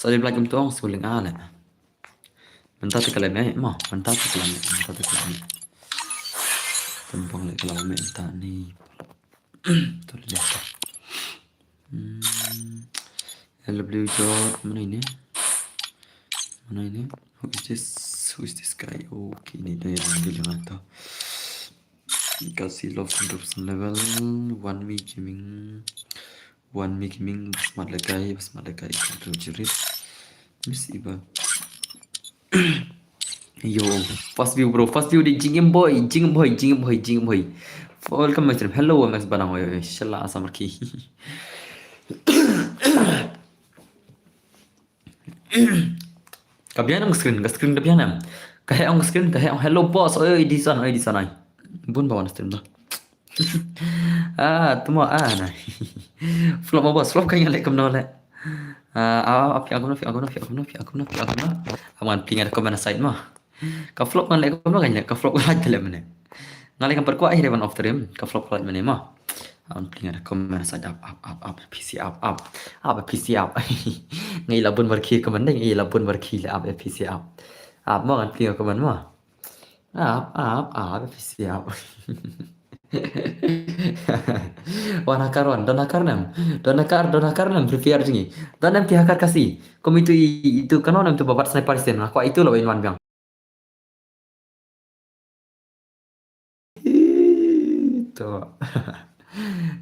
Assalamualaikum tuang suling ala. Mentah tu kalau mah, mentah tu kalau tembang lagi kalau mentah ni. Tu lihat. Hello blue dot mana ini? Mana ini? Who is this? Who is this guy? Okay, ni dia yang bilang atau. Kasih love 100% level 1 week gaming basmat legai control jerit miss iba. Yo, first view bro, first view di jingem boy. Welcome my stream. Hello mas banang oy, inshallah asam marki. Kabian ang screen kabian am. Kahe ang screen, kahe ang hello boss. Oy di sana ay. Bun bawan stream dah. Tuma na. Flop apa bos? Flop kayaknya lek kemana lek. Aku na. Aman ping ada komen side mah. Ka flop kan lek kemana kayaknya. Ka flop kan lek mana. Ngalai kan perkuat akhir one of stream. Ka flop kan mana mah. Aman ping ada komen side up PC up. PC up. Ngai labun berki komen deh. Ngai labun berki up PC up. Up mah kan ping komen mah. Up PC up. Wanakar donakar nam prepare jingi dan nam tihakar kasih kom itu kanon nam tu babat sniper sen aku itu loh inwan biang itu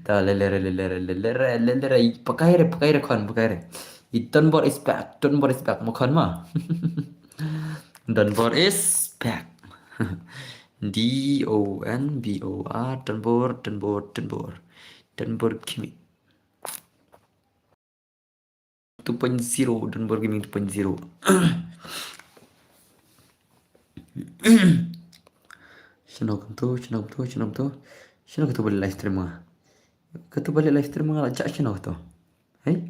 ta lelere pakaire kon Don bor is back mo kon ma Don bor is back DONBOR Donbor Gaming 2.0 Donbor Gaming 2.0 Sino tu boleh live stream ah ajak sino tu hey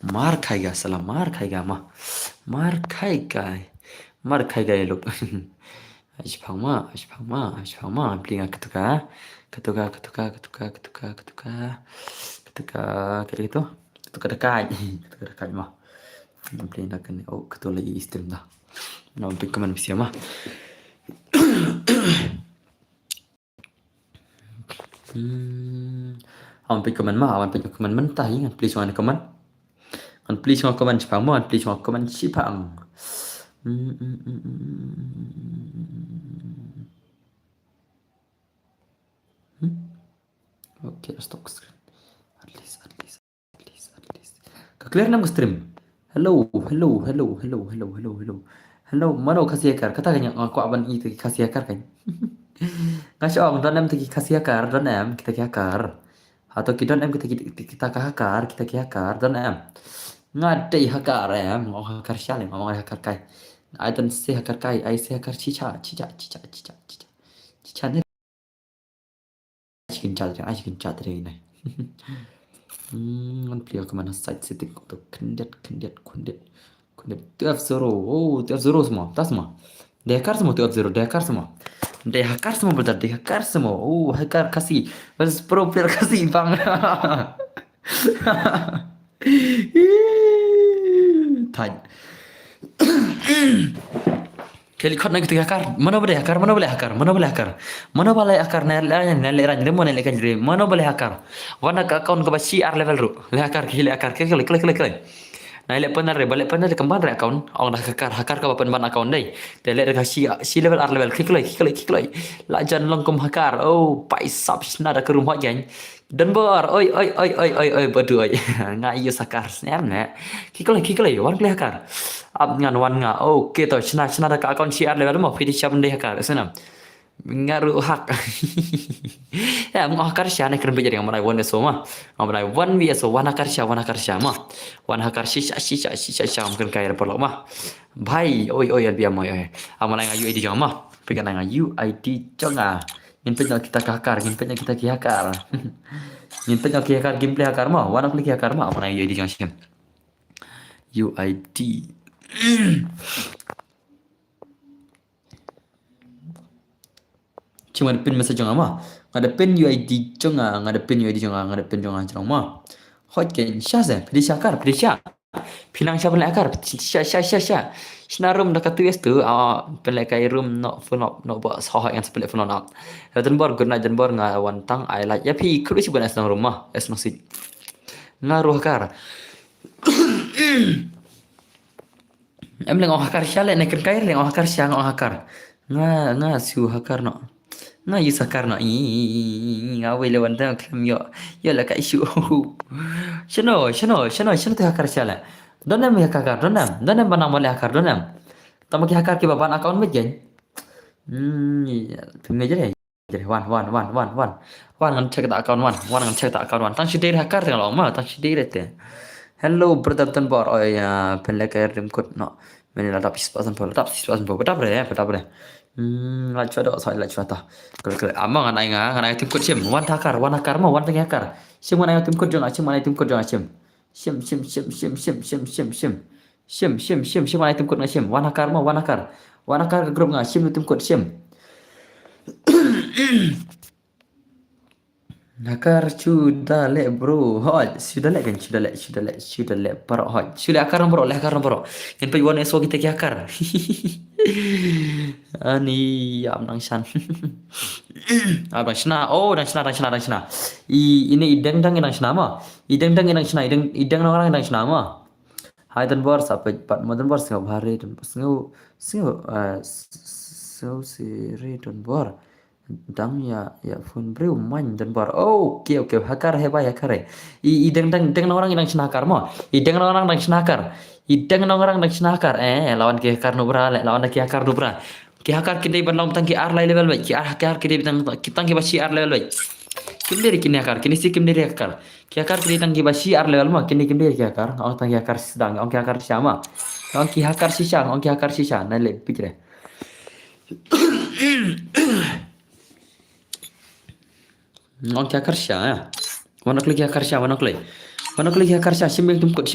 मार खाएगा साला मार खाएगा ये लोग Ashpangma plinga ketuka kayak gitu ketuka dekat mah plinga kan ketua lagi stream dah nah untuk komen bisa mah awan komen mentah ingat please mana komen please mau komen Ashpangma please mau komen Shipang Okay, stop screen. At least. Clear nam stream. Hello. Mano kasih akar. Kata kanya aku aban itu kasih akar kan. Ngasih orang don em kasih akar don em kita akar. Atau kita don em kita hakar don em. Ngadai hakar em. Mau hakar sialim, mau hakar kai. I don't say hakar kai, I say hakar cica ni Asyik kencang tadi ni. Beliau kemana side setting tu kendet. Tuaf zero semua, tak semua. Dekar semua betul dekar semua. Hacker kasih, versus pro player kasih bang. Tanya. Kali kau nak kita hakar, mana boleh hakar, nelayan demo nelayan jadi, mana boleh hakar, warna account kau basi level ru, hakar, klik, nah balik benar kembali re account, orang dah hakar kau ban account deh, nelayan kasi level klik, lajan longkom hakar, paisap nada ke rumah geng, dan bor, oi, berdua, ngai sakar, sebenarnya, klik, warna klik hakar. Ab ngan wan nga okay to chna da ka account share level mo pidi cham de hakar sana ngaru hak ya mo hakar sha ne kren bejari ngamai wan so ma ngamai wan wi so wan hakar sha ma wan hakar sha mungkin kair perlo ma bhai oi biar mo amana nga UID jang ma pegan nga UID jonga ngin kita hakar gameplay hakar ma wan klik hakar ma amana UID jang shin UID cuma ada pin message ngama ada pin UID jonga ada pin jonga cerong ma hot ken sha se pedi Pinang siapa lek akar? Sya. Sinarum dah kata yes tu. Pelek kai room no buat sohak yang sepelek phone up. Dan bor guna jan bor ngawan tang I like. Ya pi kru si buat nang rumah. Es no si. Ngaruh akar. Em leng hakar sya lek nek kai leng hakar sya ngah hakar. Nga siu hakar no. Nga yu sakar no. Ngawe lewan tang klam yo. Yo la kai syu. Shano tu hakar sya lek. Donam ya kakar, donam banang boleh hakar, donam. Tama ki hakar ki baban account met gen. Tunga je deh. Wan ngan check ta account wan ngan check ta account wan. Tang shidere hakar tang long ma, tang shidere te. Hello brother tan bor oh ya pelle kair rim kut no. Mene la tap spasan pol, betap re. La chwa do soi la chwa ta. Kal amang ngan ai tim kut sim, wan hakar ma, wan tang hakar. Sim ngan ai tim kut jong, sim ngan ai tim kut jong sim. Sim mana tim kut sim wan hakar ke grup nga sim tim kut sim hakar sudah le bro hoj sudah le parok hoj sudah akar bro yang pe wan eso kita ki akar ani am nang san abang shna dan shna ini ideng dang nang shna ma ideng orang nang shna ma hai dan bor sampai pat modern bor singau bahari dan singau siri dan bor dang ya phun breu man dan bor okay hakar he bai hakar he ideng orang nang shna kar ma ideng orang nang shna kar lawan ke hakar no bra lawan ke hakar no bra ki hakar kini ban tangki ar lai level bai ki hakar kini tangki basi ar level bai kimderi kini hakar kini si kimderi hakar ki hakar kini tangki basi ar level ma kini kimderi ki hakar ong tangki hakar sedang ong ki hakar sama ong ki hakar sisa na le pikre ong ki hakar sya ya wanok lagi hakar sya simeng tumkut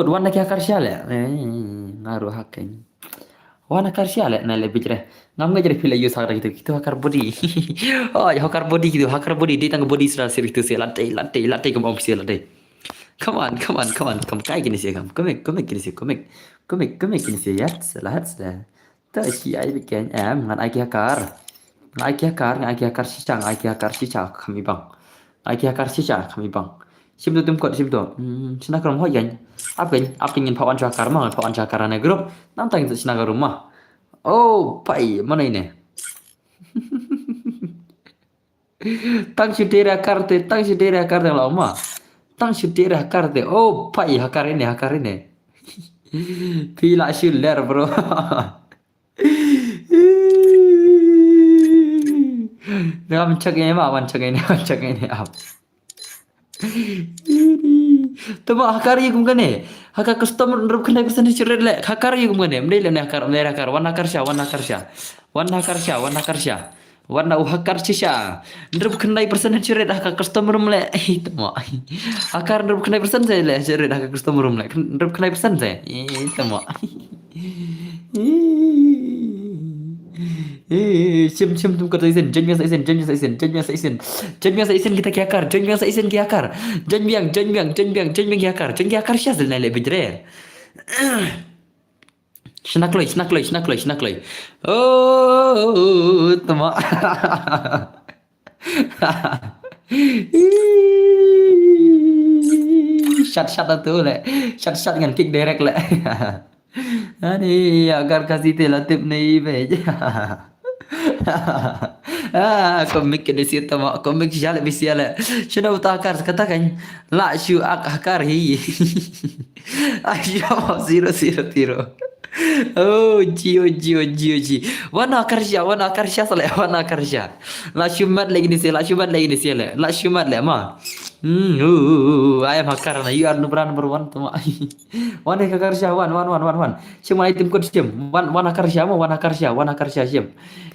wan ki hakar sya le ngaruh hakin wana karsia le na le bijre ngam ngajre file yu sakra gitu hakar body hakar body di tang body sra sir itu se latte kam office latte come on kai gini sih kam come gini sih gini sih ya salat sa ta ki ai bikin ngan ai ki hakar sisa kami bang sim tu sina kram ho yan apa ingin pawan jakar na grup nantang itu sina rumah pai mana ini tang sidera karte lama tang sidera karte pai hakar ini pila shuler bro Ngam cak ini wan cak ini up Tama hakar yi gumgane hakar customer nrup kena persen ciret le hakar yi gumgane mdei le hakar wan hakar sya wan hakar sya nrup kena persen ciret hakar customer mle tama hakar nrup kena persen se le ciret hakar customer mle nrup kena persen se tama sim tum kata isin jenmiang sa isin kita ki hakar jenmiang ki hakar sya zalna le bidre snakloi tama shot tu le shot dengan kick direct le ani agar kasih telatif nahi bej komik di situ mak komik jale bisiale shuna utakar katakan la shu hakar hi ayo 0 ji wana karsya sale wana karsya la shumat lagi ni sela la shumat le ma ayam hakar na you are number one tu ma wana karsya wan semua item kod sim wana karsya sim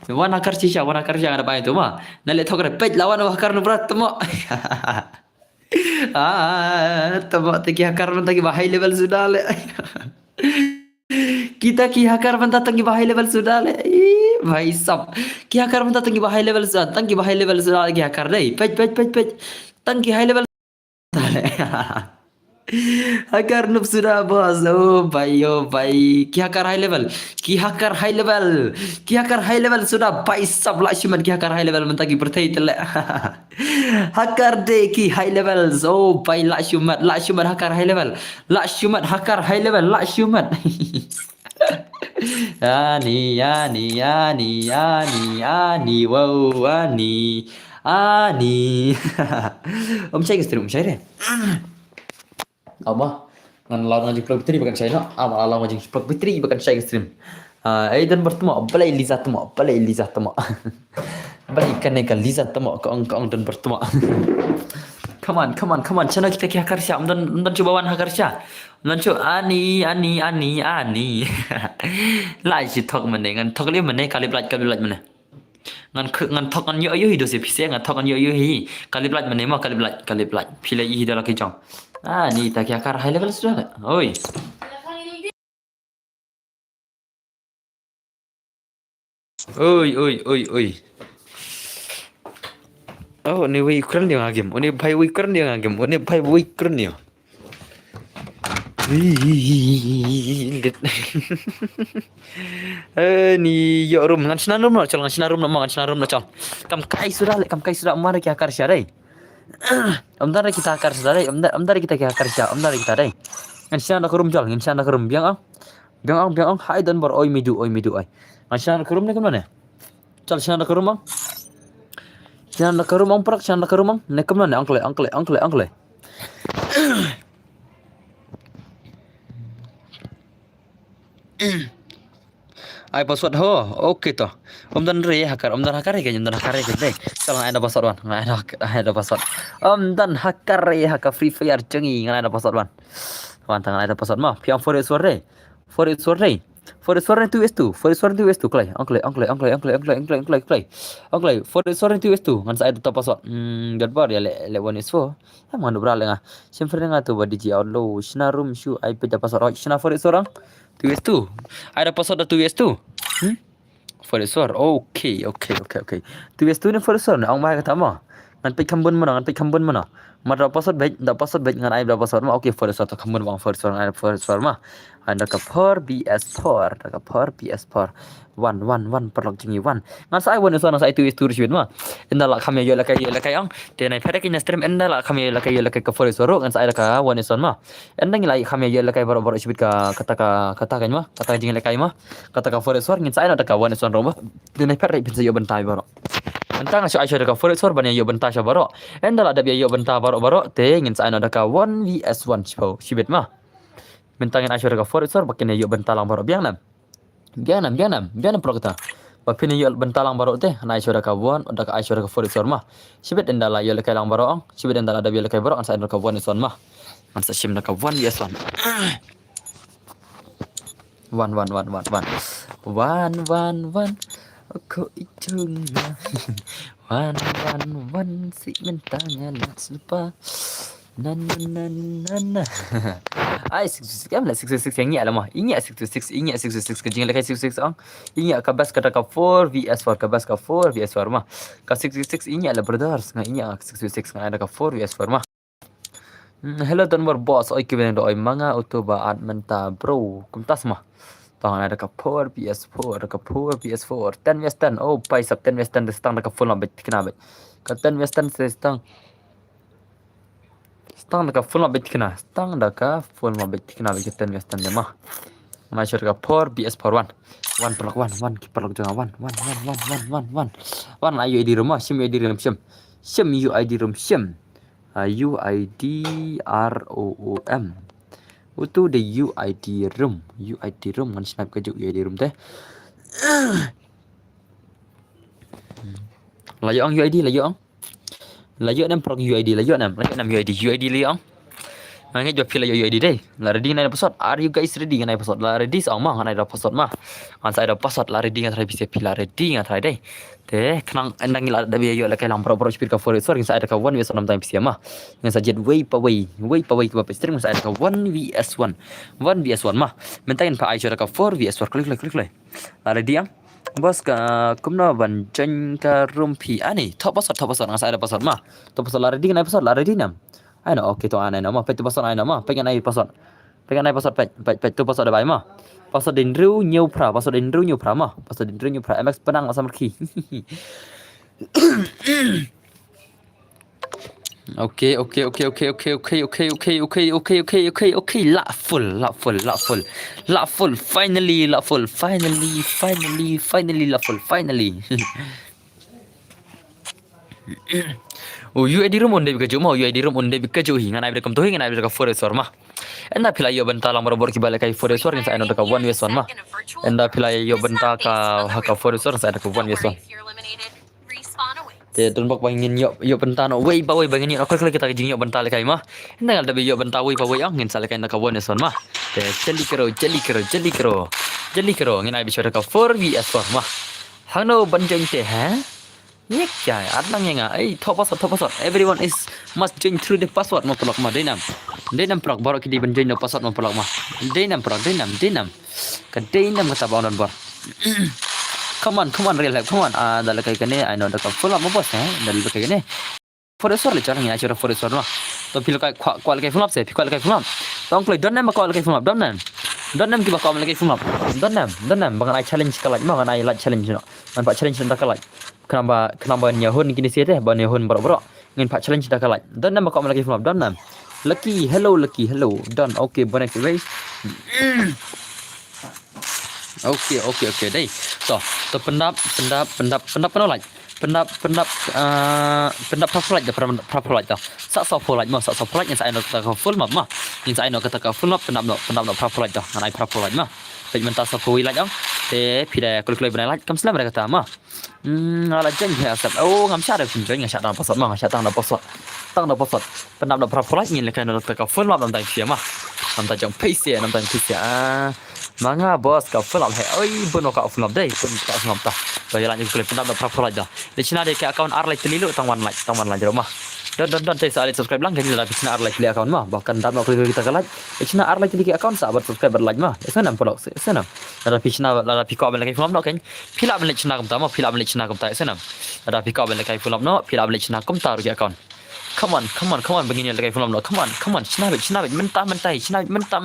wana karsya ada baik tu ma nale thokre pej lawan hakar nubrat tu ma tama teki hakar teki high level sudah le kita ki hakar banta tangi high level sudah le भाई सब क्या कर बता तंगी high level से तंगी high level से क्या कर रही पेज तंगी high level Hacker noob sudah bos. Oh baik. Ki hacker high level. Ki hacker high level. Ki hacker high level sudah baik sab lah cuman ki hacker high level mentagi bertai telek. Hacker de ki high level. Oh baik lah cuman hacker high level. Lah cuman hacker high level lah cuman. Ani, wow, Ani. Om saya istri, om saya deh. Apa? Ngan lawan ngaji plug bitri bukan saya no. Ama lawan ngaji plug bitri bukan saya istri. Dan bertemu, balai Liza temu. Balai ikan Liza temu ke ong dan bertemu. Come on. Channel kita ki hakar siya. Umdan coba wan hakar siya. Umdan coba ani. Lai si thok mane ngan thok le mane kalip laj mane. Ngan thok ngan yo hi do se pise ngan thok ngan yo hi. Kalip laj mane ma kalip laj. Pile hi dala ki jong. Ni tak ki hakar high level sudah. Oi. Oi. Oh, ni wei Ukraine dia ngagem. Ni bhai wei Ukraine dia ngagem. Ni bhai wei Ukraine dia. Ni yo room ngan sinan room no chal ngan sinan room no chal. Kam kai sudah umar ki hakar sia dai. Amdar kita hakar sia dai. Amdar kita ki hakar sia. Amdar kita dai. Ngan sinan room chal, ngan sinan room biang ang. Hai dan bar oi midu oi. Ngan sinan room ni kemana? Chal sinan room ang. Sinan room ang prak sinan room ang. Ne kemana? Angkle. Ai password ho. Okey toh. Omdan hakar ke deh. Salah ada password wan. Ada password. Omdan hakar Free Fire cengi ngan ada password wan. Wan tangan ada password mah. Piang for suara. For suara tu es tu. Klay. Angklay. For suara tu es tu. Ngan saya ada password. Gadbar ya le one is for. Emang ada berapa ngah. Sempre ngah tu badi ji outlaw. Shina room shoe IP da password. Shina for suara. Tu es tu. Ada password tu es tu. For suara. Okay. Tu es tu ni for suara. Ang mai kata mah. Ngan pe kambun mana. Mara password baik ngan ai da password mah. Okay for suara kambun bang for suara mah. Anda ke for BS4 one perlok jingi one ngan sai one suara sai tu sibit mah inda la khamya yo la kai ang te nai phare kin stream inda la khamya yo la kai ka for suara ngan sai ka one suara mah inda ngi lai khamya yo la kai baro sibit ka kata kan mah kata jingi la kai mah kata ka for suara ngan sai na ka one suara mah te nai phare bin yo bentai baro Entang asyo asyo ka for suara ban yo bentai sya baro inda la ada yo bentai baro te ngin sai na ka 1vs1 sibit mah Bentangin asyo ka for suara bakin yo bentalang baro biang nam pro kita bapin yo bentalang baro teh na asyo ka one udah ka asyo ka for suara mah sibit endala yo kai lang baro ang sibit endala ada yo kai baro an sa ka one suara mah an sa sim ka one yes one one aku icung one si bentangnya nak lupa na ai 666 am la 666 yang ingat lah mah ingat 666 kejing la kai 666 ang ingat ka bas kata ka 4vs4 ka bas ka 4vs4 mah ka 666 ingat lah brothers ngai ingat 666 ngai ada ka 4vs4 mah hello don war boss oi kiben do oi manga utuba admenta bro kumtas mah tangan ada ka 4vs4 ka 4vs4 10vs10 oh pai sab 10vs10 stang da ka full bet kena bet ka 10vs10 stang da ka full mabit kena begitu western dia mah mana syur ka 4vs4 1 pelak 1 kiper lok jangan 1 ayo di rumah sim di room sim UID room sim UID ROOM itu the UID room kan snap kejuk UID room teh layo ang UID layo nam prog UID layo nam UID layo Mangi jawab pila UID deh. La ready ngai password. Are you guys ready ngai password? La ready sang mah ngai password mah. Kan saya ada password la ready ngai try bisa pila ready ngai try deh. Teh kenang endang ila da biaya la kai lam pro speed ka for it. Sorry saya ada ka 1vs 6 time bisa mah. Ngai sajet way pa way ke bapa stream saya ada ka 1vs1 mah. Mentain pa Aisyah ka 4vs4 klik. La ready yang Bos ka kumna ban chen ka rumpi ani top password ngai saya ada password mah. Top password la ready ngai password la ready nam. ai no okay to anai no mah pet tu password ai no mah pengen ai password pengen ai password pet tu password dah mah password din riu nhiều pra password din riu nhiều pra mah password din riu nhiều pra mx penang asam ki okay okay okay okay okay okay okay okay okay okay okay okay okay la full la full la full la full finally la full finally la full finally oh you di room onde bika juma you di room onde bika jo hinga na bika to hinga na bika fore sor ma enda pila yo benta lang robor kibale kai fore sor ngi sa eno ka one way son ma enda pila yo benta ka haka fore sor sa ka one way son te don bak bangin yo benta no way ba way bangin yo klik kita jing yo benta le kai ma enda ngal dabi yo benta way ba way ang ngin sa le kai na ka one way son ma te jeli kero ngin ai bicara ka 4vs son ma hano banjeng te ha Nek jai, adlang yang ai top password. Everyone is must join through the password mo pelak ma denam. Denam pelak baru kidi ben join no password mo pelak ma. Denam. Ka denam kata bawon bor. Come on real life, come on. Dal kai kane I know da ka full up mo boss dal kai kane. For sure le charang ya chura for sure no. To pil kai kwal kai full up se, kwal kai full up. Tong play don nam kwal kai full up don nam ki ba kwal kai full up. Don nam bangan ai challenge kalaj ma bangan ai like challenge no. Man pak challenge ndak kalaj. Kenapa nyahun kini sih deh, ban nyahun berok ngin pak challenge dah kalah. Dan nama kau lagi film dan nam. Lucky, hello. Dan okay, bonus race. Okay, deh. So pendap penolak. Pendap proper dah. Sak proper mah, yang saya nak kata full mah. Yang saya nak kata full mah pendap proper dah. Anai proper mah. Tapi mentah sapoi dah. Te pida kulit benar kam selam mereka kata mah. Ala jen ya sab. Oh ngam syar pun jen ngam syar dalam password mah, ngam syar dalam password. Tang dalam password. Pendap dalam proper ngin lekan nak kata full mah dalam time mah. Dalam time pace dalam time pace Manga bos ka full up hai. Oi bono ka full up dai, pun ka full up dah. Bayalan juga kulit pendap dalam proper dah. Di sini ada ke account R like telilu tang one like rumah. Don tay sa subscribe lang ganyan lapis na like account mah bahkan dapat klik kita ke like na like di account sahabat subscribe like mah sana polok sana ada pisna ada piko abel kai film no kan pila abel chna kam tama pila abel chna kam ta sana ada piko abel kai film no pila abel chna kam ta ru account come on begini kai film no come on chna mentah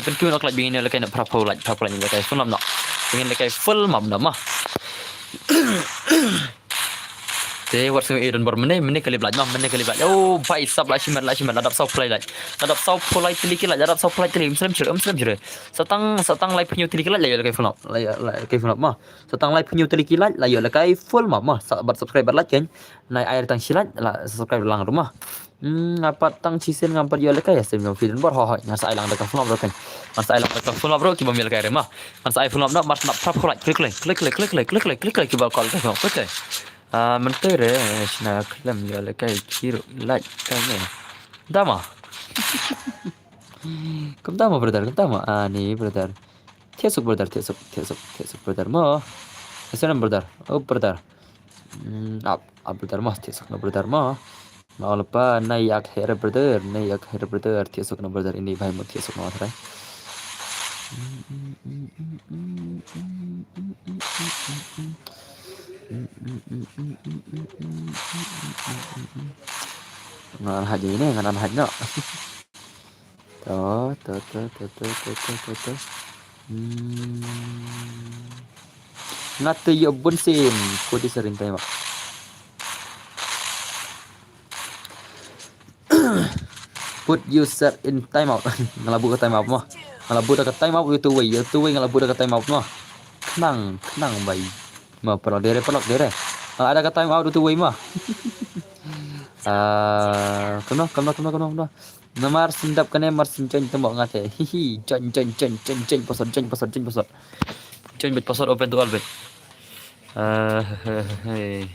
pen ku nak like begini kai nak proper like kai film no begini kai full map mah Te wat sing edon bor mene kali blaj oh bai sab la shiman adap sau play tiliki la adap sau play tili muslim jure satang live penyu tiliki la yo kai full mah satang live penyu tiliki la yo kai full mah sahabat subscriber la kan nai air tang silat la subscribe lang rumah apa tang cisen ngampar yo kai ya sim film bor ho ngasa ilang dekat full bro kan masa ilang dekat full bro ki bamil kai remah masa full no mas nak prap klik ki bal call kai mentere sina klaim ya le kai kiro like kami dama kum dama brother ni brother tiesuk brother mo senam brother oh brother up brother mo tiesuk no brother mo mau lupa naik hair brother tiesuk no brother ini bhai mo tiesuk no athrai ngan haji ini ngan haji no to ngatu yo bunsin ko di sering tema put user in timeout ngalabu ke timeout mah ngalabu ke timeout itu way ngalabu ke timeout mah kenang bayi mah pelok dere ada kata time out tu way mah kena namar sindap kene mar sincen tembok ngate hihi jen pasal bet pasal open to all bet hey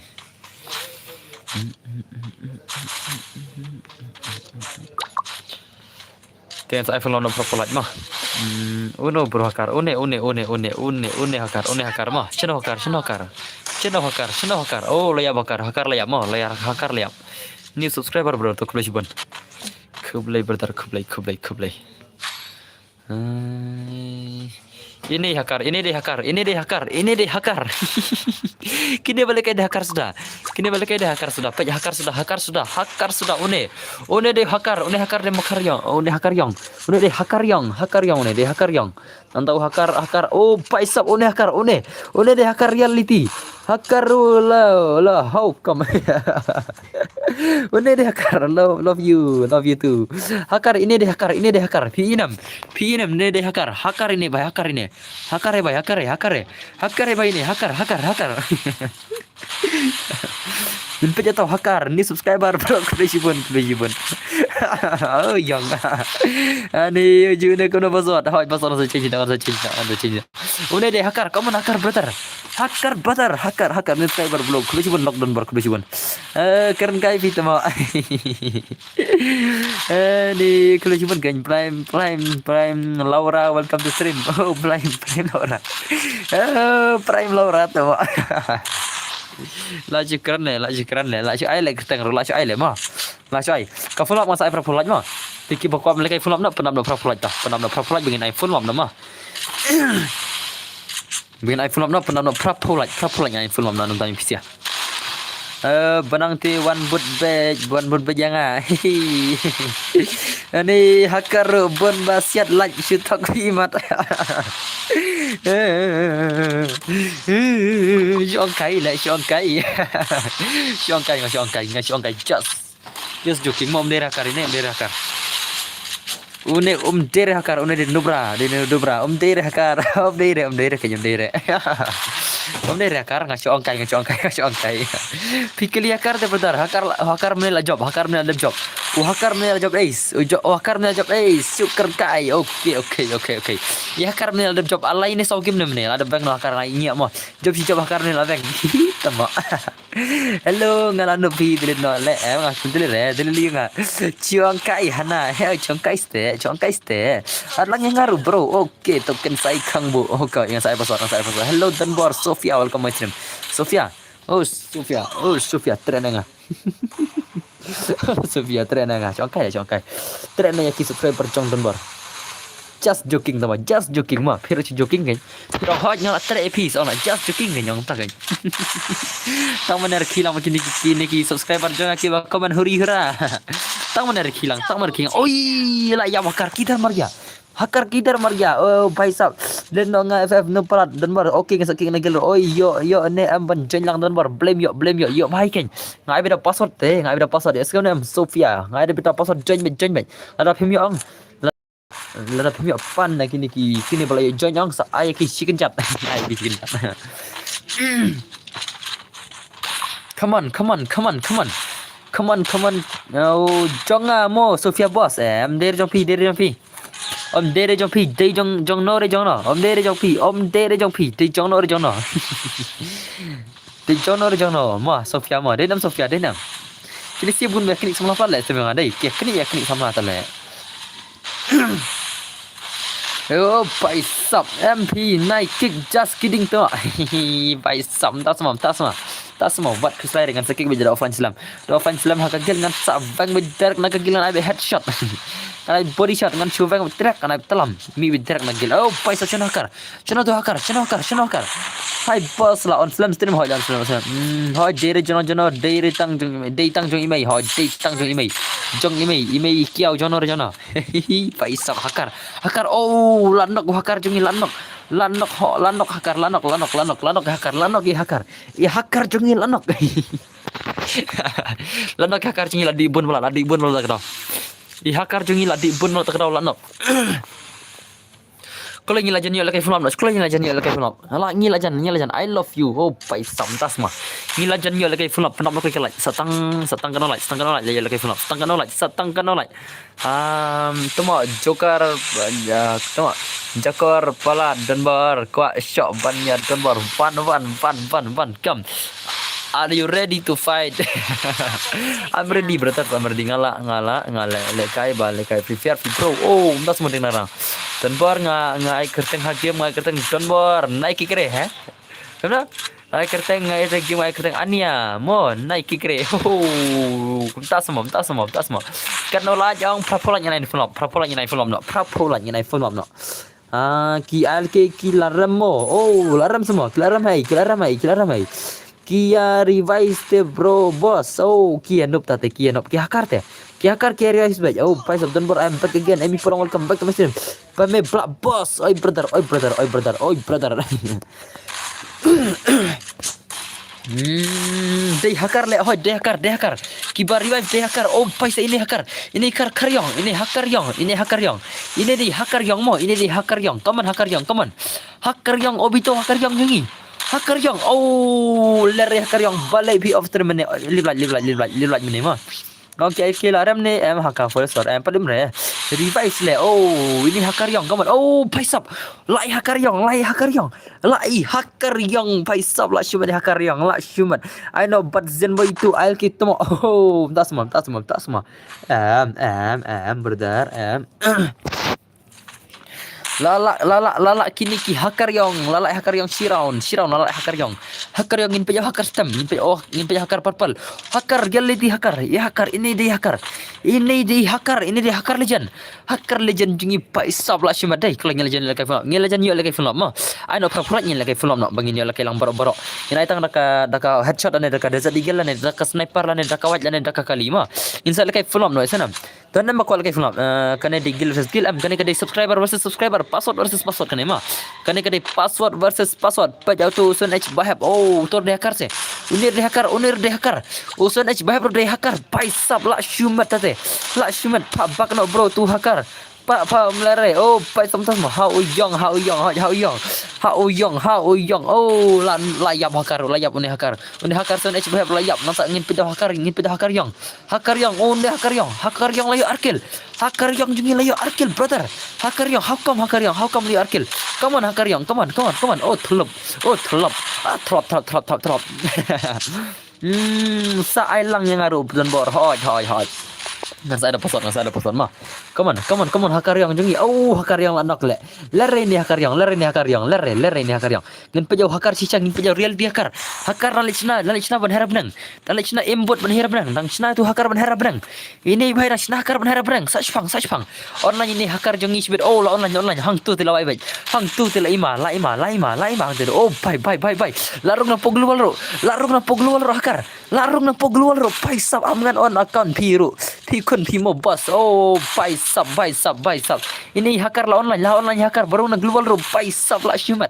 Tiyan sa iPhone no proper mah uno bro hakar une hakar mah chino hakar oh layap hakar layap new subscriber bro to kublai ban kublai brother kublai Ini hakar, ini deh hakar, ini deh hakar, ini deh hakar. Kini balik dah hakar sudah. Kini balik dah hakar sudah. Pej hakar sudah, hakar sudah, hakar sudah. Une deh hakar, une hakar deh makar yang, une hakar yang, une deh hakar yang, une deh hakar yang. Tahu hakar. Oh, paisap une hakar, une deh hakar reality. Hakar la how come. Une deh hakar, love you too. Hakar ini deh hakar, ini deh hakar. P6 ini deh hakar, hakar ini bay, hakar ini. Hakar bay, hakar bay ini, hakar. Dan peja tahu hakar, ini subscriber bro, kebejibun. Oh yang, ani ujungnya kena basot, basot saya change. Udah deh hakar, kamu hakar brother, hakar, subscriber bro, kebejibun lockdown bro, kebejibun. Keren kai kita mau. Ni kebejibun kan, prime Laura, welcome to stream. Oh prime Laura, prime Laura tuh. Laju keren le, laju ai le keteng ro, laju ai le ma. Laju ai. Ka follow up masa ai follow up ma. Tiki bakwa mereka follow up nak penam follow up dah. Penam follow up begin ai follow up ma. Begin ai follow up nak penam follow up ai follow up nak nonton PC. Benang ti one boot bag yang ah. Ini hakar bon basiat like syutak imat. Siong kai. Just joking mom dera hakar ini dera hakar. Une dere hakar, une de dobra, dere hakar, dere kayum dere. Dere hakar ngasih ongkai. Pikir hakar de brother, hakar menela job. Hakar menela job ace. Hakar menela job ace. Syukur kai. Oke. Ya hakar menela job Allah ini sau game menela. Ada bank no hakar lainnya mah. Job hakar menela bank. Tama. Hello ngalanu pi dile no le ngasun dile re dile li nga. Ciong kai hana. Ciong kai ste. Adlang yang ngaruh bro. Oke, token saya kang bu. Oke, yang saya pasang. Hello Denbor Sofia, welcome my stream. Sofia. Sofia tren nga. Sofia tren nga. Ciong kai. Tren nga ki subscriber Jong Denbor. Just joking mah. Pero joking kan. Pero hot nyala tre piece ona just joking kan yang tak kan. Tang maner khilang kini ki subscriber Jong ki ba komen huri-hura. Tang maner khilang. Oi, la ya makar kita marja. Hakar kita marja. Oh, bhai sab. Den no nga FF no parat dan bar okay ngasak king nagel. Oi, yo ne am ban join lang dan bar blame yo bhai kan. Ngai beda password ya. Sekarang Sofia. Ngai beda password join. Ada phim yo ang. Lada phim yo pan na kini balai join ang sa ai ki chicken chat. Ai ki chicken chat. Come on. Oh, Jonga mo Sofia boss. Em der jong pi. Om dere jong pi, dei jong no re jong no. Om dere jong pi, dei jong no re jong no. Dei jong no re jong no. Ma Sofia ma, dei nam Sofia dei nam. Kini siap bun kini semua apa le sebenarnya dei. Kini sama ta le. Oh, paisap MP naik kick just kidding tu. Paisap tak semua buat keselai dengan sekik berjaya offline Islam. Offline Islam hak gil dengan sabang berjarak nak gil dengan headshot. Kana body shot dengan shuvang track kana telam mi berjarak nak gil. Oh, paisap channel hakar. Hai boss lah on Islam stream hoi Islam. Hoi dere jono dere tang jong imei hoi dei tang jong imei. Jong imei kiau jono. Paisap hakar. Oh, lanok hakar jongi lanok hakar ya hakar jongi lanok. Lanok hakar jongi ladi bun bola takdau. I hakar jongi ladi bun bola takdau lanok. Kalau ngilajan yo lakai film. Hala ngilajan. I love you. Oh, pai samtas mah. Ngilajan yo lakai film. Penam lakai like. Satang kena like. Ya lakai film. Satang kena like. Tuma Joker tuma Jakor pala Denbar kuat shot banyak Denbar van come. Are you ready to fight? I'm ready brother. Ngala lekai prepare pro. Oh, das mending narang. Denbar ngai kerteng hakim ngai kerteng Denbar naik kikre he. Kenapa? Ngai kerteng ngai kerteng Ania. Mo naik kikre. Oh, tak semua. Karena lah jangan prapola nyai film no. ki laram mo. Oh, laram semua. Ki laram hai. Kia revise the bro boss. Oh, kia noob tate, kia noob. Kia hakar te. Kia hakar kia revise back. Oh, price of Dunbar. I'm back again. Amy Porong, welcome back to my stream. But me black boss. Oi brother. Day hakar le, day hakar. Kibar revive day hakar. Oh, paisa ini hakar. Ini hakar yang. Ini di hakar yang mo. Ini di hakar yang. Come on. Hakar yang obito hakar yang jungi. Hakar yang. Oh, lari hakar yang balai bi of termine. Live like mene ma. Okay, laram ne em hakar first or em padim re. Revive le. Oh, ini hakar yang. Come on. Oh, paisa. Lai hakar yang. Paisa la shumat hakar yang. La shumat. I know but Zenboy itu I'll keep tomo. Oh, tak semua. Brother. Lala kini ki hakar yang Shiraun lala hakar yang in peja hakar stem in peja hakar purple hakar galle di hakar ini di hakar legend jungi pa isab la shima dai kala legend la kai film ma ai no pra ni la kai film no bangin la kai lang baro ina itang daka headshot ane daka desert eagle ane daka sniper ane daka white ane daka kalima insa la kai film no sana dan nama ko la kai film kane di skill versus skill am kane kade subscriber versus subscriber password versus password kane ma kane kade password versus password pajau tu usun h bahab oh tor de hakar se unir de hakar usun h bahab de hakar paisap la shumat tate la shumat pa bak no bro tu hakar pa melare oh pa somtas ma how young oh layap hakar uni hakar sun h bahab layap nasa ingin pindah hakar yang oh ne hakar yang layu arkil hakar yang jungi layu arkil brother hakar yang how come layu arkil come on hakar yang come on oh thlop trop sa ai lang yang aru dan bor hoi nasa ada password mah come on hakar yang jungi oh hakar yang lanak le lere ni hakar yang ngin pejau hakar sicang ngin pejau real dia hakar lalicna ban harap nang lalicna embot ban harap nang tang cina tu hakar ban harap nang ini bahira cina hakar ban harap nang sach pang online ini hakar jungi sibet oh la online hang tu tila bai hang tu tila ima tu oh bye larung na pogluwal ro hakar paisap amngan on account piru pikun pimo bos oh paisap ini hakar la online hakar baru na global ro paisap la shumat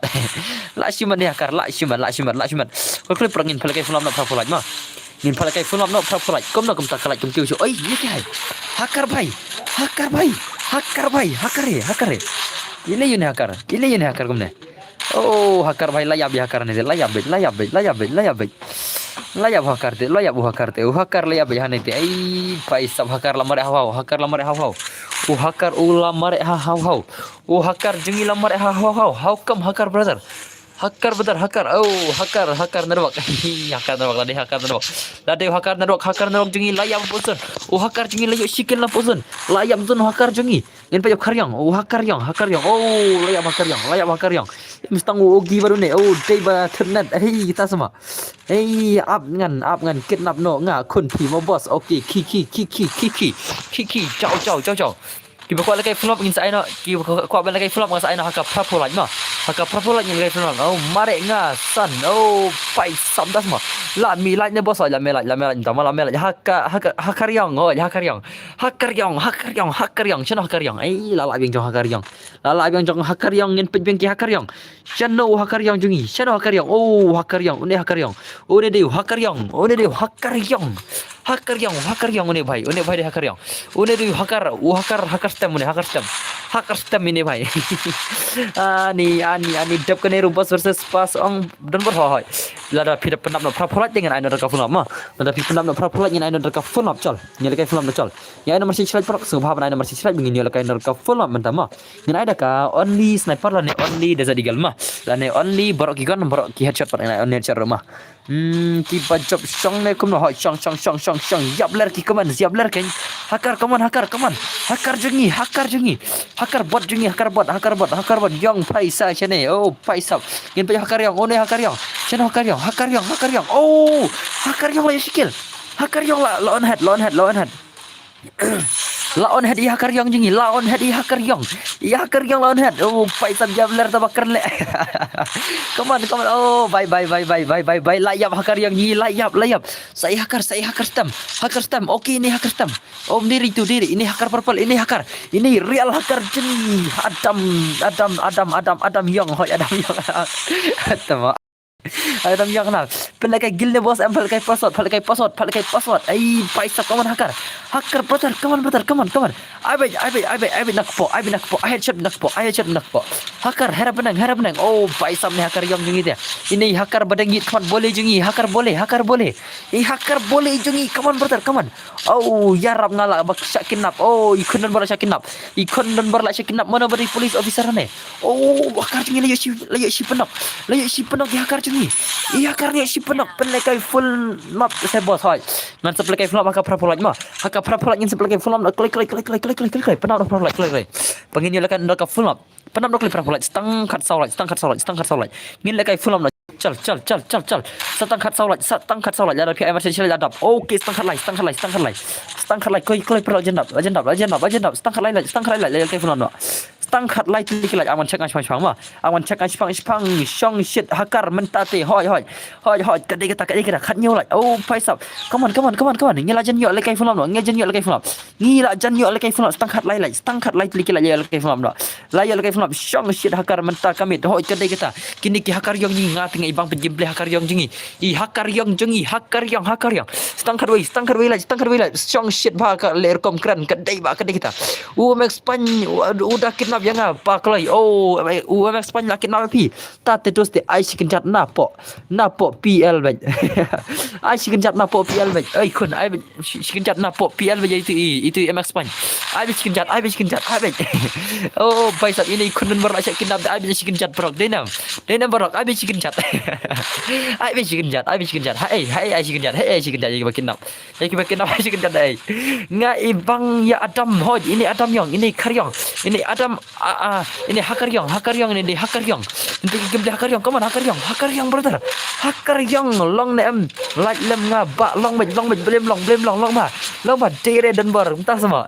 ni hakar la shumat ko klip rangin palakai fulam na phafolaj ma ngin palakai fulam na phafolaj kom na kom takalaj kum kiu oi ni ke hai hakar bhai ini yun hakar kumne oh hakar bhai layab hakar ne layab hakar te hakar layab hane te ai paisap hakar lamare haw hakar hakar ulamare haw hakar jungi lamare haw how come hakar brother hakar oh hakar nerwak hakar nerwak jungi layam posun oh hakar jungi layu sikil la posun layam zon hakar jungi in pajak karyang oh hakar yang oh layam hakar yang mustang ogi baru ne oh dei ba ternet kita semua up ngan kidnap no nga kun pi mo boss okay ki ciao Kiba ko lagay flop ngin sa ino kiba ko ba lagay flop nga sa ino haka prapolat yang lagay flop oh mare nga san oh pai sabdas mo la mi like ne boss la me like tama la me like hakar yang chano hakar yang ai la bing jong hakar yang ngin pin ki hakar yang chano hakar yang jungi chano hakar yang oh hakar yang une hakar yang une de hakar yang une bhai de hakar yang une de hakar stem ini bhai ani dap kane rupas versus pas ong don bor hoy lada pidap penap no prapolat dengan aino darka funap ma lada penap no prapolat dengan aino darka funap chol nyele kai funap no chol ya aino masih slide prok subha aino masih slide bingin nyele kai darka funap mentama nyen ada ka only sniper la ne only desa digal ma la ne only borok ki headshot par aino headshot rumah ki bajop song ne kum no hoy song yap ler ki kaman siap ler kan hakar jungi hakar bot yang paisa chene oh paisa ngin pa hakar yang one hakar yang chene hakar yang oh hakar yang la skill hakar yang la on head lawan head iya hakar yang jengi lawan head iya hakar yang lawan head oh Faisal Jabler tabakar le come on oh bye layap hakar yang jengi layap saya hakar stem oke ini hakar stem oh diri ini hakar purple ini real hakar jengi Adam Young Adam Adam yang kenal. Pelakai gilnya bos, pelakai password. Paisa kawan hacker brother, come on. I nakpo. I headshot nakpo. Hacker harap menang. Oh, paisa ni hacker yang jungi dia. Ini hacker badangit kawan boleh jungi, hacker boleh. Hacker boleh jungi, come on brother, come on. Oh, yarab ngalak bak syakinap. Oh, ikon dan bola syakinap. Mana beri polis officer ni. Oh, hacker jungi layak si penok di hacker jungi. Iya karena si penok pelakai full map saya bos hoy. Ngan sepelakai full map hakka prapolat mah. Hakka prapolat ngin sepelakai full map klik. Penap prapolat klik. Pengin lakan ndaka full map. Penap klik prapolat stang kat saulat. Ngin lakai full map chal. Stang kat saulat. Ada pihak emergency adap. Okey stang kat lai. Koi perlu jendap. Stang kat lai. Lakai full map. Stangkat light likilaj awan check ashpang ma awan check ashpang shong shit hakar mentate hoy kadai kita khat nyo like oh paisa come on ngila jan yo lekai fulam no ngila jan yo lekai fulam stangkat light likilaj lekai fulam no laya lekai fulam shong shit hakar menta kamit hoy kadai kita kini ki hakar yong ni nga tingai bang penjimble hakar yong jingi hakar yong stangkat way like shong shit ba ka lerkom kran kadai kita max pan udah kita yang apa kelai oh UMX pan lakin na pi ta terus de ai sikenjat napo PL baik ai sikenjat napo PL baik kun ai sikenjat napo PL baik itu MX pan ai sikenjat baik oh baik saat ini kun berak sikenjat ai sikenjat brok denam brok ai sikenjat ai sikenjat hai sikenjat jadi bakinap ai ngai bang ya Adam hoj ini Adam Yong ini Karyong ini Adam ini hacker yang ini hacker yang untuk game hacker yang come on hacker yang brother hacker yang long name like lem ngaba long blame long ma dire dan bar entah semua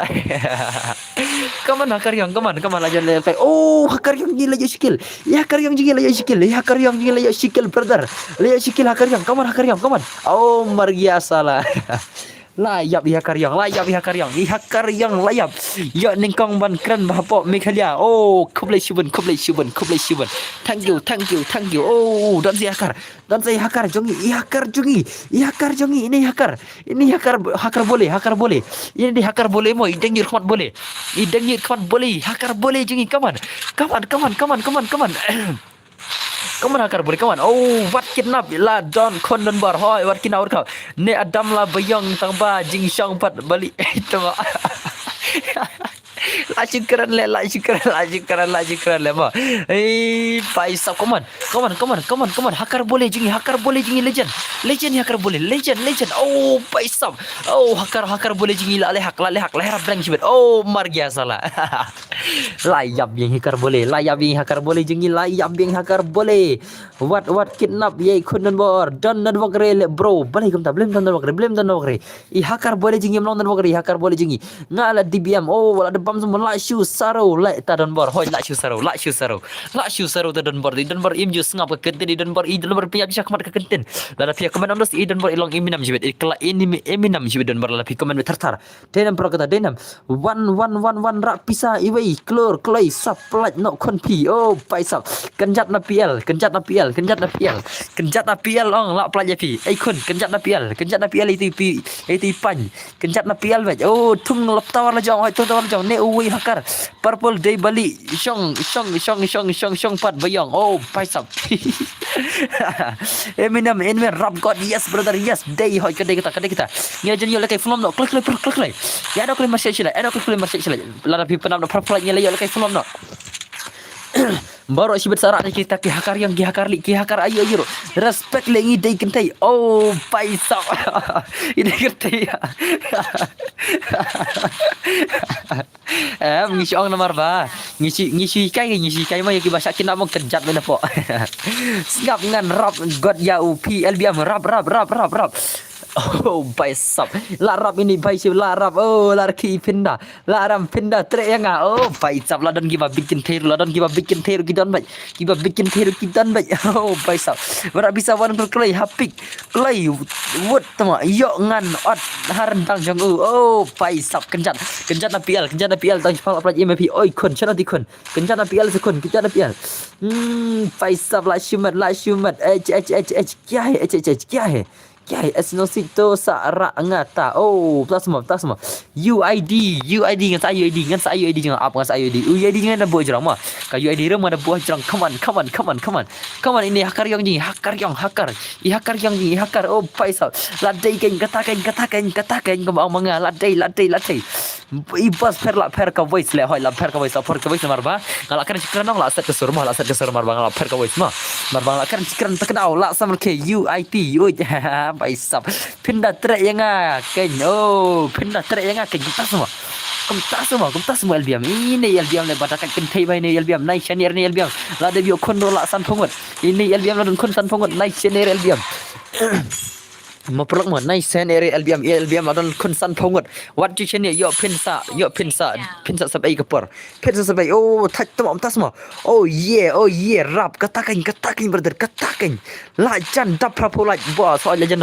come on hacker yang come on aja level oh hacker yang gila ya skill hacker yang gila ya skill brother lihat skill hacker yang come on oh margia salah layap ihakar yang layap ya ningkong ban keren bahapo mekalia oh kublai syuban thank you oh dan saya hakar jongi ini hakar boleh ini hakar boleh mo ideng yirkhmat boleh hakar boleh jongi come on Come on hakar boleh kawan. Oh, wat kidnap la don kondon bar hoy wat kidnap kau. Ne adam la bayang tang ba jing syang pat balik itu. Laju keren le ma. Paisa come on. Hakar boleh jingi legend hakar boleh legend. Oh, paisa. Oh, hakar boleh jingi la lehak leher brang sibet. Oh, margia salah. Layap yang hakar boleh jingi layap yang hakar boleh. What kidnap ye kunden bor dan wakre bro. Balik kum ta blame dan wakre. I hakar boleh jingi mlong dan wakre hakar boleh jingi. Ngala DBM. Oh, wala de bam semua la shu saro la ta dan bor. Hoy la shu saro ta dan bor im ju ngap ke kenten dan bor i dan bor piap bisa kemat ke kenten. Lada pia komen ondos i dan bor ilong iminam jibet ikla ini eminam jibet dan bor la pi komen tertar. Denam pro kata denam. One rak pisa iwei klor klai supply no konpi. Oh, paisa. Kenjat na PL ong la pelajar pi. Kun kenjat na PL itu pan. Kenjat na PL vaj. Oh, tung lap tawar la jong ne uwi hakar. Purple day bali syong pat bayong. Oh, paisa. Eminem rap god yes brother yes day hoy kedai kita ngia jen yo lekai film no klik ya ada klik masih sila lara pi penam no purple nya yo lekai film no baru si bersarak ni kita ki hakar ayo respect lengi dai kentai oh paisa ini kentai ngisi ong nomor ba ngisi kai mah ya ki bahasa kina mo kejat bena po ngap ngan rap god ya PLBM rap Oh, भाई साहब larap ini भाई siu larap oh lari pindah laram pindah trek yang oh भाई साहब ladon giba bikin teru giba bikin teru kidan baik oh भाई साहब berak bisa wan kelai hapik kelai wut tama yo ngan ot haran tang jong oh भाई साहब kenjat na pial tang pal aplat mp oi kon chana di kon kenjat na pial sekon kenjat na pial भाई साहब la shumat क्या है क्या है Esnosito Sara ngata oh tak semua UID ngan sa UID jangan apa ngan sa UID ngan ada buah jerang mah ka UID rem ada buah jerang come on ini hakar yang ni hakar oh paisa ladai katakan kau mau mengal ladai ibas per ka voice le hoi la per ka voice marba ngala kan cikran nong la set ke sur marba ngala per ka voice mah marba ngala kan cikran terkenal la sama ke UID भाई साहब pindah trek yang ken oh pindah trek yang ken kita semua LBM ini LBM le batakan kentai bai ni LBM naik senior ni LBM la de bio kondo la san pongot ini LBM la don kon san pongot naik senior LBM mau pelak mau naik senior LBM la don kon san pongot what you senior yo pinsa sampai kepor pinsa sampai oh tak semua oh yeah rap katakan brother katakan lajan dap rapo laj bos soal lajan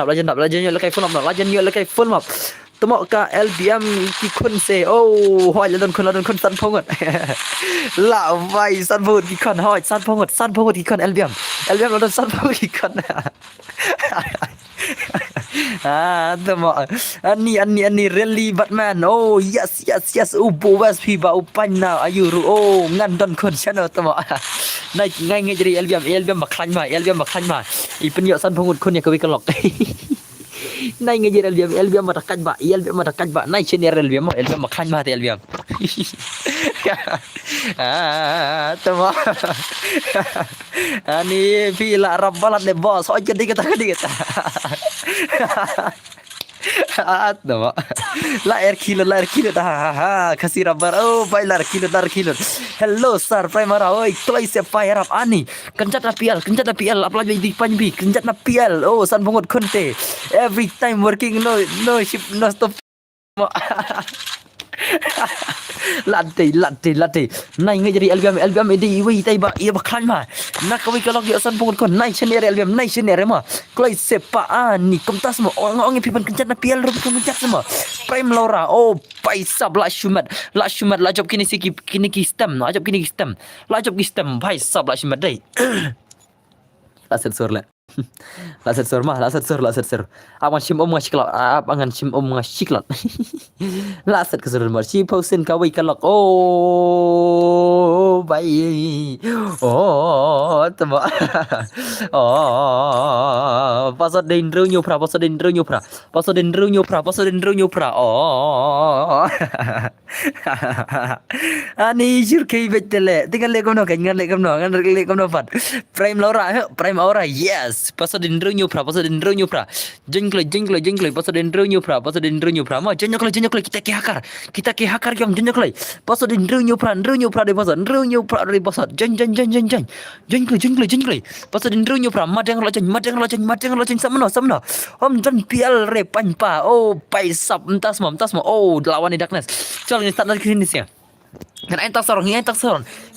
yo lekai full map Temo ka LBM ki kun se oh hoi la don kun san pongot la vai san pongot ki kon hoi san pongot ki kon LBM la don san pongot ki kon temo ani really Batman oh yes ubo was piba upana ayuru oh ngan don kun channel temo ngai jadi LBM maklan ma ipen yo san pongot kun ya kawi kelok nai ngajar LBM matakan ba nai senior LBM makan ba LBM tama ani pila rabbalat le boss oh jadi kata tama la air kilo dah kasih rabbar oh bai la kilo hello sir primara oi play se fire up ani kencat na PL apalagi di panbi kencat na PL oh san bongot konte every time working no shift no stop ladai nai ngai jadi LBM ini wi tai ba ia baklan ma nak kawi kalau dia san pongot kon nai senior LBM ma klai sepa ani komtas mo orang pipan kencat na PL rup kencat semua prime Laura oh paisa la shumat la job kini system la job bhai sab la shumat dai la sensor la abangan sim ngasiklat la set kesur mar si pausin kawai kalok oh bai oh temo oh pasod den runyo pra oh ani jurkai betele tinggal le komno fat prime aura yes pasod den runyo pra jengklai pasod den runyo pra ma jenyoklai kita ke hakar yang jenyoklai pasod den runyo pra de pasod jen pasod den runyo pra madang lacen samno om jan pial re panpa oh paisap entas mo oh lawan di darkness col ni start lagi sini sih kan ai tak sorong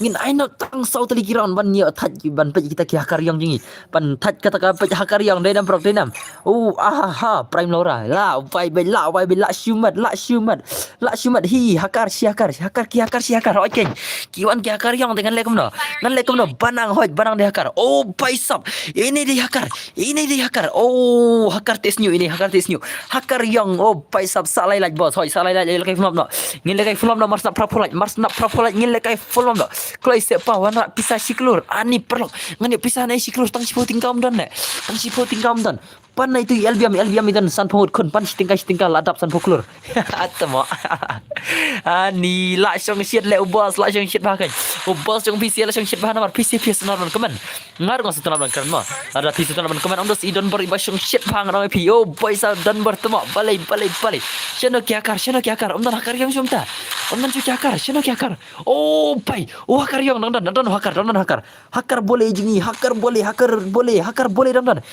ngin ai no tang sau tali kiran ban yo that ban pe kita ki hakar yang jingi ban that kata ka pe hakar yang dai dam prok denam oh aha prime Laura la vai la shumat hi hakar si hakar okay kiwan ki hakar yang dengan lekom no banang de hakar oh paisap ini di hakar oh hakar tes new hakar yang oh paisap salai laj bos salai laj lekai film no ngin lekai film no mars na prapolat ngin lekai film no klai sepa wana pisah siklur ani perlok ngani pisah nai siklur tang sipo tingkam dan pan itu LBM dan san pongot kon pan tingkal ladap san poklur atmo ani la shong shit le ubas la shong shit bakan ubas shong PC la shong shit bahan mar PC normal kemen ngar ngos tuna ban kan mo ada ti tuna ban komen ondos idon bor ibasung shit phang ra phi oh paisa dan ber temo balai sheno kya kar ondan hakar yang sumta ondan chu kya kar sheno kya kar oh pai oh hakar yang dan hakar boleh jingi hakar boleh dan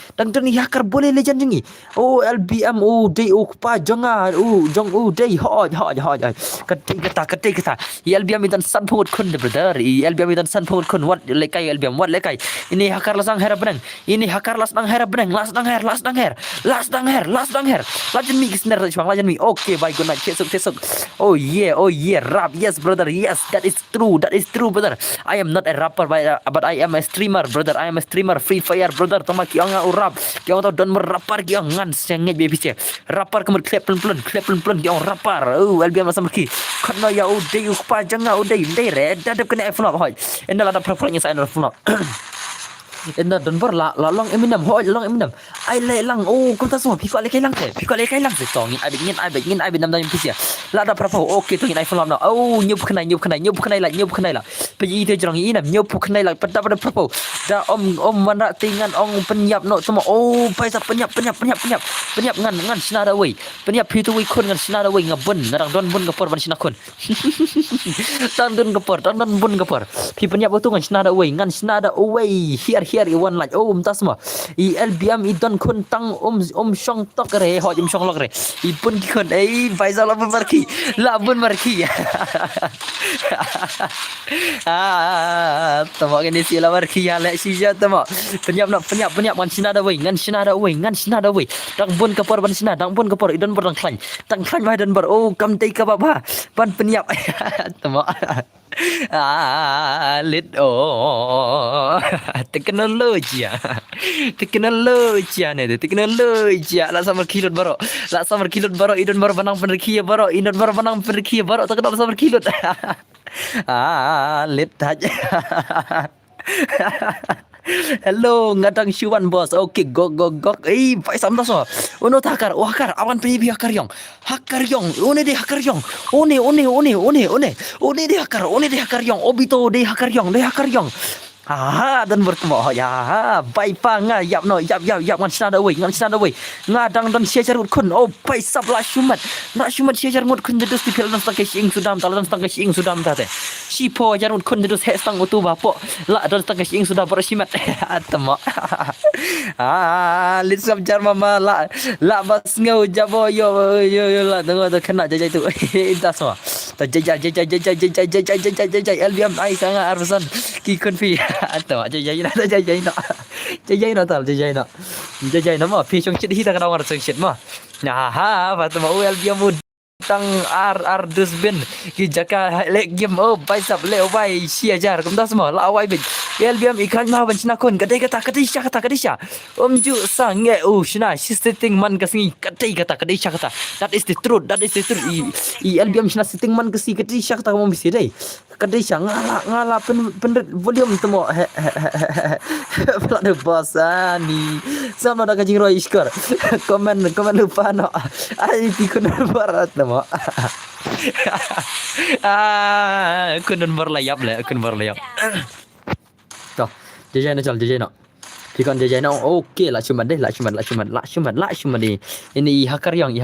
hakar boleh legend jingi oh LBM oh dei oh pa jonga oh jong oh dei ho kata LBM idan san phut kun brother LBM idan san phut kun what lekai LBM what lekai ini hakar lasang hera benang ini hakar lasang hera benang las dang her lajan mi gisner chuang lajan mi okay bye good night tesuk oh yeah rap yes brother yes that is true brother I am not a rapper but I am a streamer brother I am a streamer free fire brother tama ki anga rap ki anga don merapar ki ngan sengit BBC rapper kemer klep plun ki anga rapper oh LBM masam ki kana ya udai ukpa janga udai re dadap kena flop hoy endala da performance saya flop Enda Denver long Eminem hoi long Eminem ai le lang oh kau tak semua pikul le kai lang se tong ai begin nam dan pisia la da prapo okay tu ni iPhone lam oh nyup kenai la pergi tu jrong ni nam nyup kenai la pada prapo da om mana tingan ong penyap no semua oh paisa penyap ngan sinada wei penyap pitu wei kun ngan sinada wei ngabun ngarang don bun gapor ban sinakun tan don bun gapor pi penyap tu ngan sinada wei ngan sinada wei here one like oh tas semua LBM idon kun tang shong tok re ho shong lok re ipun ki kun Faisal labun marki tamo ini sila marki ya le sija tamo penyap ngan sinada wei dang bun kapor ban sinada dang bun kapor idon bor tang klan wai dan bor oh kam tei ka baba ban penyap tamo lit teknologi la samar kilot baro idon baro banang penerkia baro tak kenal samar kilot lit aja Hello, ngadang Shuan bos. Okay, go. Pai samta so. Uno takar, awan penyebi hakar yong. One de hakar yong. One de hakar yong. Obito de hakar yong. Dan bertemu ya bai pa nga yap ngan sinada wei ngadang dan sia carut kun oh pai sap la shumat sia carut kun dedus di film stang kesing sudam talan stang kesing sudam tate si po carut kun dedus he stang utu bapo la dan stang kesing sudah bersimat atmo lit sap jar mama la bas ngau jabo yo la dengo tu kena jajai tu inta semua jajai LBM ai sangat arsan ki kun fi atau jajai no ma pi chung chit hi ta ka dawar chung chit ma patut mau LBM tang dusbin ki jaka le game oh bai sap le bai sia jar kum ta semua la wai bin LBM ikan ma ban china kon kadai kata sya ju sang nge shina she sitting man kasing kadai sya kata that is the truth LBM shina sitting man kasi kadai sya kata mo bisi dai kadai sya ngala pen volume temo plot boss ni sama da kajing roi iskor komen lupa no ai pikun barat temo kun berlayap toh jajai no Pikon jajai no okay la cuman ni ini hakar yang ni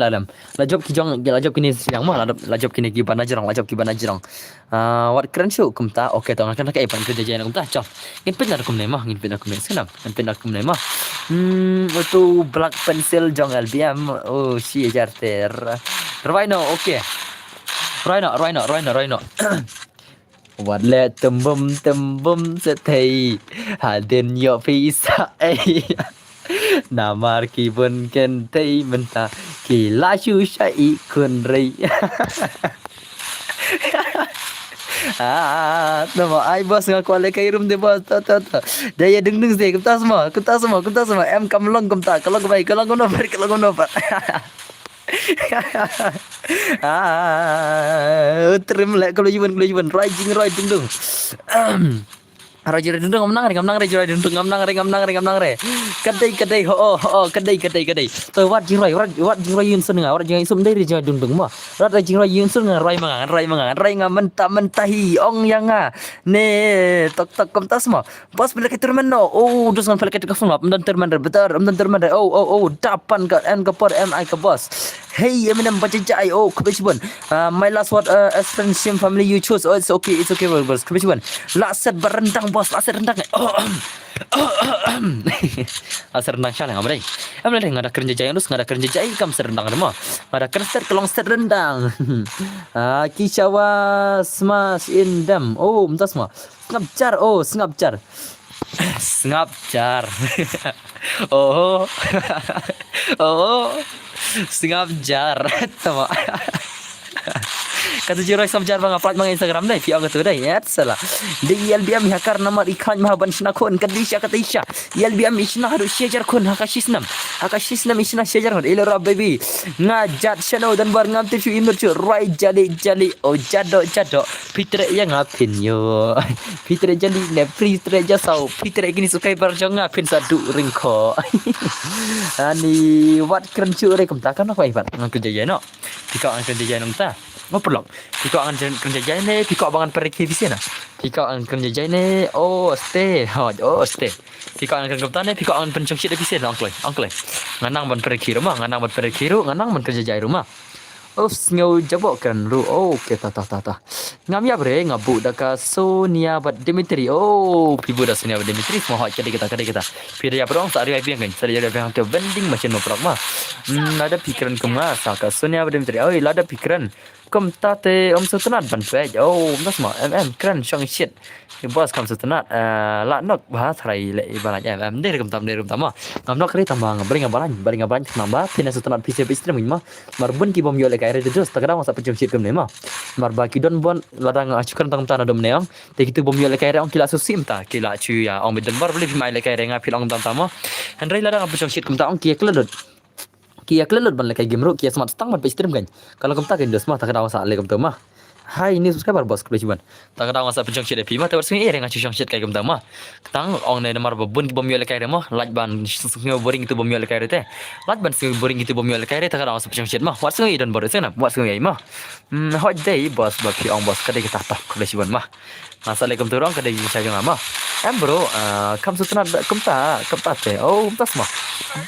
lalam la job kini yang mah la job kini ki banajrang wat keren show kumta okay tong kan kai pan ke jajai no kumta chop ngin pin kum nei senam ngin pin kum nei mah itu black pencil jong LBM oh si jarter Rhino okay Rhino Wat le tembem setai haden yo pisa namar ki bun ken tei menta ki la shu shai kun rei nama ai bos ngaku le kai room de bos ta daya deng se kita semua em kamlong kumta kalau baik kalau ngono trim le kalau jiban rai ding Raja dundung ngam nang re jura dundung ngam nang re kadai kadai to wat jingroi yun sun nga wat jingroi sum dai jura dundung ma rat jingroi yun sun nga rai nga mentahi ong yang nga ne tok kom tas ma bos bila kita no oh dus ngan bila kita kafun ma dan terman betar oh dapan ka en ka por en ai ka bos hey eminem baca jai oh kubishbon my last word as friend same family you choose oh it's okay bos kubishbon last set berendang bos asar rendang asar rendang syala ngamrai amle ngada kerja jaya nus ngada kerja jaya kam serendang demo ngada kerset kelong serendang kishawa smash in them oh mentas ma ngapjar oh ngapjar tama kata jiro samjar bang upload bang Instagram dai piang tu dai ya salah di LBM hakar nama ikan mahaban snakon kadisha katisha LBM isna haru shajar kon hakashisnam isna shajar kon ilo rab baby ngajat shano dan bar ngam tu imur chu rai jali oh jado fitre yang ngapin yo fitre jali ne fitre jasau fitre gini sukai barjong ngapin sadu ringko ani wat keren chu re kamtakan aku ibat ngku jaya no pika angkan jaya nom ta ngopelok pika angan kerja jaya ne pika bangan periki di sana pika angan kerja jaya ne stay pika angan kerja ne pika angan pencong shit di sana angklai nganang ban periki rumah nganang ban kerja jaya rumah ngau jabok kan ru okay ta ngam ya bre ngabu daka Sonia bat Dimitri pibu da Sonia bat Dimitri mau hot kita pira ya prong sa ari piang kan sa ya piang tu vending machine no prok ma ada pikiran kema sa ka Sonia bat Dimitri lada pikiran kom tate sutanat ban pe mas ma keren shong shit bos kam sutanat la nok bahas rai le ibarat der kum tam ma ngam nok ri tambang bring ngabalan namba pina sutanat pc stream ma marbun ki bom yo le kai terus takadang masa pencung shit kum ne ma marba ki don bon ladang acukan tang tanah dom ne ang te kitu bom yo le kai ong kila susim ta kila chu ya ong beden bar beli mai le kai nga pilong tam tama handrai ladang pencung shit kum ta ong ki keledot ban le kai game ro ki smart stang ban pe stream kan kalau kum ta kan dos ma takadang masa le kum ta ma hai ini subscriber bos kebetulan takadang masa pencung shit epi ma tawar sing ere nga chu shit kai kum ta ma tang ong ne mar bun ki bom yo le kai ma laj ban sing boring itu bom yo le kai te laj ban sing boring itu bom yo le kai takadang masa pencung shit ma wat sing idon bor sena wat sing ma hot day bos baki ong bos kadai kita tak kebetulan ma assalamualaikum turang kadai saya ngama bro kam sutna kumta te tas ma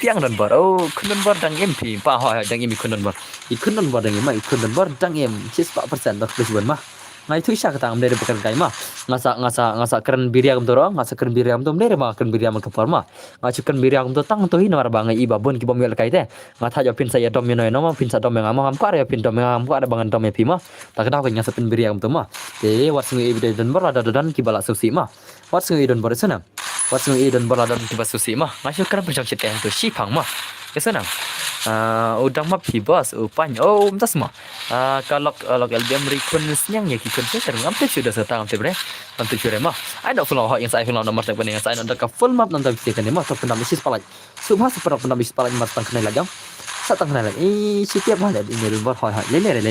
biang dan bar kundan bar dang MP pa dang MP kundan bar dang ma kundan bar dang M 4% dak kebetulan ma ngai tu isya kata amde bukan kai ma ngasa keren biriam tu orang ngasa keren biriam tu amde ma keren biriam ke forma ngacu keren biriam tu tang tu hina bangai iba bon ki bom yel kai te ngata jo pin saya dom no ma pin sa dom ngam ngam ko ada pin dom ngam ko ada bangan dom pi ma tak kena ngasa pin biriam tu ma te wat sungai ibde dan bar ada dan ki bala susi ma wat sungai don bar sana wat sungai don bar ada ki bala susi ma ngacu keren pencak cit tu si pang ma ke sana udang ma pi bos upan tas ma kalau LBM recon senyang ya kikon saya ngampe sudah setang ampe bre ampe sure ma ai dak full yang saya full nomor tak bening saya nak full map nanti bisa kan ma tak pernah misi palaj subha super pernah misi palaj mat tang kenal lagi satang kenal lagi setiap mana ini lembar hoi lelere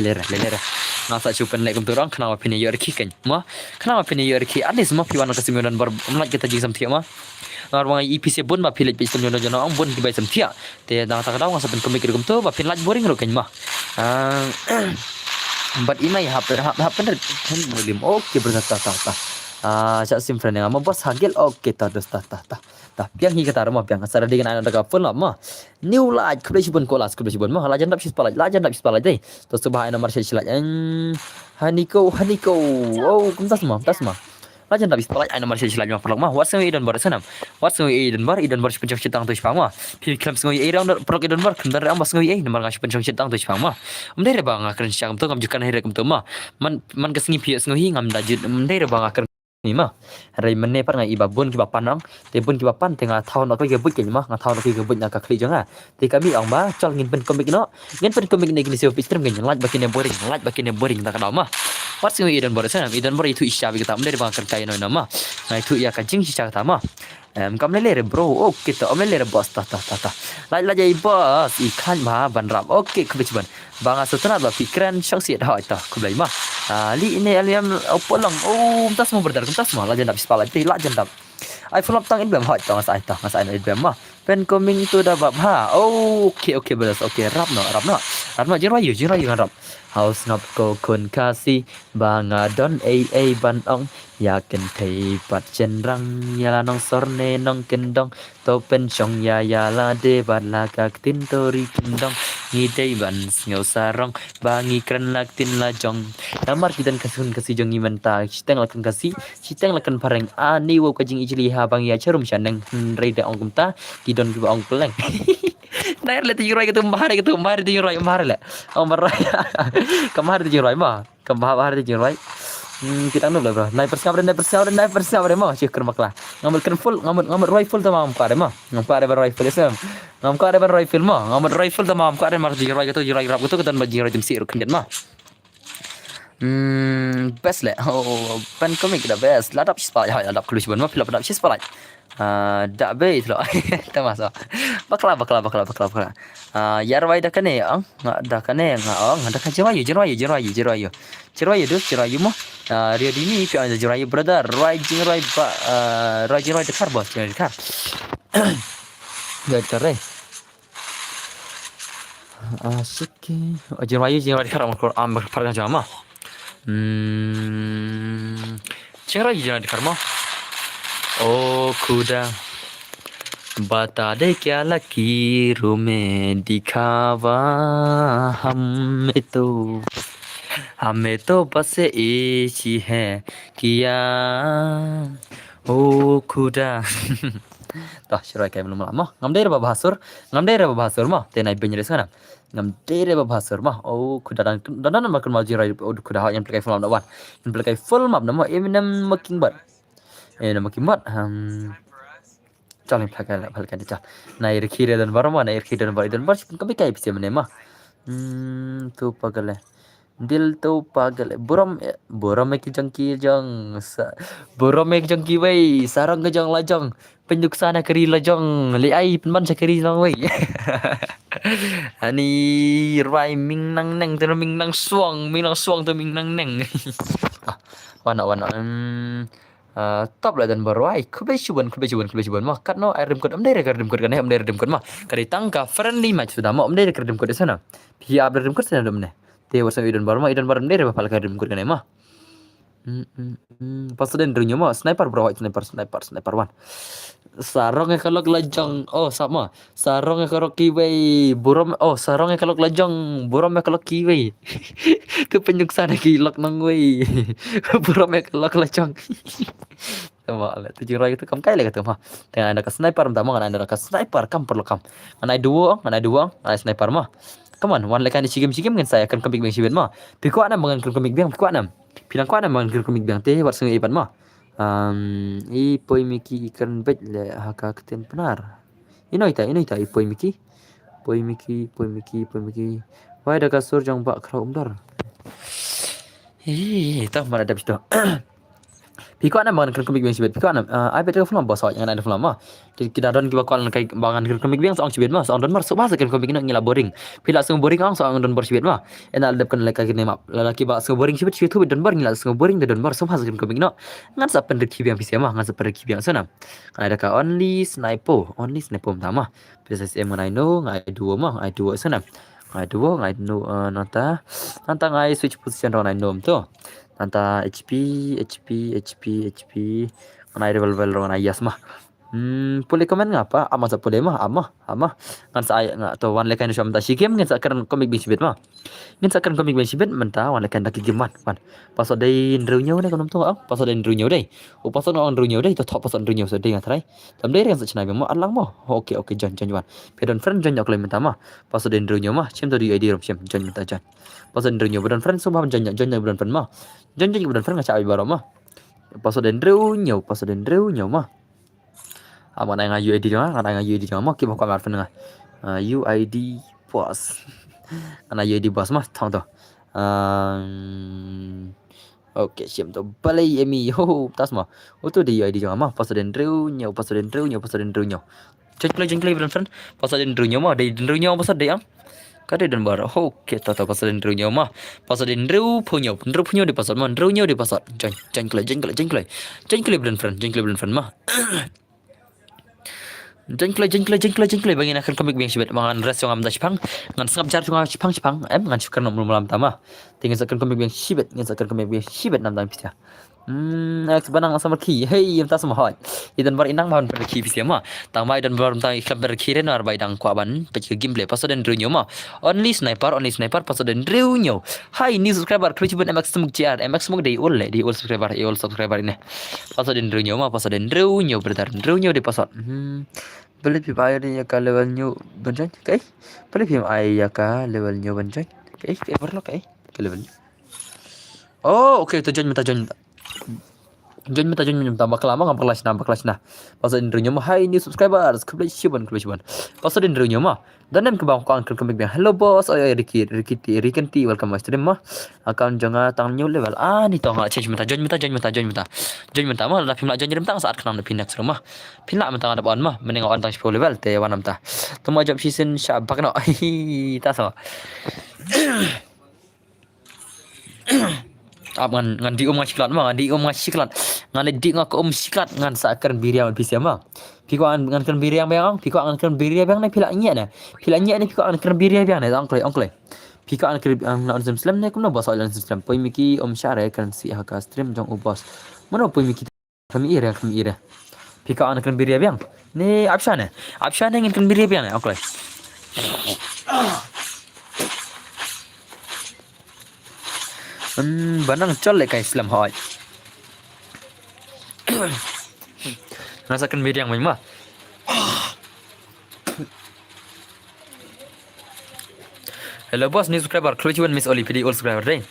nasa chupen lek turang kenapa pini yor kikan ma kenapa pini yor ki adis ma piwan ka simion bar mlat kita jing sam ma Orang IPC bun ma pilit piston jono ong bun dibai sam tia te na ta kadang sa pen komik rum to ba pin laj boring ro kan ma but imai happen volume okay berkata cak sim friend yang bos hagel okay ta piang hi kata ma piang asara dengan anak daga full ma new laj kebetulan kolas kebetulan ma lajan dap sis palaj dai to subha ina marshal silaj haniko kumtas ma lajan dap sis palaj ina marshal silaj ma perlak ma wat sing idon bar sanam wat sing idon bar pencong citang tu spang ma pi klam sing idon perlak idon bar kendar am sing nomor ngas pencong citang tu spang ma mdere bang akren syam tu ngam jukan hire kum tu ma man kesingi pi sing ngam dajut mdere bang akren ni ma rai menne par ngai ibabun ki bapan ang te bun ki bapan tengah tahun aku ke but ke ma nga tahun aku ke but nak kli janga te kami ang ba chol ngin pen komik no ngin pen komik ne gini se pistrim ngin laj bakine boring tak ada ma wat sing idon bor sana idon bor itu isya bi kita mende bang kan kai no ma ngai itu ya kancing si cakta ma kam lele bro kita lele bos ta laj bos ikan ma ban rap okay kebetulan bang asutna ba pikiran syang si dah ta kublai ma Li ini aliam polong. Tas mau berdar, tas mau lah jendap sepala ti lah jendap. Ai follow tang in bem hot tang ngasai no bem mah. Pen coming to the bab ha. Okay beres. Okay, rap no. Rap no jirayu kan rap. House nop ko kun kasih bangadon ban ong yakin thei pat chen rang ya nong sorne nong kendong to pen chong ya la de bat la kak tin tori kendong ngi dei ban ngau sarong bangi kren lak tin la jong namar kitan kasun kasi jong imenta chiteng lakan kasi chiteng lakan pareng ani wo kajing ijli ha bang ya charum shaneng reida ong kumta kidon kiba ong peleng Nair le tujuh gitu mahar tujuh mahar le mahar tujuh mah mahar tujuh kita nol bro naik persiapan mah cik kermak lah ngambil full ngambil rifle tamam kare mah ngambil rifle isem ngambil rifle mah ngambil rifle tamam kare mar tujuh gitu rap gitu kita bajing tim sir kendian mah best le pen komik dah best ladap spa ya ladap kelus ban mah pilap ladap spa dak bait lo ta masa bakla yarwai dah kane ang dah kane ang dah kan jerayu mah ria dini pi anda jerayu brother rajing rai ba rajing rai dekar bos dekar gak kare asyik jerayu dekar am parang jama jerayu dekar mah खुदा बता दे क्या लकीरों में दिखावा हमें तो बस एक ही है किया खुदा Tah syurai kayak belum lama ngam dere bahasur mah tenai benyeres kana ngam dere bahasur mah kuda dan makan majirai kuda yang pakai full map wan yang pakai full map nama eminem making bat makin mat calon pakai dia naik kiri dan baru mana naik kiri dan baru kami kayak bisa menemah tu pagal dil tu pagal buram ek jangki wei sarang ke jang lajang penjuk sana keri lajang li ai penman sakeri lang wei ani rai ming nang neng tu ming nang suang tu ming nang neng wana top lah dan baru ai kubesuban mah kat no air demkot amdere kar demkot kan amdere demkot mah kari tangka friendly match sudah mau amdere kar demkot di sana pihak amdere demkot sana domne te wasa idan baru amdere bapal kar demkot kan mah pas den runyo mah sniper bro sniper one sarong kalok lajang sama sarong kalok kiwei buram sarong kalok lajang buram kalok kiwei ke penyuksana kilok nang wei buram kalok lajang Tama ala tujuh rai itu kam kai le kata mah dengan ada sniper pertama kan ada sniper kam perlu kam ada dua ada sniper mah come on one lekan cigim kan saya akan komik bang sibet mah piko ana mangan komik bang piko ana pilang ko ana mangan komik bang teh war sungai ipan mah poi miki ikan bet le haka keten penar inoita poi miki wai da kasur jang bak kra umdar tah mana ada bisto Piko ana bangan komik bang sibet piko ana ai betul film bos yang ada film mah kita don kiba kal kai bangan komik bang soang sibet mah soang don mar so bahasa komik ngila boring pila sung boring ang soang don bar sibet mah enal dep kan leka kene map lalaki ba sung boring sibet tu don bar ngila sung boring don bar so bahasa komik no ngan sa pen reki bang pisia mah ngan sa pen reki bang sana kan ada ka only sniper mah bisa SM ngai no ngai dua mah ngai dua sana ngai no nanta ngai switch position ron ngai nom tu Nanta HP mana level ron ayas mah boleh komen ngapa ama sa boleh mah ama kan saya nggak tahu wan lekan syam ta shikem ngin sakar komik bing sibet mah ngin sakar komik bing sibet menta wan lekan dak giman pan pasal dai ndrunya ne konom tu pasal dai ndrunya dai pasal on ndrunya dai to top pasal ndrunya so dai ngatrai tam dai yang sachnai mah alang mah oke jon wan pedon friend jon yakle menta mah pasal dai ndrunya mah chem to di ID rom chem jon menta jon pasal ndrunya bedon friend so mah jon bedon friend mah jon bedon friend ngaca ai baro mah pasal dai ndrunya mah ama na UID dia ngana UID dia mah kiba kamar fenga UID bos ana UID bos mah thong to oke siap to balai emi ho tas mah tu di UID dia mah pasal dendru nyo jengklai friend pasal dendru nyo mah dari dendru nyo pasal dia Kada dan bar. Okey, tahu pasal Andrew mah. Pasal Andrew punya di pasal mah. Andrew di pasal. Jangan kelai. Jangan kelai bulan friend mah. Jengklay bangin akan komik bang sibet mangan res yang amda sipang ngan sengap jar tunga sipang ngan sipkan nom mulam tama tinggal sakan komik bang sibet nam dang pita nak sebanang sama ki hey yam ta sama hoi idan bar inang bahon per ki pisia ma tang mai dan bar tang iklan ber kiren ar bai dang kwa ban pe gameplay paso den runyo ma only sniper paso den runyo hai ni subscriber kru ciben mx smuk jr mx smuk dei all subscriber ini paso den runyo brother runyo di paso boleh pi bayar ni ka level new banjang kai boleh pi ai ya ka level new banjang kai ever lo kai ke level oh okay tu join minta bakal lama ngam kelas nah pasal indro nyoma hai new subscribers kebelah siban pasal indro nyoma dan nem ke bang ko angkel kembang hello boss oi Ricky welcome my stream mah akan jangan tang new level ni tong change join minta mah la pimla join tang saat kenam pindak rumah pinla mentang ada on mah mending on tang 10 level te wanam ta temu job season syabak no ta so ngan di siklat ngan di siklat ngan sakan biriang pisia mah piko ngan kan biriang bang na pila nya ni piko kan biriang bang na ongkle piko kan na Islam ne kumno bos Islam poi miki syare kan si haka stream jong ubos mana poi miki kami ira piko kan biriang bang ni option ngan kan biriang bang na ongkle banang col ka Islam hoi rasakan biriang mah hello boss ni subscriber klujuan miss oli video all subscriber deh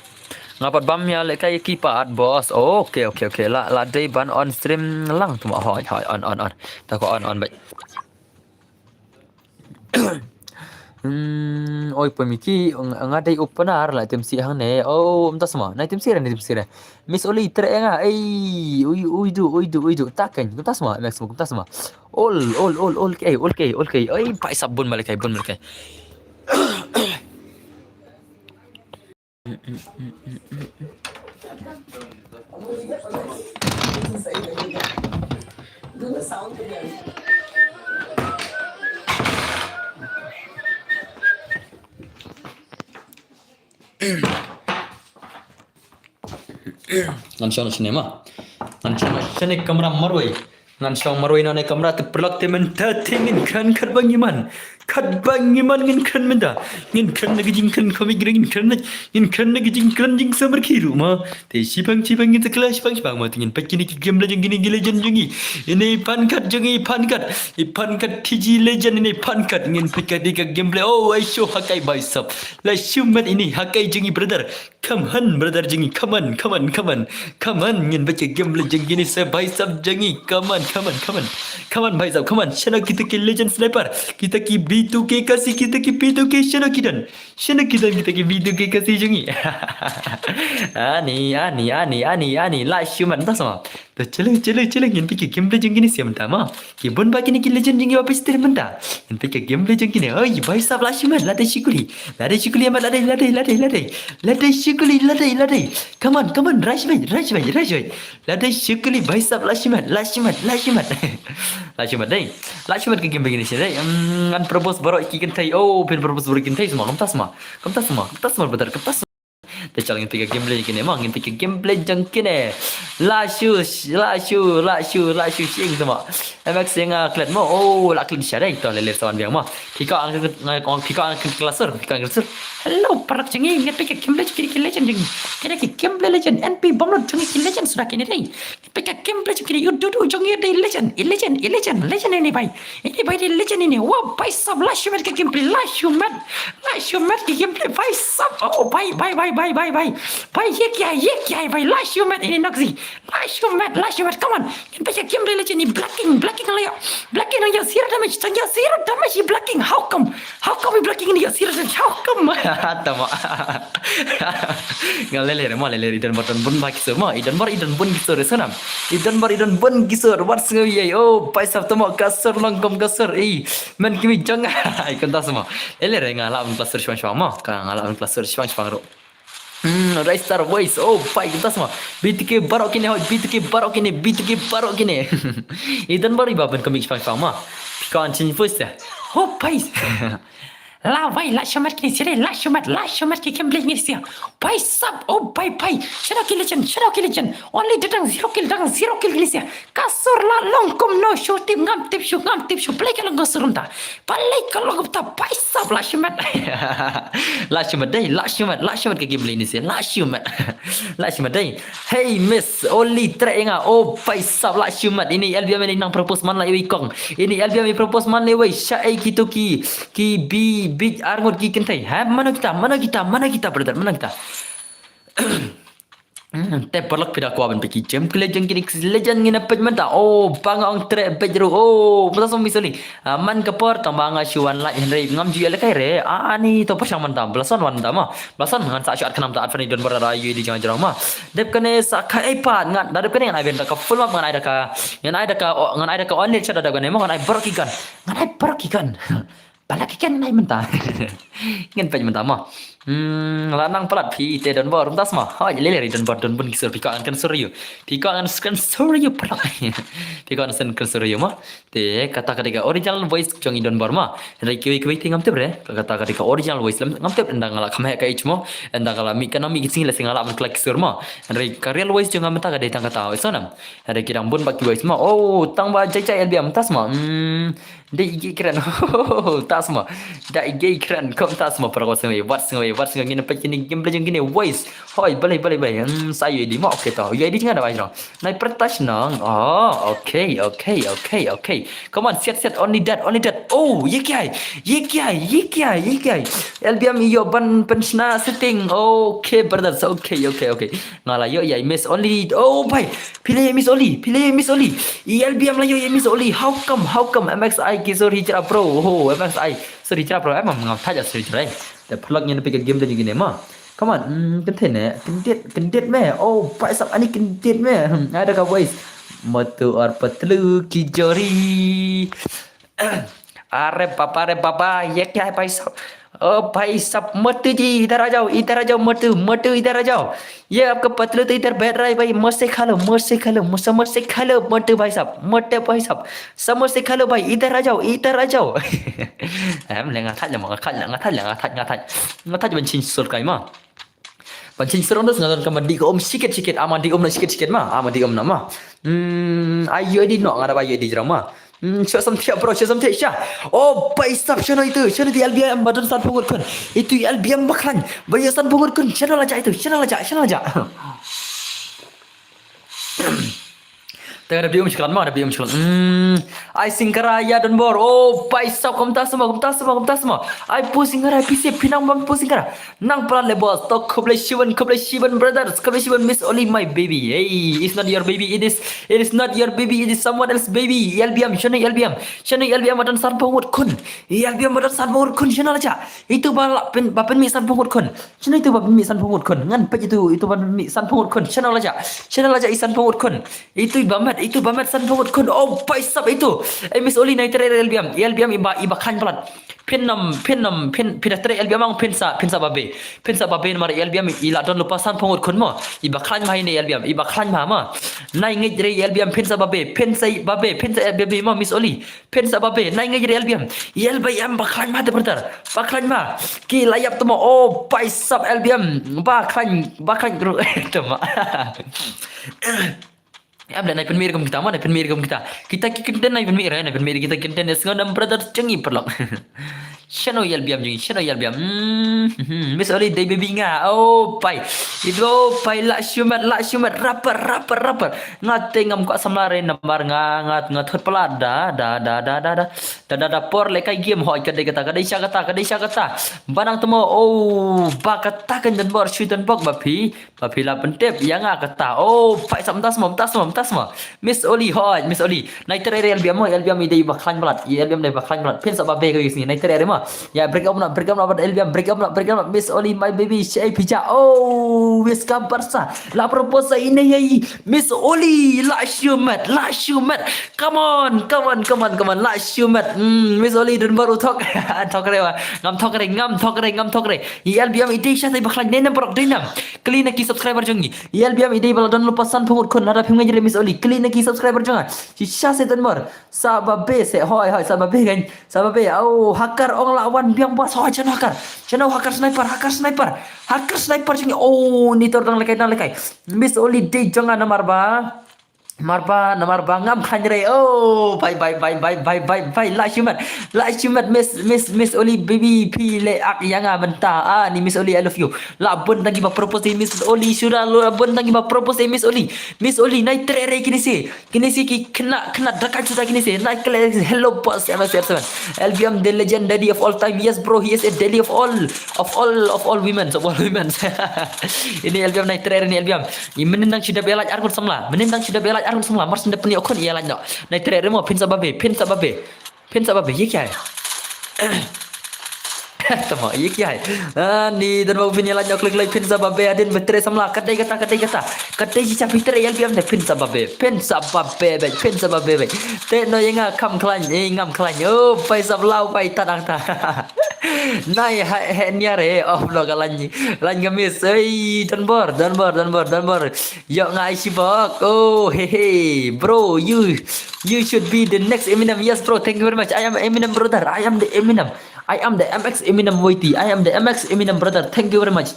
ngapat bam ya le kai kipat boss okay la day ban on stream lang tu hoi on tak ko on baik oi pemiki ngadai opener lah tim si hang ne entah semua na tim si miss oli tre nga uidu takan entah semua maximum entah semua all kai oi pai sabun balik kai bun balik kai ngan shon cinema ngan shon kamera marwai ngan shon marwai na kamera te perlak te men ta tingin kan bangiman ngin kan menda ngin kan nagi jing kan komi ngin kan nagi jing samar kiru ma te sipang ngin sekala sipang ma tingin pakini ki game legend gini legend jungi ini pankat TG legend ini pankat ngin pikat di gameplay I show hakai bicep la shumat ini hakai jungi brother come on brother jungi come on ngin baca game legend gini saya bicep jungi come on bicep come on channel kita ki legend sniper kita ki B2K kasih kita ki P2K shana kidan kita ki B2K kasih jungi ani la shumat entah sama तो चलो इन पे game play जंगी नहीं सियम तामा कि बन बाकी नहीं कि लेजेंड जंगी वापस तेरे बंदा इन पे गेम प्ले जंगी नहीं ओए भाई साहब लाशी मत लादे शिकुली हम लादे शिकुली come on rush भाई लादे शिकुली भाई साहब लाशी मत के game begini sih deh an propose baru ikin thai pen propose baru ikin thai semua kam tas semua betul kam tas Te chal ngin pika gameplay kini emang ngin pika gameplay jang kini la shu sing sama MX yang klet mo la klet syada itu lele sawan biang mo pika ang klasur hello parak jangi ngin pika gameplay kini legend jangi kini ki gameplay legend NP bomlot jangi ki legend sudah kini deh pika gameplay kini you do jangi deh legend ini bai di legend ini wah bai sab la shu met ki gameplay la shu met ki gameplay bai sab bye Ye kya bhai last you met ini Noxy last you met come on yan pa game relation ni blocking lang ya zero damage blocking how come we blocking ni zero damage how come tama ngalele mo lele idan bun ba kisor mo idan bun kisor sanam idan bun kisor what's ye oh paisa tamo kasor langkom kasor men kimi jang ai kan tas mo lele ngala un cluster shwang mo ka ngala un cluster shwang ro Raistar voice oh pai kita semua BTK barok kini idan baru ibaban komik fang mah kan chin first ya oh pai la vai la shamat kini sire la shamat ki kembali ni sia pai sub oh pai shadow kill legend only datang zero kill ni sia kasur la longkom no shoot team ngam tip shoot play kalau gosurunta palai kalau gupta pai sub la shamat ke kembali ni sia la shamat dai hey miss only track nga oh pai sub la shamat ini LBM ni nang propose man la iwi kong ini LBM ni propose man le wei syai gitu ki big arngot ki kentai ha mana kita brother mana kita te perlak pida ko aban peki jam legend kini legend ngina pej menta oh bangong tre pejru oh masa misali man kapor tambanga shuan la henry ngam ji ala kai re ani to pasang manta belasan wan ma belasan ngan sa syat kanam ta atfani don barara yu di jangan jarang ma dep kane sa kai pat ngan dadep kane ngan event ka full map ngan ada ka on net ada kane mo ngan ai barakikan Balakikan nai mentah. Ngan pej mentah mah. Lanang pelat pi te don bor tas mah. Ha lele don bor don bun kisur pika kan suryo. Pika kan suryo pelak. Pika kan suryo mah. Te kata ketika original voice jong don bor mah. Rai kiwi tingam te bre. Kata ketika original voice ngam te endang ngala khamai ka ichmo. Endang ngala mi kana mi gising la singala am klak kisur mah. Rai real voice jong ngam ta ka de tang kata sonam. Rai kirang bun baki voice mah. Oh tang ba jai LBM tas mah. Dia IG keren. Tak semua. Dah IG keren. Kau tak semua para kawasan wei. What gini pecah ni game belajar gini voice. Hoi boleh. Saya ID mau okey tau. ID jangan ada macam. Naik pertas nang. Oh okay. Come on set only that. Oh ye kiai. LBM iyo ban pensna setting. Okay brothers. Okay. Ngalah yo ya miss only. Oh bye. Pilih miss only. LBM lah yo ya miss only. How come MXI kisur hijrah pro. Oh MXI sur hijrah pro emang ngam taja sur hijrah.แต่พลักเงินไปกับเกมได้ยังไงมา come on กันเทนเนี่ยกันเด็ดแม่ oh ไปสับอันนี้กันเด็ดแม่ ada kah boys matu or petlu kijori are papa ye kya hai paisa oh भाई सब मत जी इधर आ जाओ मत इधर आ जाओ ये आपका पतलू तो इधर बैठ रहा है भाई मत से खा लो समोसे खा लो मत भाई साहब समोसे खा लो भाई इधर आ जाओ em lại ngắt bencin sur kai ma bencin sur ondos ngadon kam di om sikit ama di om na sikit ma nama ayo di no ngada ayo di drama Cak sampai bro, oh paisap channel itu di LBM badan san pungut kun. Itu LBM baklan. Bayar san pungut kun channel aja. Tengah ada biom ceklan. I singkaraya dan bor. Oh, paisap komta semua. I pusing kara PC pinang bang pusing kara. Nang pelan le bos. Tok koble shivan brothers. Koble shivan miss only my baby. Hey, it's not your baby. It is not your baby. It is someone else baby. LBM, shana LBM badan san pungut kun. Channel aja. Itu bapen mi san pungut kun. Chana itu bapen mi san pungut kun. Ngan pej itu bapen mi san pungut kun. Channel aja isan pungut kun. Itu bamat san pungut kun. Oh paisap itu miss oli naik tera LBM iba khan pelan pin tera LBM ang pinsa babe mari LBM ila don lupa san pungut kun mo iba khan mai ni LBM iba khan ma naik ngejre LBM pinsa babe LBM mo miss oli pinsa babe naik ngejre LBM baklan ma de brother baklan ma ki layap tu mo oh paisap LBM baklan tu ma Am dan naik penmir kita mana penmir kita kita naik penmir kita kita 6 brothers cengi perlok Channel LBM jeung channel LBM. Miss Oli day baby nga. Oh, pai. Itu pai la syumat rapper. Ngate ngam ko samlare nambar ngat hot pelada da por le kai game hoi kadai kata. Banang temo oh ba kata kan dan bor syutan bok bapi la pentep yang kata. Oh, pai samtas mo. Miss Oli hoi, Miss Oli. Nai tere LBM ide baklan balat. LBM dai baklan balat. Pin sa babe ko sini. Nai tere mo. Ya break up nak LBM break up nak Miss Oli my baby Syai Pija. Oh, wis kabar sa. La proposa ini yai Miss Oli la syumat. Come on. La syumat. Miss Oli dan baru talk rewa. Ngam talk re. LBM ide syai baklan nenam porok denam. Kali nak subscriber jongi. LBM ide bala dan lupasan pungut kon harap hingga jadi Miss Oli. Kali nak subscriber jonga. Si syai dan bar. Sababe se hoi sababe kan. Sababe oh hakar ong lawan biang bos hoi channel hakar sniper jongi. Oh ni tordang lekai. Miss Oli day jonga namar ba ngam khanjre. Oh bye la syumat Miss Oli baby pile ak yang benta ni Miss Oli I love you la bun lagi ba propose Miss Oli sudah lo bun lagi ba propose Miss Oli nai trere kini si ki kena dekat sudah kini si nai hello boss MSR7 LBM the legend daddy of all time. Yes bro, he is a daddy of all women ini LBM nai trere ni LBM menendang sudah belaj argun semla arun semua mars nda peni okon ia lanya nai tere mo pin sababe ye kya hai tama ye kya hai ni dan mau pin lanya klik pin sababe adin betre samla kadai kadai ji capi tere LBM de pin sababe be te no yenga kam klan ngam klan oh pai sablau pai tadang ta nai niare oh lo lan gamis ei dan bor yo ngai sibok oh hey bro you should be the next Eminem. Yes bro, thank you very much. I am Eminem brother. I am the MX Eminem Waiti. I am the MX Eminem brother. Thank you very much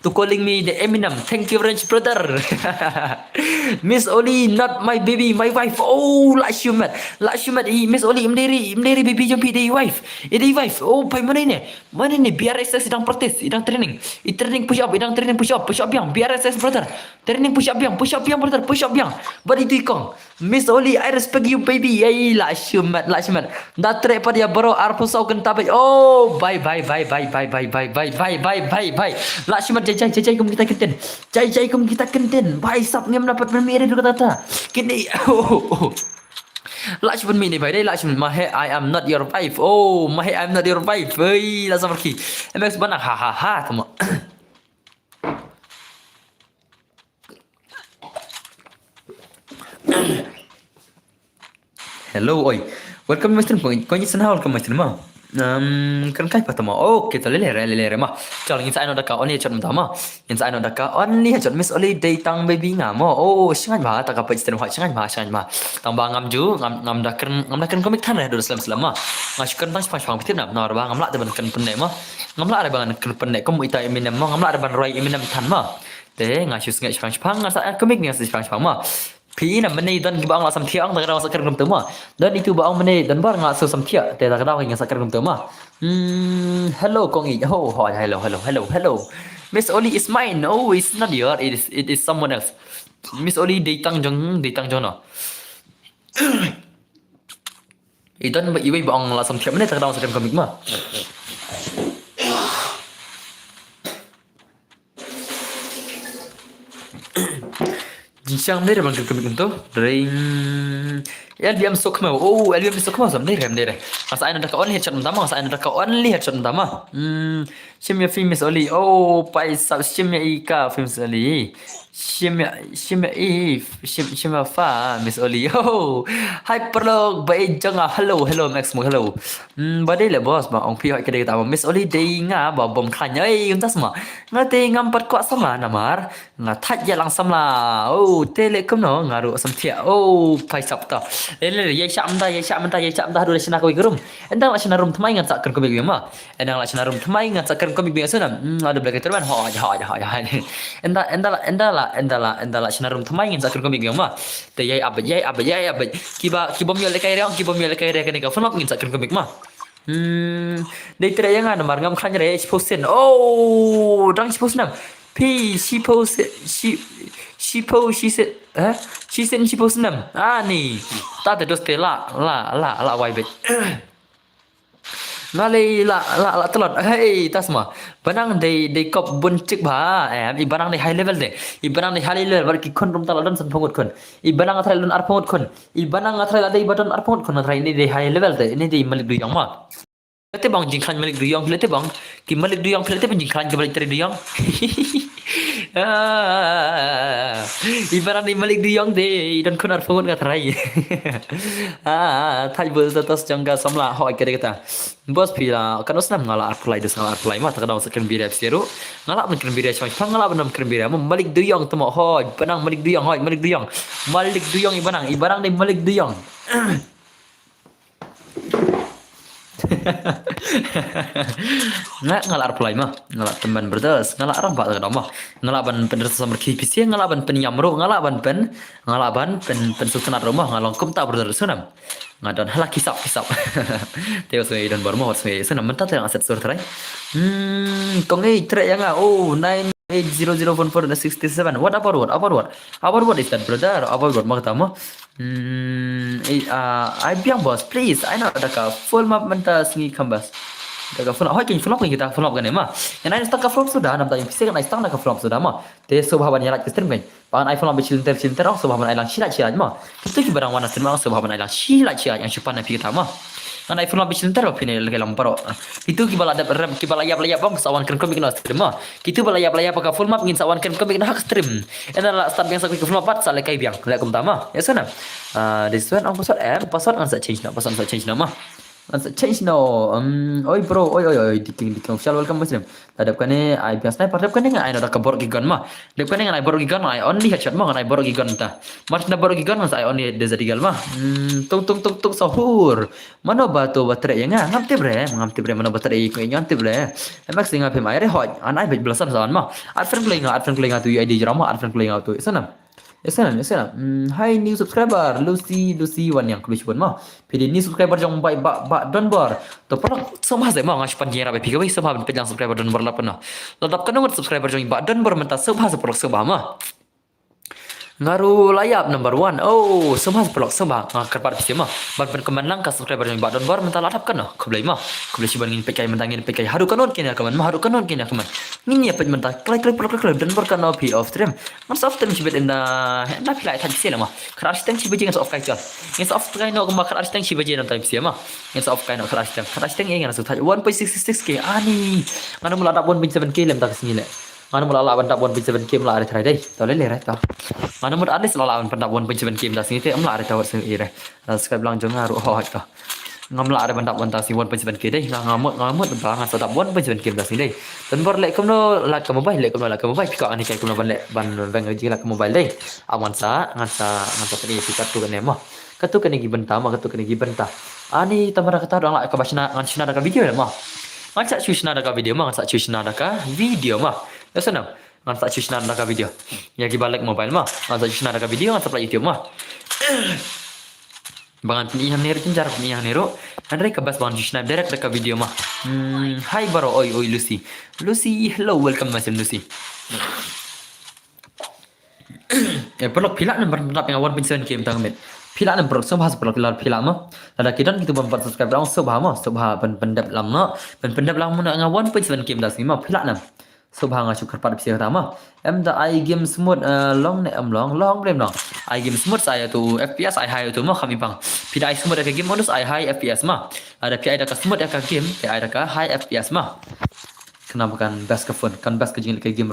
to calling me the Eminem. Thank you very much brother. Miss Oli not my baby, my wife. Oh la syumat Miss Oli mendiri baby jumpi day wife. Oh pai mana ni BRSS sedang praktis, sedang training push up yang BRSS brother. Training push up yang brother, bari tu ikong. Miss Oli I respect you baby. Ai la syumat da tre pada bro arpusau kenta bai. Oh bye la syumat jai kum kita kenten bai sap ngem dapat bermiri du kata kini oh la syumat mini bai dai la syumat mahe I am not your wife. Oh mahe I am not your wife. Ei la sabarki MX banang ha tama. Hello oi, welcome Mr. Point. Kau ni sana welcome Mr. Ma. Kan kai patama. Oh, kita lele ma. Kalau ingin saya nak dekat on ni chat pertama. Ingin saya nak dekat on ni chat Miss Oli datang baby ngam. Oh, sangat bah tak apa istilah sangat bah. Tambah ngam dakan komik tan dah selama. Ngasihkan pas betul nak. Nor bah ngam lah depan kan pendek ma. Ngam lah ada bangan kan pendek. Kamu ita Eminem ma. Ngam lah ada ban Roy Eminem tan ma. Teh ngasih sepang ngasih komik ni ngasih sepang ma. Pi na menai dan gibang la samtiang tak ada sakar gum tema dan itu baang menai dan bar nga so samtia te tak ada yang sakar gum tema. Hello kongi oh hello Miss Oli is mine. Oh it's not your, it is someone else. Miss Oli datang jong no idan ba iwi baang la samtia menai tak ada sakar komik ma. Jinsang mere bang kemik untuk ring LBM sokma. Oh LBM sokma sam mere masa aina dekat on headshot pertama shimya Miss Oli. Oh pai sab shimya ika Miss Oli shimya fa Miss Oli. Oh hyperlog bai janga hello Max mo hello badai le boss bang ong pi hoi kedai ta Miss Oli dei nga ba bom khanya ei unta sama ngate ngam pat kwa sama namar ngatat ya lang samla. Oh telekom no ngaru samtia. Oh pai sabta lele ye chạm ta du chana ko gerum endang la chana rum thamai ngan sakkan ko big ma endang la chana rum thamai ngan sakkan ko big sana ada black terban ho ja enda la chana rum thamai ngan sakkan ko big ma te yai abad ki bom yo le kai re kan ka phone ngan sakkan ko big ma đây cái đấy nga mà ngam khăn cái đấy percent oh đang percent p 10% 10% nih tak ada stella la wai bet ngali la telot hey tas ma banang de kop bun cik ba i banang de high level de i banang de high level bar ki kon rum taladon san pongot kon i banang athrai lun ar pongot kon i banang athrai la de badon ar pongot kon athrai ni de high level de ini de malik du yang ma Lete bang jingkran malik duyong lete bang ki malik duyong lete bang jingkran ke balik teri duyong ibarat ni malik duyong de dan kunar phone ka thrai thai bul status jangga samla hoi ke kata bos pila kan usnam ngala apply dus ngala apply ma takadau second bira seru ngala ben kren bira chang ngala ben kren bira malik duyong temo hoi banang malik duyong hoi malik duyong ibarang ni malik duyong ngalak apply mah ngalak teman berdas ngalak orang pak tak mah ngalak ban penderita sama kipisi ngalak ban penyamro ngalak ban pen sultanat rumah ngalong kum tak berdas sunam ngadon halak kisap teo suai dan baru mau suai sunam mentat yang aset sur terai kong tre yang oh 9800467 what about what is that brother about what mak tamu I biang bos please I know ada full map mentas ngi kambas daga full hoi kin full map kita full map kan mah yang lain stok full sudah nam tak bisa kan stok nak full map sudah mah te subhaban yarat ke stream kan pan iPhone lambe cinter orang subhaban ailang silat mah kita ki barang wana stream orang subhaban ailang silat yang syupan na kita mah kan iPhone lambe cinter apa ni lagi lamparo itu ki bala ada ram ki bala yap bang sawan kan komik na stream mah kita bala yap pakai full map ngin sawan kan komik na hak stream ena start biang sakit full map pat sale kai biang lek kum tama ya sana this one ang password ang sa change na mah change no oi bro oi diking official welcome muslim tadap kane I biang sniper tadap kane ngai ada kabor gigan mah tadap kane ngai bor gigan I only headshot mah ngai bor gigan ta mas na bor gigan mas I only desadigal mah tung sahur mana batu baterai yang ngamte bre mana baterai ko ngamte bre max singa pem aire hot anai bet belasan sawan mah adfriend playing tu ID drama adfriend playing tu sana hai new subscriber Lucy wan yang kulis pun mah pilih new subscriber jong baik bak don bar to pernah sama saya mah ngas panjera be pigawe sebab penjang subscriber don bar la pernah ladap kan nomor subscriber jong bak don bar mentah sebab sebab mah ngaru layap number 1 oh semua pelok semua kerpat pasti mah ban pen lang ka subscriber yang badon bar mental ladap kan keblai mah keblai siban ngin pekai mentangin pekai haru kanon kini kaman mah haru kanon kini kaman ngin ya pet mentah klik dan bar kan op off stream mas off stream sibet inda na pilai tak sih mah kerar steng sibeje ngas off kai cal ngas off kai no kemah kerar steng sibeje nan time sih mah ngas off kai no kerar steng yang ngas 1.66k ani ngana muladap 1.7k lem tak sini le ngana mulala bandap 1.7k mula are trai dai tole le rai ta ngana mud adis lala bandap 1.7k dah sini te amla are tawar sini ire subscribe lang jong ngaru ho ta ngamla are bandap 1.7k dai ngamut bang sadap 1.7k dah sini dai dan bor lek kumno la ke mobile pika ani kai kumno ban bang ji la ke mobile dai awan sa ngansa tadi pikat tu kan mah katu kan gi benta ani tamara kata dong la ke basna ngan ada video mah ngansa cuisna ada video mah ya sana ngansa cuisna ada video ya gi balik mobile mah ngansa cuisna ada video ngansa play YouTube mah bangan pilihan nero cincar pilihan nero andre ke bas bangan cuisna direct ke video mah hai baro oi Lucy hello welcome mas Lucy pelok pilak nomor yang 1.7 game tangmet pilak nomor sebab pelok pilak mah ada kidan gitu ban subscribe lang sebab pendap lama pendap lama nak 1.7 game dah sini mah pilak nam sebab ngah syukur pada pihak pertama da I game smooth long blem long I game smooth saya tu FPS I high tu mah kami bang pilak I smooth ke game modus I high FPS mah ada pilak ada smooth ke game ada ke high FPS mah kenapa kan best ke phone kan best ke jing ke game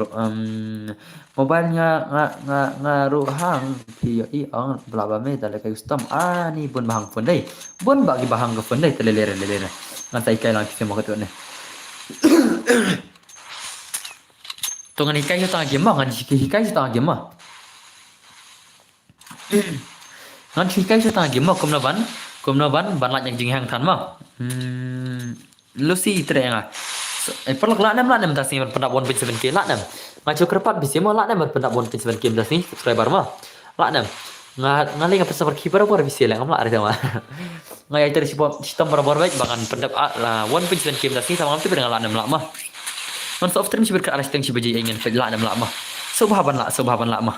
mobile ngaruh hang pi ang bla me dale ke custom ni bun bahang phone dai bun bagi bahang ke phone dai telelere ngan tai kai lang kisah mo ka tu ne to ngan ikai ta game mah ngan hikai ta game mah ngan hikai ta game mah kumna ban lak yang jing hang than mah Lucy tereng perlu laknam tas ni pendap 1.7k laknam ngacu kerpat bisa mah laknam pendap 1.7k tas ni subscriber mah laknam ngaling apa seperti kiper apa bisa lah ngamla ada mah ngai dari sistem bor baik bahkan pendap lah 1.7 game tadi sama ngamti dengan la 6 lak mah man soft term sibir ke arah yang sibaji ingin la 6 lak mah subhaban lak mah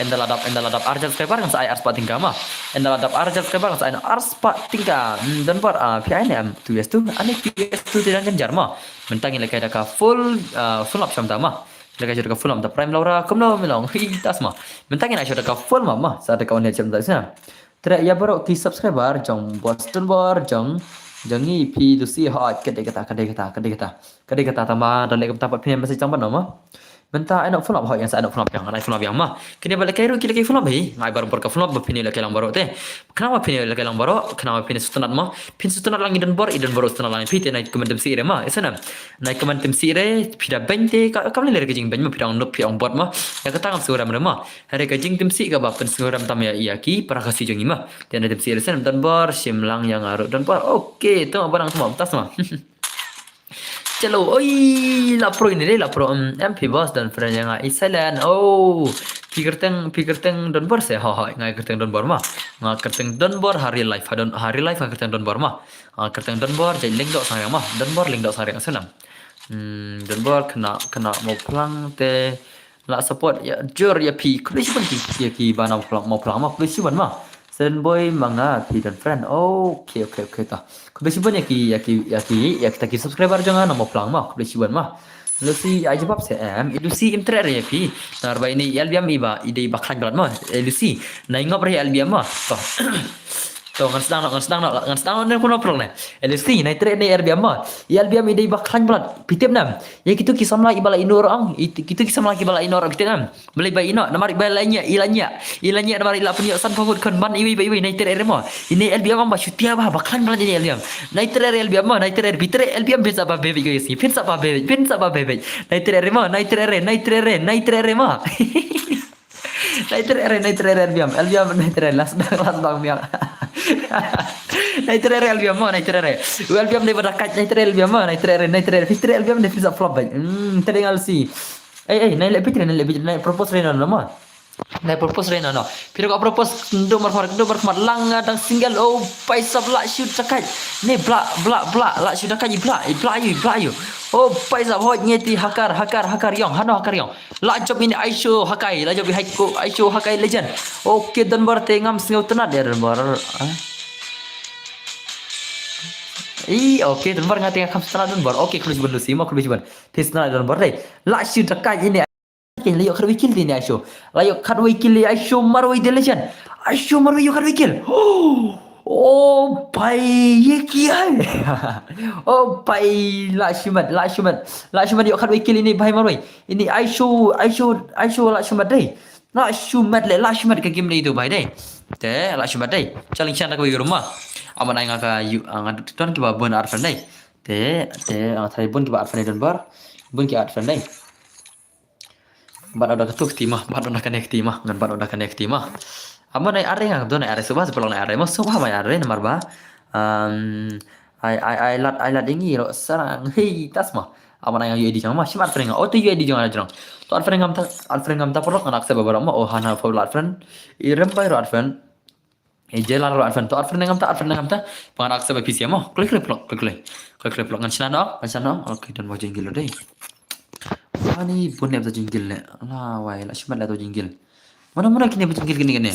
endal adap arjat kebar kan saya ars patingka mah endal adap arjat kebar kan saya ars patingka dan par PINM tu yes tu ane PS tu tidak kan jarma mentangin lekai dah full up sama mah lekai jadi full up prime laura kumno milong hitas mah mentangin aja dah full mah saat kawan dia macam tu Tidak ya baru ki subscriber jong Boston Bar jong jangi pi tu si hot kedai kata tambah dan lek tempat pin masih jang nama Benta anak full up yang saya anak full up yang anak full up yang mah kini balik kairu kira full up ngai baru berka full up bepini lek lang baru teh kenapa pini lek lang baru kenapa pini sutunat mah pin sutunat lang idan baru sutunat lang pite naik kementem si ire mah isana naik kementem si ire pida bente kamle lek jing ben mah pidang nup piang bot mah ya ketangam suram mah hari kajing tim si ka bapen suram tam ya ki para kasih jong mah dan tim si ire sen dan bar simlang yang arut dan bar oke tu barang semua tas mah Chalo, oi, la pro ini deh, la pro MP boss dan friend yang Iceland. Oh, pikirteng don bor saya, ngai kerteng don bor mah, ngai kerteng don bor hari live ngai kerteng don bor mah, kerteng don bor jadi link dok sayang mah, don bor link dok sayang senam. Don bor kena mau pulang teh, la support ya jur ya pi, kulis pun ki bana mau pulang mah kulis pun mah. Sen boy manga pi dan friend. Oke tah. Kebetulan ya kita subscriber jangan nama pelang mah kebetulan mah. Lucy aja bab CM, Lucy intrer ya pi. Narba ini LBM iba ide bakal berat mah. Lucy, naik ngop re LBM mah. Toh. Toh ngan sedang nak kuno prong ne. Lucy naik tre ne LBM mah. LBM ide bakal berat. Pitip nam. Ya gitu kisam lah ibala inor ang. Gitu kisam lah ibala inor gitu nam. Beli bayi ino namar ibala ilanya namar ila punya san panggut kon ban iwi naik tre mah. Ini LBM mah syutia bah bakal berat ini LBM. Naik tre LBM mah naik tre bitre LBM bisa apa bebe guys. Pin apa bebe. Naik tre mah naik tre mah. Naik tre LBM naik tre las bang miang. Naik tre LBM mah naik tre. LBM dia berakat naik tre LBM mah naik tre fitre LBM dia bisa flop baik. Terdengar sih. Naik fitre naik propose rena nama. Naik propose rena no. Pira kau propose ndo marfar lang dan single oh paisa blak shoot cakai. Ne blak la shoot cakai blak you. Oh paisa hot nyeti hakar yong hano hakar yong. La job ini Aisho hakai la job Aisho hakai legend. Oke dan bar tengam singau tenat ya dan bar. Oke dan bar ngating kam tenat dan bar. Oke kulis ban sima kulis ban. Tisna dan bar dai. La shoot cakai ini Layo kar wikil din Aisho. Layo kar wikil Aisho marway de legend. Aisho marway yo kar wikil. Oh pai ye kia. Oh pai la shumat yo kar wikil ini bai marway. Ini Aisho la shumat dai. La shumat ke game itu bai dai. Te la shumat dai. Challenge chan ka rumah. Aman ai ngaka ngadu ton ki ba bon arfan dai. Te thai bon ki ba arfan don bar. Bon ki arfan dai. Bat udah ketuk timah, bat udah connect timah, ngan bat udah connect timah. Amma naik are ngak do naik are subah sepelong naik are, mas subah mai are nomor ba. I lat ingi ro sarang hei tas mah. Amma naik UID jang mah, simar friend oh tu UID jang ada jang. Tu friend ngam ta porok anak saya beberapa mah oh hana for friend. Irem pai ro friend. Jelan ro friend tu friend ngam ta penganak saya PC mah. Klik ngan sinan oke dan mau jenggil deh. Ani pun bisa jinggil le. Lah wai lah cuma lah tu jinggil. Mana kini bisa jinggil gini.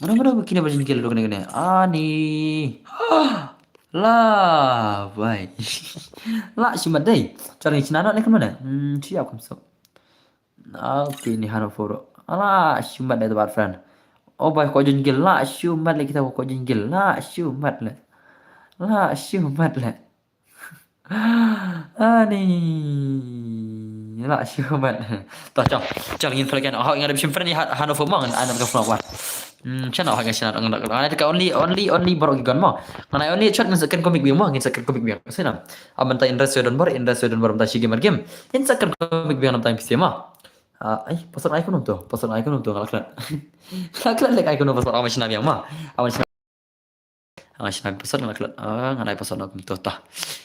Mana kini bisa jinggil gini. Ani. Lah wai. Lah cuma deh. Cari cina nak ni kan mana? Siap kamu so. Oke ni hano foro. Lah cuma deh tu friend. Oh baik kau jinggil lah cuma le kita kau jinggil lah cuma le. Ani. Lah syumat. Toh cang ingin pelagan oh ingat bisa friend ni Hanover mang anak ka flower. Channel hang channel ngak ngak ka only baru gigan mah. Ngana only chat ngin second comic biang mah ngin second comic biang. Senam. Aman ta indra Sweden bar ta shi game. In second comic biang nam time PC mah. Pasal icon untuk ngalak. Ngalak lek icon pasal awan sinam biang mah. Awan sinam pasal ngalak. Nganai pasal nak tu tah.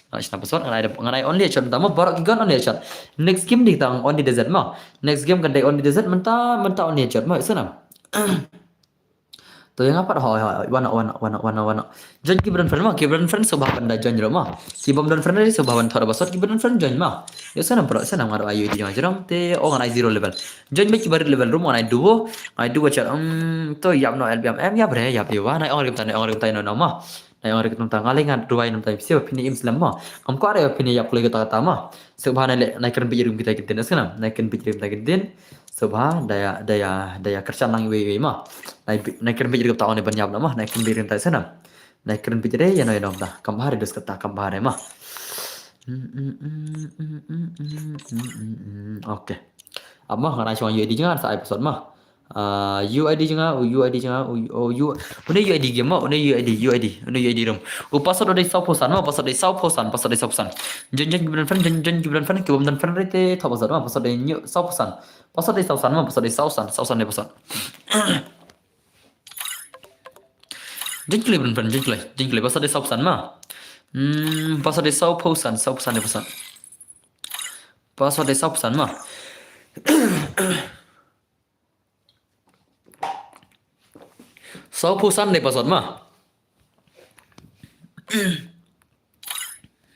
Nganai pasal nganai only chat tama baru gigan only chat. Next game di tang only desert mah. Next game kan only desert menta only chat mah senam. तो yang apa hoi wana join ki beran friend so bahan da join roma ki bom dan friend so bahan thora basot ki beran friend join ma yo sana ngaro ayu di jong te o ngai zero level join me ki bar level room ngai duo cha to yap no lbm em yap re yap yo nai ong rim tan no ma nai ong rim tan ngalai ngan ruai nam tai sio pini im slam ma kam ko are pini yap kule kata ma so bahan nai kan bijirum kita kiten sana nai kan bijirum kita kiten so bah daya kerja nang we ma naik keren bijir tahun ban yab nama naik keren bijir tai sana naik keren bijir ya no nom da kambare dus kata kambare mah oke amma ngara chong UID jangan sa episode mah UID jangan UID jangan U une UID game mah une UID rom password udah sau posan mah password udah sau posan jen gibran fan ke bom dan fan rete thop password mah password udah sau posan password udah sau san mah password udah sau san deh posan Jengkli pasal dia sausan mah. Pasal dia sau posan dia pesan. Pasal dia sau pesan mah. Sau posan dia pasal mah.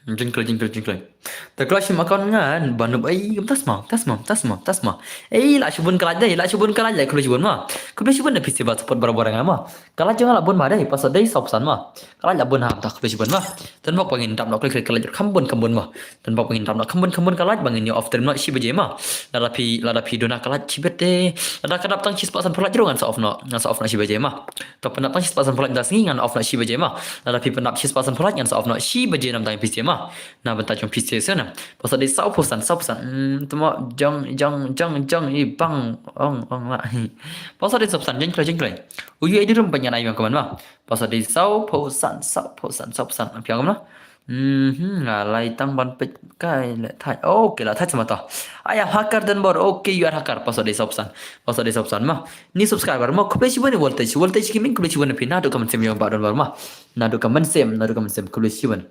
Jengkli. Terkelas makan ngan banub ai tasma. La shubun kalaj kalau shubun mah. Kalau shubun dah pisi bat support barang-barang mah. Kalaj jangan labun mah dai pasal dai sausan mah. Kalaj labun ham tak kalau shubun mah. Dan bak pangin tam nak klik kalaj kambun mah. Dan bak pangin tam nak kambun kalaj bangin yo after nak shi baje mah. Lada pi dona kalaj cibet deh. Lada kadap tang cis pasan perlat jerongan sa off nak shi baje mah. Tak penat tang cis pasan perlat das ngan off nak shi baje mah. Lada pi penat cis pasan perlat ngan sa off nak shi baje nam tang pisi mah. Nah bentar cuma pisi sana. Pasal dia sau posan temo jang i bang ong lah pasal dia subsan jengklai uyu ai dirum banyak ai yang kaman mah pasal dia sau posan apa yang mana ngalai tang ban pet kai le thai okay lah thai sama ta ayah hacker dan bor okay you are hacker pasal dia subsan mah ni subscriber mah kuble siban voltage kiming kuble siban pina do kaman sem yang ba don bar mah na do kaman sem kuble siban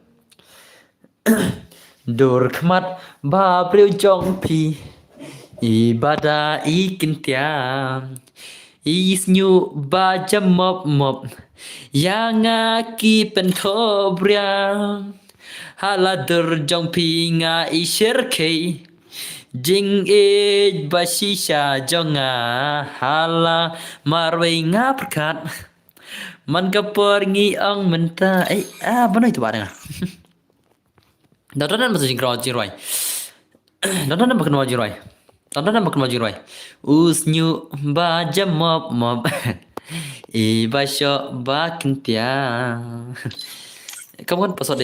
Dur khmat ba priu chong pi ibada ikin tiam isnyu ba jam mop yang aki pentobriam hala dur jong pi nga ishir ke jing e ba shisha jonga hala marwe nga perkat man kapor ngi ong menta mana itu barang Dandan masih jirai. Dandan makan jirai. Usnyu baja mop. Ibasyo bakintia. Kamu kan pasal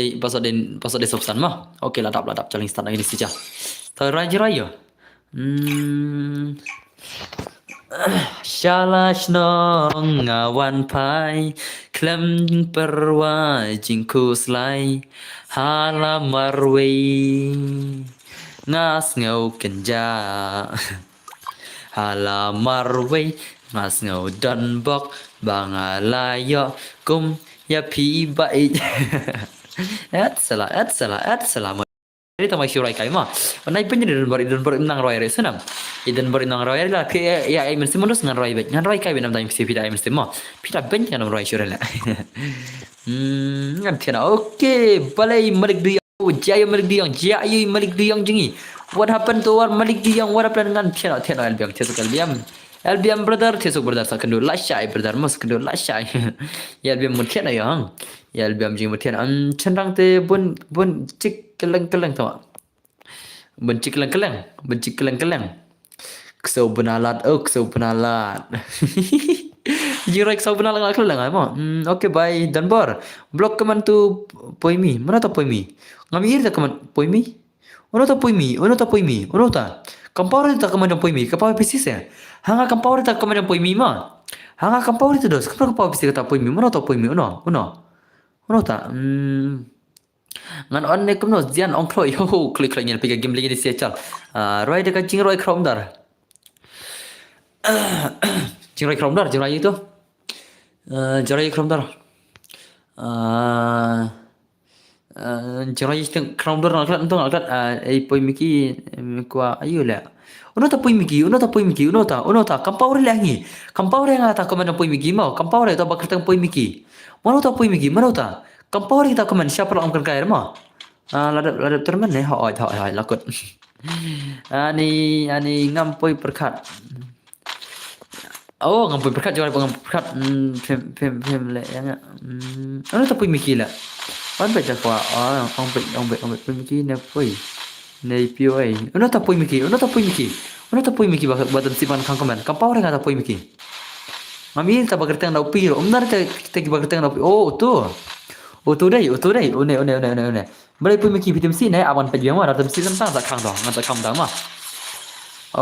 de subsan mah. Okey ladap jalan start lagi ni saja. Jirai yo. Shalash no ngawan pai klem perwa jingku slai hala marwe ngas ngau kenja hala marwe ngas ngau dan bok bangalayo kum ya pi bai at salah Ini tamai syurai kai mah. Nai penye dan bari nang roy re senam. Idan bari nang roy la ke ya ai mesti mondos ngan roy bet. Ngan roy kai benam dai mesti pida ai mesti mah. Pida ben kan roy syurai la. Ngan tiana okey. Balai malik jaya malik duyang jengi. What happened to our malik duyang? What happened ngan tiana albiam tiesuk albiam. Albiam brother tiesuk brother sakendo lashai brother mas kendo lashai. Ya albiam mutiana yang. Ya albiam jing mutiana cendang te bun cik keleng tau. Benci keleng. Kesau benalat. Jirak sau benalat keleng mo. Okay bye Danbor. Blok kaman tu poimi. Mana ta poimi? Ngamir ta kaman poimi? Ono ta poimi. Ono ta. Kampau ta kaman poimi. Kapau pisis ya. Hanga kampau ta kaman poimi ma. Hanga kampau itu dos. Kapau pisis ta poimi. Mana ta poimi? Ono ta. Ngan on ne kumno zian ong khoi ho klik nyel pega game lagi di siachal roi de kacing roi krom dar cing roi krom dar jirai itu jirai krom dar Jangan isteng crown door nak untung nak poi miki kwa ayo lah. Uno ta poi miki, uno ta kampau re langi. Kampau re ngata ko man poi miki mau, kampau re ta bakatang poi miki. Mana ta? Kampau re ta ko man siapa lam kan kair mau. Ladap terman ne hai lakut. Ani ngam poi perkat. Oh, ngam poi perkat jual ngam perkat fem le yang. Uno ta poi miki lah. Anh phải chặt quả ông bị miki nè pui nei pio ai uno ta pui miki ba sipan kang komen kampau re ngata pui miki mami ta bagerteng na upi ro umnar ta ki bagerteng na upi tu dai one balik pui miki vitam si nai awan pejuang ma datam si tentang sa kang dong ngata kang dong ma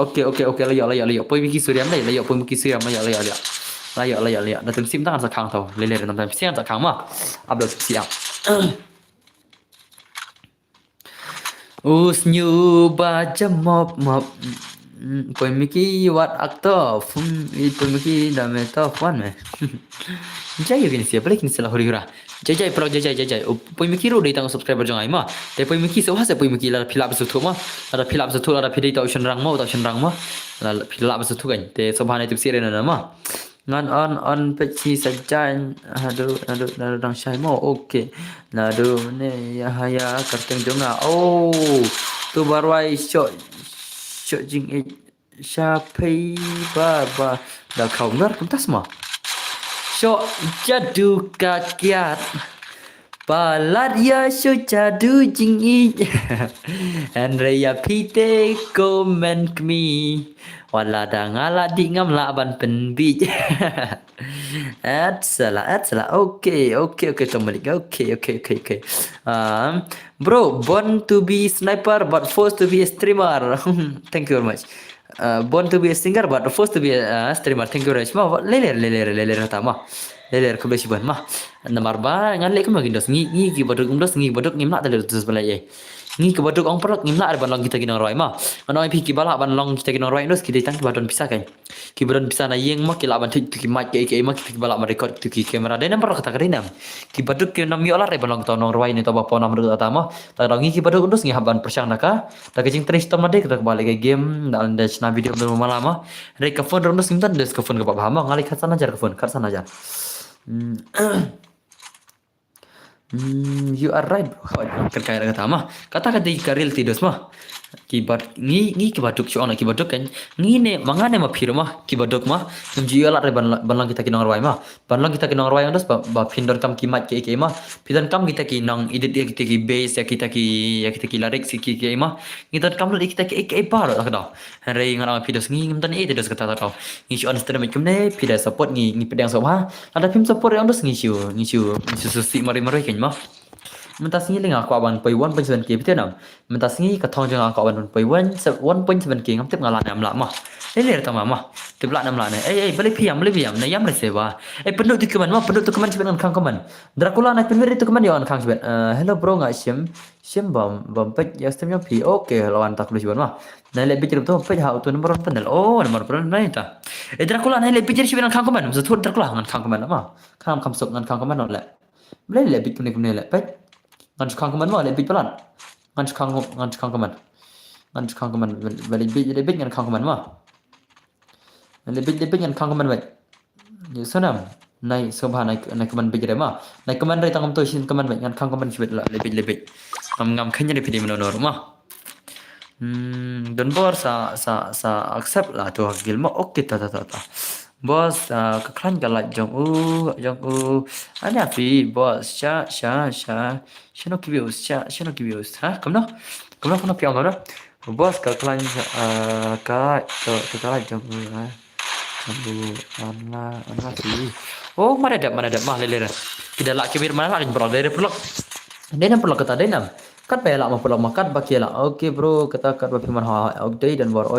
oke layo pui miki suriam dai layo pui miki suriam layo datam sim tang sa kang tau lele datam siang sa kang ma abdo siang Usnyu baca mop poi miki wat aktor poi miki dame ta fan me jai gini siapa lagi salah huri hura jai pro jai poi miki ro dei tang subscriber jong ai ma te poi miki so hase poi miki la philap su thu ma ada philap su thu ada phidei ta option rang ma la philap su thu kan te sobhane tip sire na ma ngan on peci saja aduh dang syai mo okey nadu ne ya haya karteng jonga tu barwai shot jing shapai ba da khau ngar kuntas ma shot jadu kakiat Palat ya so jadu jing and raya pite comment me wala da ngala di ngam la ban pen bi at salah okay tomalik okay bro born to be sniper but forced to be a streamer thank you very much born to be a singer but forced to be a streamer thank you very much ma leler tama leler ko besi ban mah namar ba ngan le ko magin dos ngi ki bodok ngim nak tale dos balai ngi ke bodok ong perok ngim nak ban long kita kinong roi mah ono pi ki bala ban long kita kinong roi dos ki tang ki badon pisah kan ki badon pisah na yeng mah ki la ban ki mic ke mah ki bala ma record ki kamera de namper kata kadinam ki bodok ki nam yo la re ban long tonong roi ni to ba pon nam ru ta mah ta ngi ki bodok dos ngi haban persang naka ta ke jing tris to made kita balik ke game dan des na video ber malama re ka phone rondos ngim tan des ka phone ka ba ma ngali khat sana jar ka phone khat sana jar you are right bro terkait kata mah kata di karil tidos mah kibat ngi kibaduk si ona kibaduk kan ngi ne mangane ma phir mah kibaduk mah ngi ala re banlang kita kinong rwai mah banlang kita kinong rwai dos ba pindor kam kimat ke mah pidan kam kita kinong edit kita ki base ya kita ki larik si ki mah kita kam lu kita ke par tak dah re ngara pidos ngi ngam tan dos kata tau ngi si on stream kum ne pida support ngi pedang so ha ada pim support on dos ngi siu si mari kan mah mentas ngi lenga ko ban poi 1.7k betul nam mentas ngi ka thong jang ko ban poi 1.7k ngam tep ngala nam la ma le ta ma tep la nam la ne balik piam na yam le sewa penduk tu keman sebenarnya kang keman Dracula na penwiri tu keman yon kang seben hello bro nga sim bom pet ya stem pi okay lawan tak boleh ma na le bicara tu pet ha tu nomor panel nomor panel na ta Dracula na le bicara sebenarnya kang keman maksud Dracula ngan kang keman ma kam sok ngan kang keman no le boleh le bit kune le pet ngan kang keman ma le bit pelan ngan kang keman balik bit ngan kang keman ma le bit ngan kang keman baik ya sonam nai sobha nai keman bit ma nai keman rai tangam to sin keman baik ngan kang keman sibet la le bit ngam khanya de pidi menonor ma don bor sa accept la to gil ma okay ta bos kaklan galak jong ani api bos sha shino kibius ha kamno piang mana bos kaklan ka to galak jong kamu anla pi mana ada mah lele tidak lak kibir mana lak bro dari pelok denam pelok kata denam kan pelak mah pelok makan bakiela oke bro kata kat bapi man ha update dan bar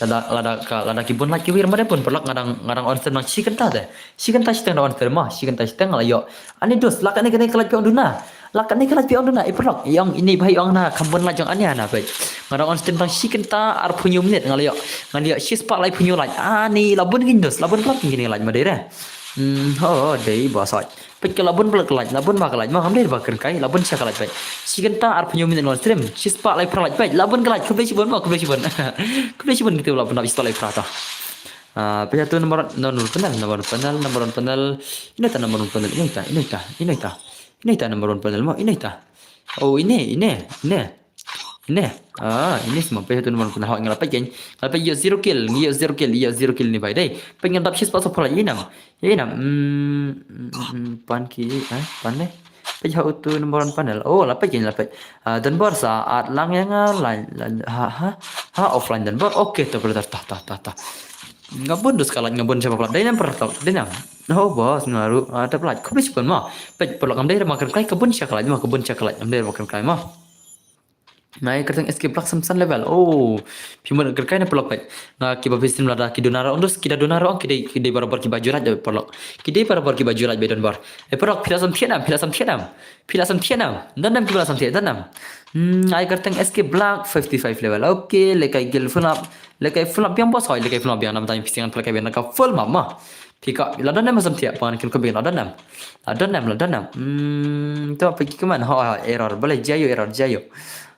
lada kibun laki wir mana pun perlak ngarang onster nang si kenta siteng da onster mah si kenta siteng la yo ani dos lakan ni kelak piong duna perlak yang ini bai ong na kambun la jong ani ana bai ngarang onster nang si kenta ar punyu menit ngali yo si spak lai punyu lai ani labun gindos labun pelak gini lai madere Ho dei bo soi pe ke labun belak kelaj labun ba kelaj ma hamde ba ker kai labun sya kelaj bai si genta ar penyu min non stream si spa lai pralaj bai labun kelaj kuble si bon ma kuble si bon kuble si bon gitu labun habis spa lai prata pe tu nomor panel ini ta nomor panel ma ini ta oh ini ini semua pe tu nomor panel hawak ngalapai ken ngalapai yo zero kill ni bai dai pengen dap si spa so pralaj ini nam pan ki pan ne pe jauh tu nomor panel oh lapai dan bar saat lang yang lain offline dan bar oke tu brother tah ngabun dus kalat ngabun siapa pelat dai per dai oh bos ngaru ada pelat kau besi pun mah pe pelak am dai makan kai kebun siapa kalat am dai makan kai mah naik kertas escape block samsan level oh pimun kerkai na pelak pai na ki babis tim lada ki donara ondus ki donara on ki barabar ki baju raj pelak ki barabar ki baju raj be don bar pelak pila sam thianam danam ki bala sam thianam ai kertas escape block 55 level okay lekai gil full up yang bos hoi lekai full up yang nam tanya pisingan pelak be ka full mama Pika ladan nam sam thiap pan kin ko be ladan nam tu apa ki keman error boleh jayo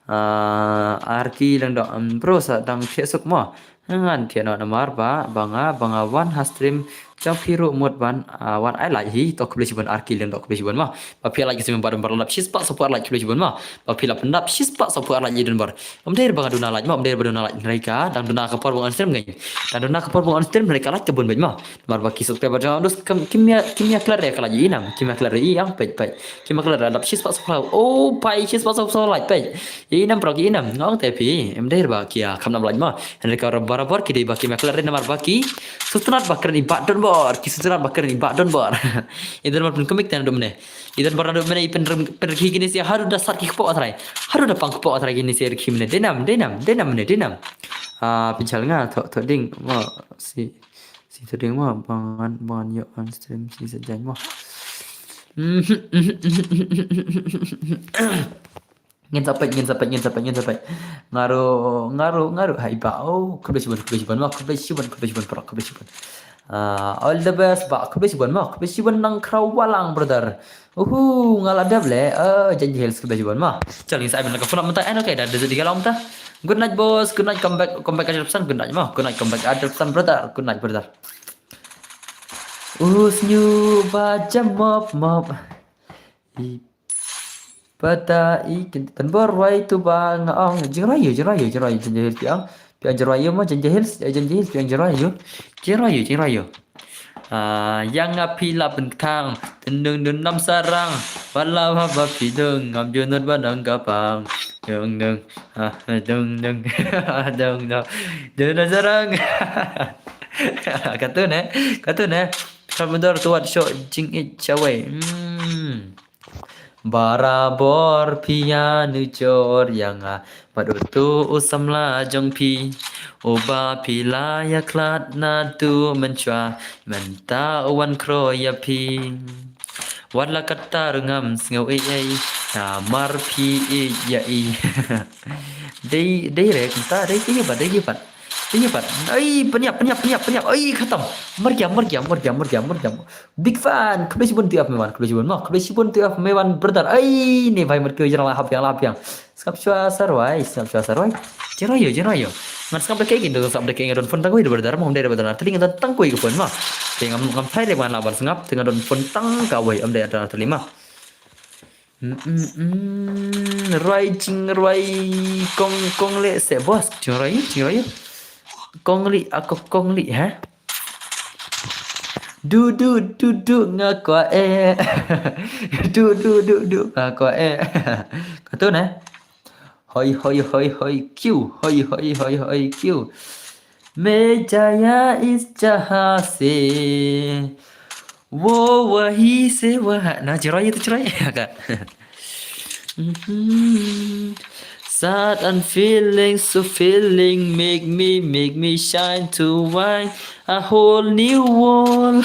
arki lang do bro sa dang Facebook mo ngan thiano namar banga wan hastream trong phiru mod wan ai lại hi to kubli sibon arki lang do kubli sibon ma ba phia like sim bar lap shispa support like kubli sibon ma ba phia pendap shispa support like yidun bar der banga duna like ma der baduna like mereka dang duna ka por bang stream ngai dan duna ka por bang stream mereka like kebun ma mar ba kisuk te badang dus kimia klar ya kala yinam kimia klar i yang pej kimia klar lap shispa support oh pai shispa support like pej yinam pro yinam ngong te pi der ba kia khamnam like ma mereka barabar ki dei ba kimia klar namar ba ki sutrat bakar ni badon bor kisutrat bakar ni badon bor idan mar pun komik tan domne idan bar domne ipen pergi gini sia haru da sar ki kpo atrai haru da pang kpo atrai gini sia khimne denam pichal nga tho ding mo si tho ding mo bangan yo on stream si sejan mo ngin sampai ngaruh hai bau kebetulan all the best ba kebetulan nang krawalang brother ngalada ble janji health kebetulan mah cari saya benar kafuna mentai oke dah jadi galau mentah good night bos good night comeback aja pesan good night comeback aja pesan brother good night brother new baca mop Bata ikin tanbor wai tu bang ong jerayu janjahil piang jerayu mah janjahil piang jerayu yang apila bentang tendung nam sarang walau haba pidung ngam junut banang kapang dung sarang katun Salvador tuat show jing it cawai Barabor pia nucor yang padutu usamla jongpi oba pila ya klat na tu mencua menta wan kro ya pi wadla kata rengam singau ai namar pi ya i dei rek ta dei gibat ai penyap ai khatam mar gya big fan kebesi pun tiap mewan brother ai ni bhai mar kyo jara lap yang skap chua sarwai jerayo man skap de kegin do sap de kegin don fon tangoi brother mom de brother tadi ngam tangkoi ke pon ma ngam thai de man labar sngap tengah don fon tang kawai am de ada terlima Rai kong le se bos jerayo Kongli ha du ngakwa du ngakwa kata na hoi q me jaya is jahase wo wahi se wa na cerai kan Sad and feeling make me shine to white a whole new world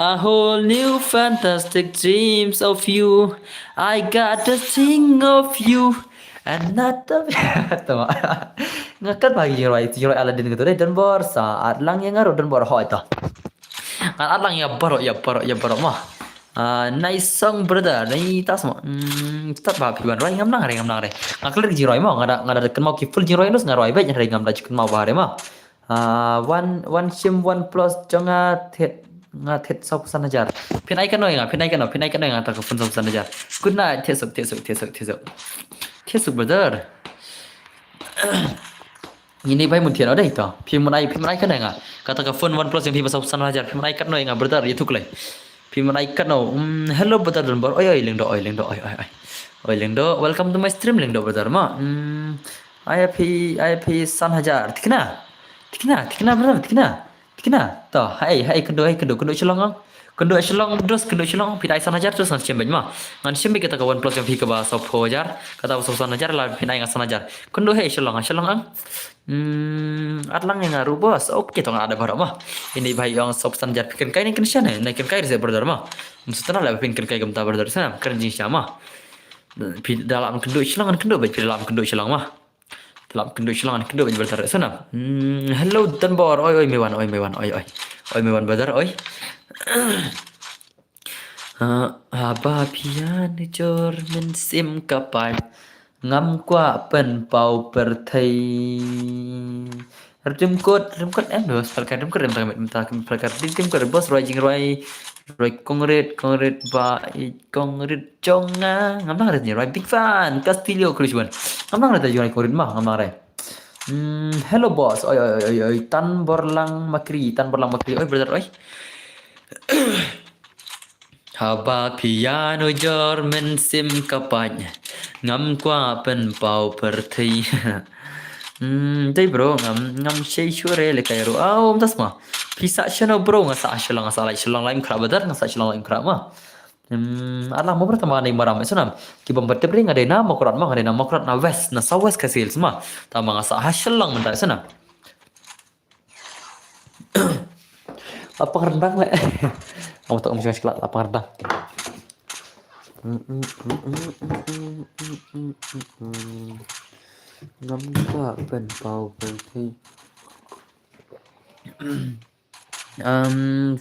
a whole new fantastic dreams of you I got the thing of you and not the ngakat bagi Roy Aladdin gitu deh dan bor saat lang yang ngaruh dan bor hoi toh Ngan atlang ya barok mah. Nice song brother. Nai tas mah. Tat ba piban roi ngam nang re. Ngakler ji roi mah ngada deken mau ki full ji roi nus ngaroi ba nyari ngam da chicken mau bare mah. One sim one plus jonga thet sok san hajar. Pin ai kan noi nga ta ko fun sok san hajar. Good night thiesuk brother. Ini bay mun thian ở đây to. Phim mun ai kan nga. Kata ka phone one plus yang phim sok san hajar. Phim ai kan noi nga brother itu klei. Phim ai kan no. Hello brother dan bar. Oi lengdo oi lengdo. Welcome to my stream lengdo brother ma. IP san hajar. Tikna brother tikna. To hai kendo chelong. Kendo chelong pidai san hajar terus san cembej ma. Ngan cembej kita ka one plus yang phim ka ba sop hajar. Kata sop san hajar la pinai ngan san hajar. Kendo chelong ang. Atlang yang ngaruh bos. Oke tong ada barang mah. Ini bayi yang sop san hajar pikan kai ni kan sana. Naikin kai rese brother mah. Maksudnya lah pikan kai gemta brother sana. Kan jing sama. Dalam kendo baik dalam kendo celang mah. Dalam kendo celang kendo baik brother sana. Hello dan bor. Oi mewan. Oi mewan brother. Oi. Haba pian jor men sim kapai ngắm qua phần bầu bờ thầy rem code em nữa falkan rem code rem ta falkan rem code bos roi jing roi concrete ba concrete jonga ngắm nang ni roi big fan Castillo Christian ngắm nang ta joi korin mah ngắm nang hello boss oi tan borlang makri oi brother oi Haba piano jor men sim kapanya ngắm qua bên bầu bờ thì đây bro ngắm chơi chure le kayak tas mah bisa channel bro ngasa shalong lain kerap benar ngasa shalong lain kerap mah alah mau pertama ni maram sunam ki bambat tebring ada nama kurat na west na south west kasil semua tama ngasa shalong mentak sunam lapang rendang le kamu tak mesti sekolah lapang rendang ngắm qua bên bầu bờ thì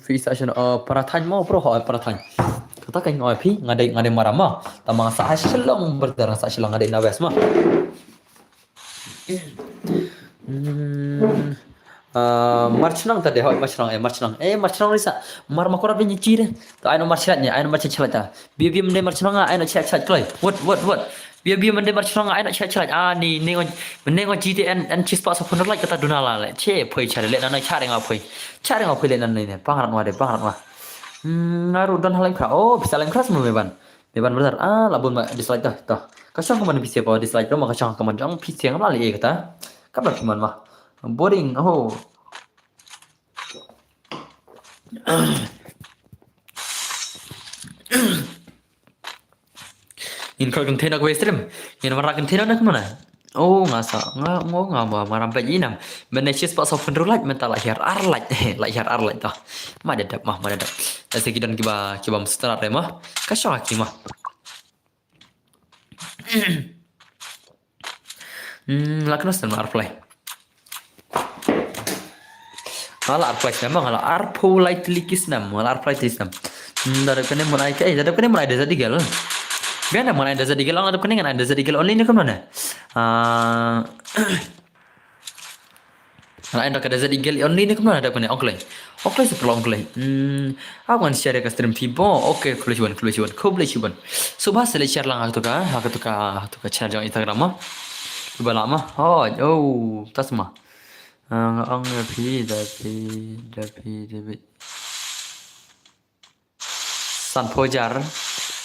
phi sa chen parathan mau bro hỏi parathan kata kan ngoi phi ngade marama tamang sa shalong berdarah sa shalong ngade na west mah marchnang tadi hoi marchnang risa mar makora bin chi de to aino marchnanya aino marchnang ta bi mende marchnang aino chat klai what bi mende marchnang aino chat ni mende ngo GTN and chispa so phun like kata dunala le che phoi chare le na chare nga phoi le nan ne pangaran wa ngaru dan halain kra bisa lain kra semua meban benar labun ma dislike dah kasang kaman bisa pa dislike ma kasang kaman jang pisiang ma le kata kabar cuman mah boring in kau container gue stream in marah container nak mana ngasa maram pe inam menesis pak sofen rulat mental lahir arlat dah madadap asi kidan kiba mustara mah kasang aki mah laknas dan arplay Malah arplay memang malah arpo light likis nam malah arplay tisnam dari kene mulai desa digal biar mulai desa digal orang ada kene kan ada desa digal online kan mana Nah, anda kada desa digal online kan mana ada kene online seperti online aku kan share ke stream fibo oke kulichuan subah sele share lang aku tuh ka share jang Instagram mah lama tas mah ang David San Pojar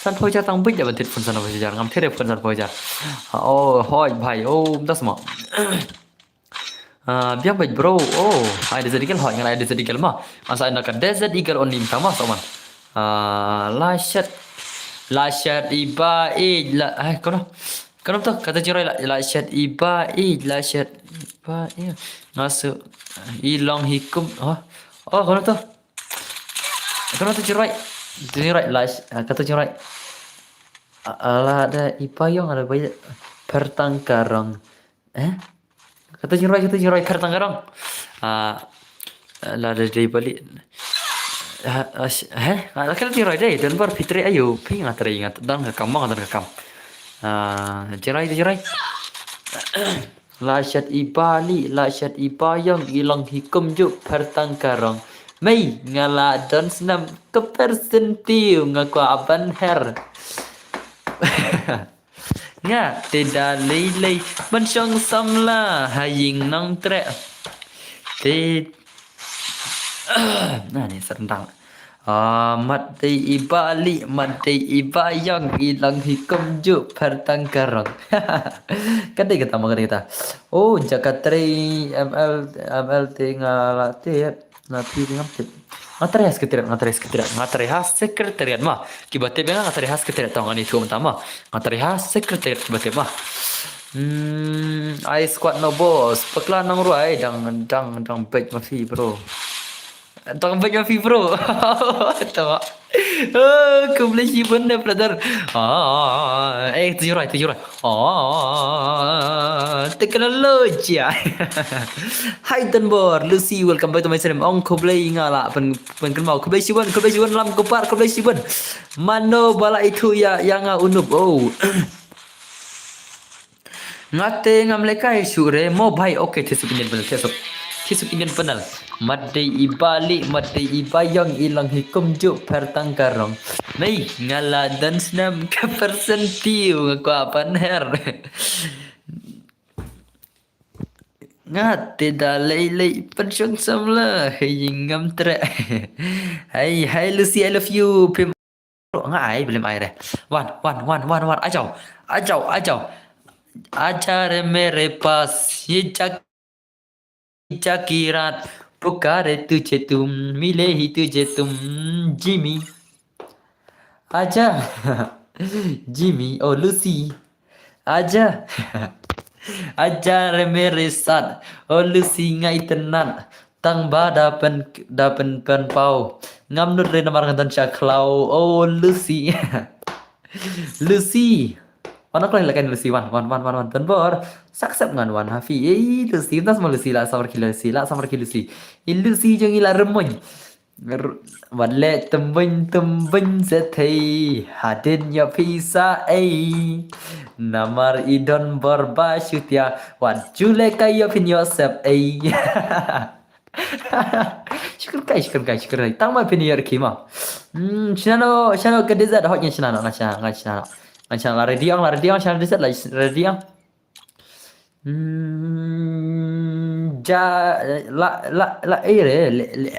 tang bích đã bật thịt phần San Pojar ngắm thế đẹp phần San Pojar hoi भाई tas mah biar baik bro ada Desert Eagle hoi ada Desert Eagle mah masa anda kan Desert Eagle online sama soman lashat iba Kenapa tuh kata cerai lashat iba masuk hilang hikum kenapa tuh cerai kata cerai ala ada iba yang ada banyak pertangkarang kata cerai pertangkarang lah ada dari balik Akan tirai deh dan bar fitri ayo pi ngatri ingat dan ngekam. Cerai tu cerai. La syat ibayang ilang hikum juk pertangkarong. Mei ngala dan senam kepersentiu ngaku aban her. Nga tidak lei mensyong samla haying nang tre. Te nah ni serentang. Mat ibayang ilang hikum juk pertangkarong. Kadai kita mau kadai kita. Oh, jakatri MLT ngalate napi dengan tip. Ngatari has sekretariat mah. Kibate benga ngatari has sekretariat tahu itu utama. Ngatari has sekretariat kibate mah. I squad no boss. Pekla nang ruai dang baik masih bro. Tong baik masih bro. Tahu. Kau boleh simpan deh brother. Tujuh rai. Teknologi. Hai Tanbor, Lucy, welcome back to my channel. Ong kau boleh ngala pen kenal. Kau boleh simpan lam kopar, kau boleh simpan. Mano bala itu ya yang unub. Oh. Ngate ngamlekai sure mo bhai okay tisuk Indian penal. Madai ibayang ilang hikum juk pertangkarong. Mei ngala dan senam kepersentiu ngaku apan her. Ngate dalai pensyong samla hingam tre. Hai Lucy, I love you. Pim ngai belum air. Wan. Ajau. Ajar mere pas ye Chakirat pukare tujhe tum mile hi tujhe tum Jimmy aja Jimmy oh Lucy aja ajar mere sat oh Lucy ngai tenan tang ba dapen pau ngam nur re namar ngan chaklau oh Lucy Lucy Mana kau lakukan Lucy wan tanbor saksep ngan wan Hafi Lucy tas mau Lucy lah samar ki Lucy Lucy jeng ila remoy Walle tembeng setai hadin ya pisa namar idon borba syutia wan jule kayo pin yosep syukur kai tang ma pin yer kima shano kedeza dah hotnya shano ngachana Macam lari diang, macam dekat lari diang.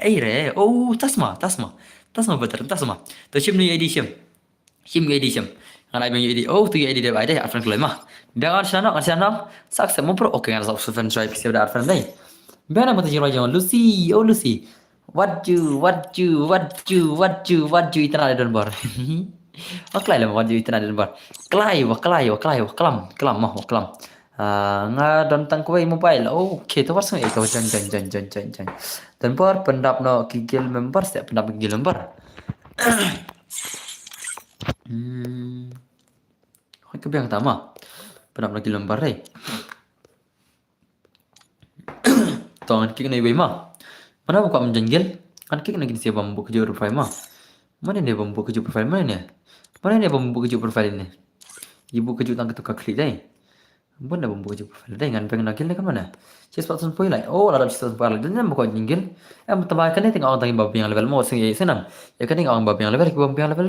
Aire. Oh, tasma betul. Tu sim ni edition. Kalau abang edit, oh tu edit dia ada arfan kelai mah. Biar sana, saksa mau pro okay kan saksa fan drive siapa ada arfan ni. Biar nama tu jangan Lucy, oh Lucy. What you itu ada don bar. Kelai lah wajib itu ada bar. Kelai kelam. Nga tentang kue mobile. Okay, tu pasal itu jan. Dan bar pendap no gigil member setiap pendap gigil member. Kau biang tama. Pendap no gigil member ni. Tuan kik ni mah. Mana buka menjanggil? Kan kik nak siapa membuka jauh profile mah. Mana dia membuka jauh profile mana ni? Mana dia membuka jauh profile ni? Ibu kejut tang ketuka klik dah. Pun dah membuka jauh profile dah. Ngan pengen nakil ni kan mana? Cis patun poin lah. Oh, ada cis patun poin lah. Dan yang buka jinggil. Tambah kan ni tengok orang tengok babi yang level mau sing senam. Ya kan tengok orang babi yang level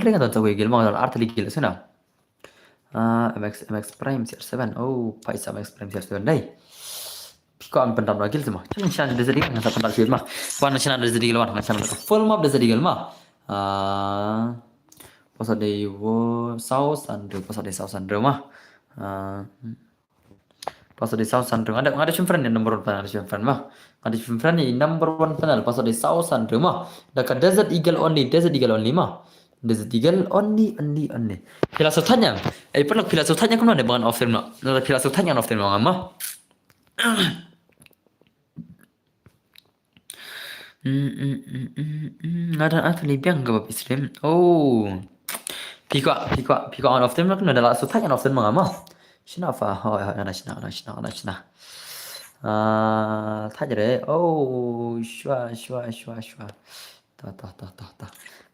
ring kan tahu gil mau art ligil senam. MX Prime CR7. Oh, paisa MX Prime CR7 dah. Kau am pendam lagi semua. Jangan channel dah sedikit ngan pendam film mah. Wan channel dah sedikit wan channel full map dah sedikit mah. Pasal dia South Sandro mah. Pasal dia South Sandro ada friend yang number 1 ada friend mah. Ada friend ni number 1 panel pasal dia South Sandro mah. Dekat Desert Eagle only mah. Desert Eagle only. Filosofinya. Pernah filosofinya kan ada bangan off film nak. Filosofinya off film mah. Ada libiang ke babi stream. Oh. Pika on of them nak ada lah sutai on of them mah. Sina fa. Oh, ana sina. Thaje re. Oh, shwa. Tah.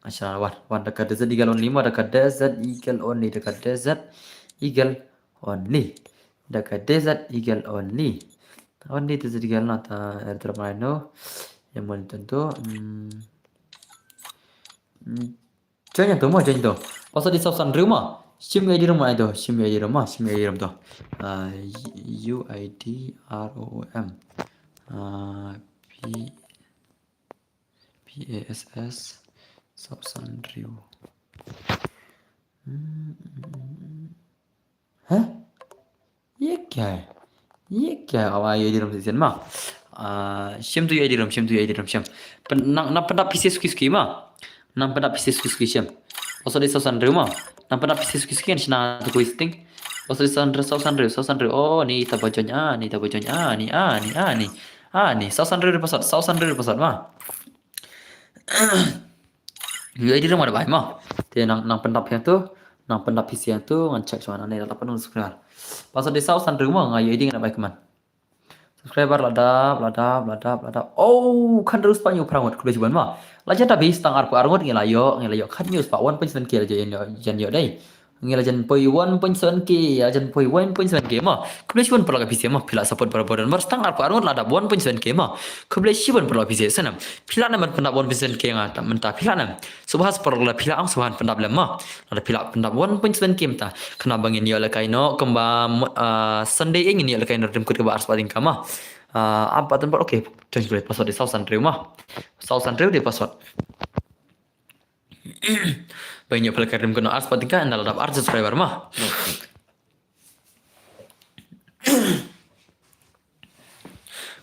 Masya Allah, wan dekat desert eagle only mah dekat desert eagle only, dekat desert eagle only, dekat desert eagle only. Only desert eagle lah, airdrop rhino. Yang mana tentu, join yang tu mah join tu. Pasal di South Sunray mah, sim ID rumah itu, sim ID rumah tu. UIDROM, P PASS South Sunray. Hah? ये क्या है? अब ये di dalam season mah. Syam tu ya di dalam, Syam. Nak pendak pieces kuis mah. Nak pendak pieces kuis Syam. Pasal di South Sunray mah. Nak pendak pieces kuis kan sina tu kuis ting. Pasal di South Sunray. Oh, ni tabajonya, ni. South Sunray pasal mah. Dia di rumah ada baik mah. Dia nang pendap yang tu, nang pendap PC yang tu ngecek cuman ni dapat penuh subscriber. Pasal di South Sunday rumah ngayu ini ada baik man. Subscriber ladap. Oh, kan terus panyu perangut kuda cuban mah. Lajar tapi setang argut ngelayo kan news pak 1.7k aja yang yo dai. Ngelajan poi 1.7k, ajan poi 1.7k mah. Kuda cuban perlu PC mah pila support berapa mar setang argut ladap 1.7k mah. Kuda cuban perlu PC sana. Pila nama pendap 1.7k ngata mentah pila nam. Subhas perlu pila ang subhan pendap lemah. Ada pila pendap 1.7k mentah. Kena bangin yo lakai no kemba Sunday ingin yo lakai no dem kut ke bar spading kama. Apa tempat okey join kulit password di South Sunray mah. South Sunray di password. Banyak pelakar dem kena ars spading kan dalam ars subscriber mah.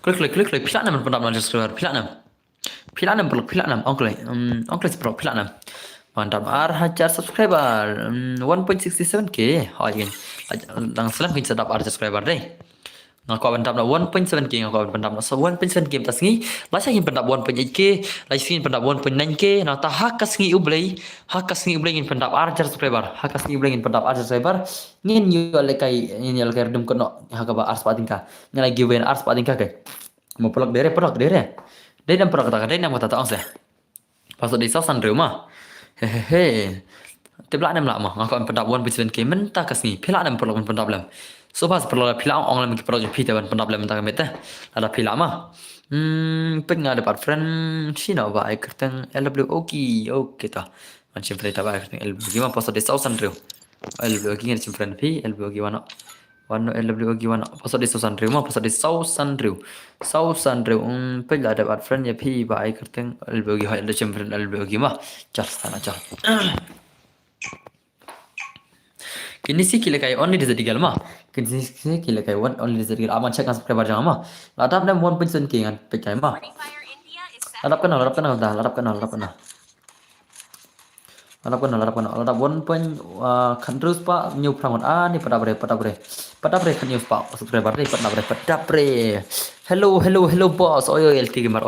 Klik pila nama pendap subscriber pila nama ongkle sepro pila nama. Mantap hajar subscriber 1.67k. Oh iya. Lang selang kita dapat subscriber deh. Ngaku pendap 1.7k, ngaku pendap 1.7k tas ngi. Lasa ingin pendap 1.8k, lasa ingin pendap 1.9k. Nah tak hakas ngi ublay ingin pendap hajar subscriber. Ingin pendap hajar subscriber. Ingin yo lekai redem kono hakaba ars patingka. Ngalai giveaway ars patingka ke. Mau pelak dere. Dia dan pelak kata dia nama tata angsa. Pasal di South Sunday mah. Hehehe. Tebelak nam lama ngaku pendap 1.7k mentah kasni. Pelak nam pelak pendap lam. So pas perlu pelak orang lam ki project pita pendap lam mentah meta. Ada pelak mah. Pengen ada part friend Cina ba ai kertang LW okay ta. Macam friend ta ba kertang LW mah pasal di South Sunday. LW ni macam friend pi LW wana. LW wana pasal di South Sunday mah pasal di South Sunday. Pengen ada part friend ya pi ba ai kertang LW hai ada macam friend LW mah. Jas tanah jas. Kini sih kila kai only desert eagle mah. Kini sih kila kai only desert eagle. Aman cek kan subscriber jangan mah. Ladap nam 1.7k kan pecah mah. Ladap kenal dah. Ladap kenal. Ladap 1. Kan terus pak new prangon ni pada bre kan news pak subscriber ni pada bre. Hello boss. LT Gamer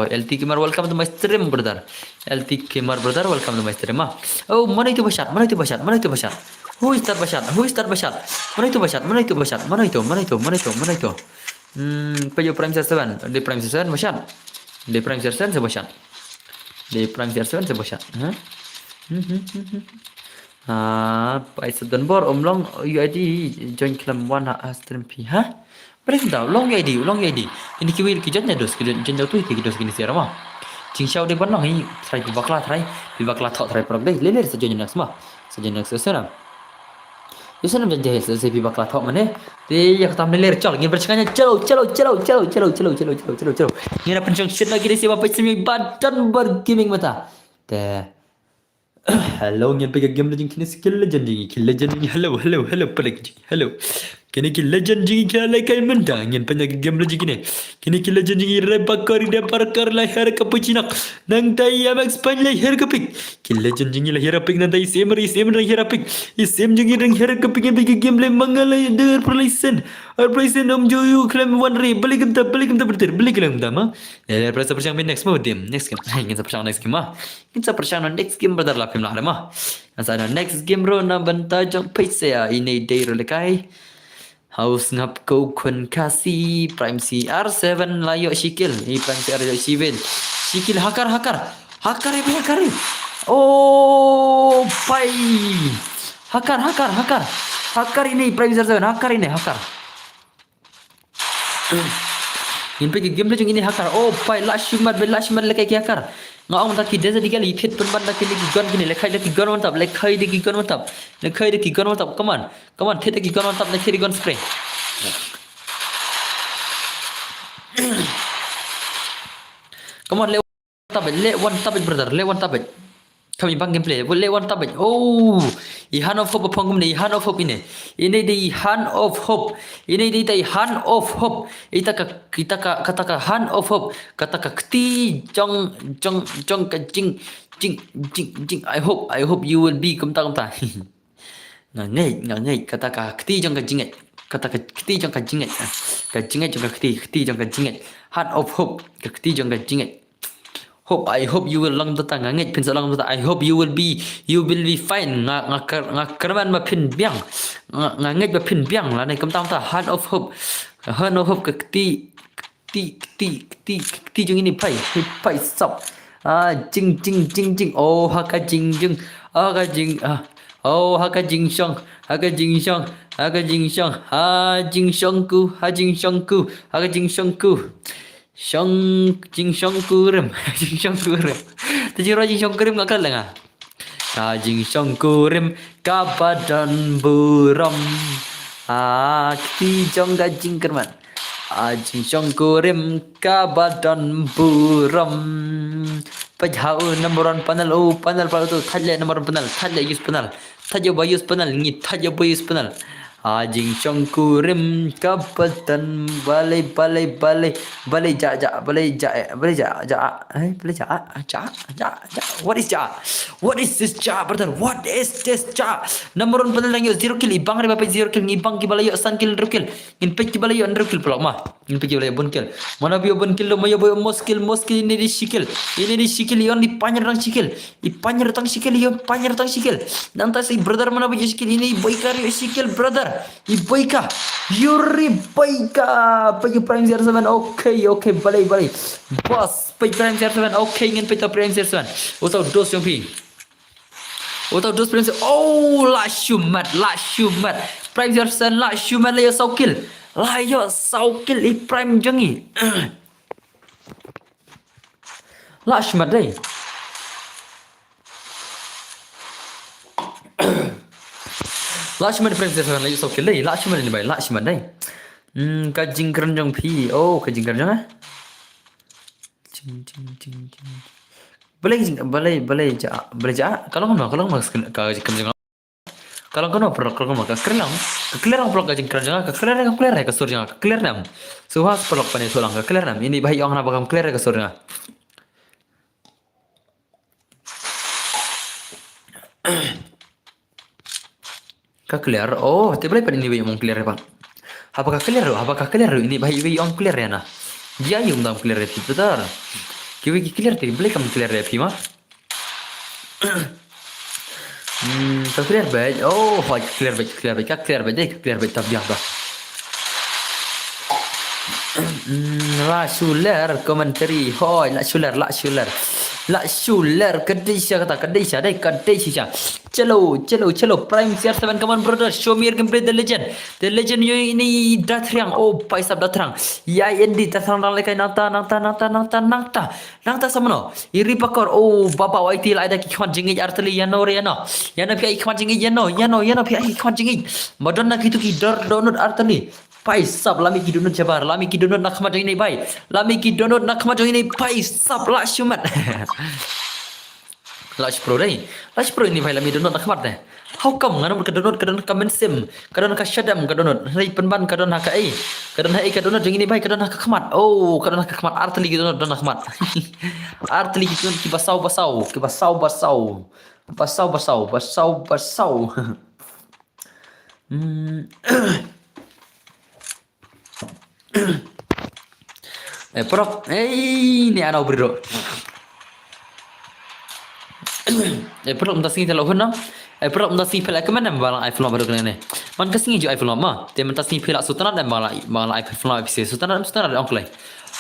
welcome to my stream brother. LT Gamer brother welcome to my stream mah. Oh mana itu basyat. Who is that basyat? Mana itu basyat? Mana itu? Pejo Prime Season 7. Di Prime Season basyat. Di Prime Season sebasyat. Pak Isdan Bor omlong UID join claim 1 stream pi. Hah? Berarti dah long UID. Ini kiwil kijatnya dos kijan jauh tu dos kini siara mah. Jing xiao de ban long hi try bibakla thok try prog dei leler sa join next mah. Sana. Bisa nam janji selesai bibakla thok mane. Dia yang tam leler chol ngin bercakanya celo. Ngin apa pencong shit lagi di siapa pecimi badan bergaming mata. Hello ngin pega game legend kini skill legend jingi hello pelik hello kini ki legend jingi kala kai mendang ngin penya game legend kini ki legend jingi rebakari de parkar lahir kapucina nang tai max pan lahir kapik ki legend jingi lahir kapik nang tai sem lahir kapik sem jingi rang lahir kapik ngin game le mangalai der perlisen om joyu claim one re balik kita berter balik claim dama presa persang next game ngin sa persang next game mah ngin sa persang next game brother la film lah mah asana next game bro na banta jong pace ya ini day lekai haus ngap kau kun kasih prime CR7 layo shikil ini prime CR7 shikil hakar Hakar ya, hakar ya. Oh, pai. Hakar, hakar, hakar. Hakar ini Prime Zero 7, hakar ini, hakar. Game play jong ini hakar. Oh, pai last shumat lekai ki hakar. Ngaong taki desa dikali fit penban taki lagi gun gini lekai mantap, lekai lagi gun mantap. Come on, hit lagi gun mantap, lekai gun spray. Come on, let one tap it, brother. Let one tap it. Kami bang gameplay. Let one tap it. Oh, Ihan of Hope pangum ni Ihan of Hope ini. Ini di Hand of Hope. Ini di Hand of Hope. Kita kata ka Hand of Hope. Kata ka kti jong ka jing. I hope you will be kumta. Ngangai kata ka kti jong ka jinget. Kata ka kti jong ka jinget. Ka jinget jong ka kti jong ka jinget. Hand of Hope. Ka kti jong ka jinget. I hope you will long the tang ngait pin long the I hope you will be fine nga kerman ma pin biang nga ngait ba pin biang la nei kam tam ta Hand of Hope ka ti jung ini pai stop jing oh haka jing oh haka jing shong jing shong ku jing shong kurim tajiro jing shong kurim ngakal nga jing shong kurim kabadan buram kti jong ga jing kerman jing shong kurim kabadan buram pajau number 1 panel tu thalle number 1 thalle use panel thajo bayus panel ni thajo bayus panel jing shong kurim kabadan balai ja what is this ja brother what is this ja number 1 panel lang yo 0 kill ibang re bapai 0 kill ibang ki balayo san kill 0 kill in pek ki balayo 0 kill pulak ma in pek ki balayo bon kill mana bio bon kill lo mayo boy mos kill ini di shikil yon di panyer tang shikil yon panyer tang shikil dan ta si brother mana bio shikil ini boy kari shikil brother Iboika Yuri Boika Pagi Prime Zero 7 okay balai boss Pagi Prime Zero 7 okay ingin peta Prime Zero 7 Utau dos yang pi Utau dos Prime Zero oh last shumat Prime Zero 7 last shumat layo saukil I Prime jangi last shumat dai Lashman Prime Zero 7 lagi sok lagi Lashman ni bai Lashman dai kajing keranjang pi oh kajing keranjang boleh ja kalau kajing keranjang kalau kelerang pelok kajing keranjang ke surjang keler nam suhas pelok pane sulang ke keler nam ini bai orang nak bakam keler ke surjang clear oh boleh pada ini bayi mong clear bang apakah clear ini bayi on clear ya nah dia yung dam clear itu betul kiwi clear tadi boleh kamu clear ya mah tak clear baik oh clear baik tak biar dah la shuler commentary hoy la shuler kedai sya chalo Prime CR7 come on brother show me your gameplay the legend yo ini datrang oh paisap datrang ya endi datrang lekai nangta sama no iri pakor oh bapa YT la ada ki khwan jingi artli yano pi khwan jingi yano pi khwan jingi madonna kitu ki download artli paisap lami ki download nak khmat ini bai paisap la shumat Lash Pro ini bai lami download nak khmat deh how come ngana ka download comment sim kadon ka shadam ka download rai penban kadon ka ai ka download ini bai kadon ka khmat oh kadon ka khmat artli ki download nak khmat artli ki basau Prok ni ana bro Prok mta singi telo hunam Prok mta singi pela kemana bala iPhone baru kene man ka singi jo iPhone ma te mta singi pela sutana dan bala iPhone episode sutana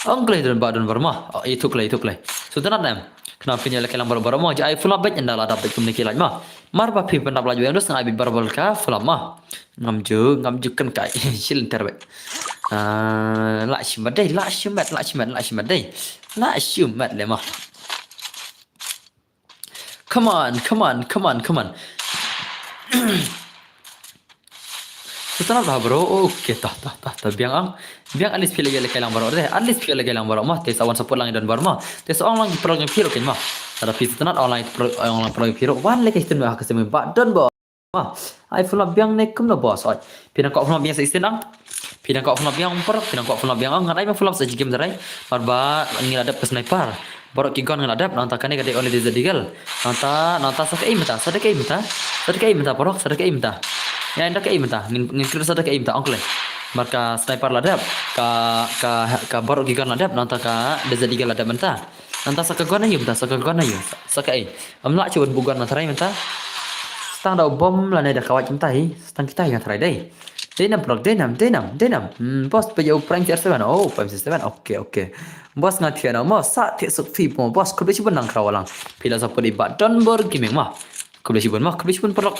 ongklai don badon barma itu klai sutana dan Kenapa ni lekelang baru-baru mah jai full bet anda lah dapat kumni kilaj mah. Mar ba pi pendap laju yang dus ngai baru ka full mah. Ngam ju kan kai sil terbet. La shimat dai la shimat dai. La shimat le mah. Come on. Setelah dah bro, okey tah biang alis pilih lagi lang baro deh, alis pilih lagi lang baro mah, tes awan support lang dan baro mah, tes orang lagi program piro kan mah, ada pis tenat online program piro, wan lagi istun mah kesemi badan bo, mah, iPhone lah biang nekum lah bos, oi, pinang kau phone biang seistun ang, pinang kau phone biang umpar, pinang kau phone biang ang, ngai mah phone saja game terai, barba ngil ada sniper, baru kigon ngil ada, nanta kane kade oleh digal, nanta sakai imta, porok sakai imta. Ya indah ke imta, ngikir sada ke imta ongkle. Marka sniper ladap, ka baru gigan ladap, nanta ka deza diga ladap menta. Nanta saka gona yu menta, saka ai. Amla cuban bugan nantarai menta. Stang da bom la ne da kawat menta hi, stang kita hi nantarai dai. Denam. Bos pejau prank CR7. Oh, 567. Oke. Bos ngatian mo sa te suk fi mo bos kudu cuban nang krawalang. Pila sa podi ba don bor gaming mah. Kudu cuban perok.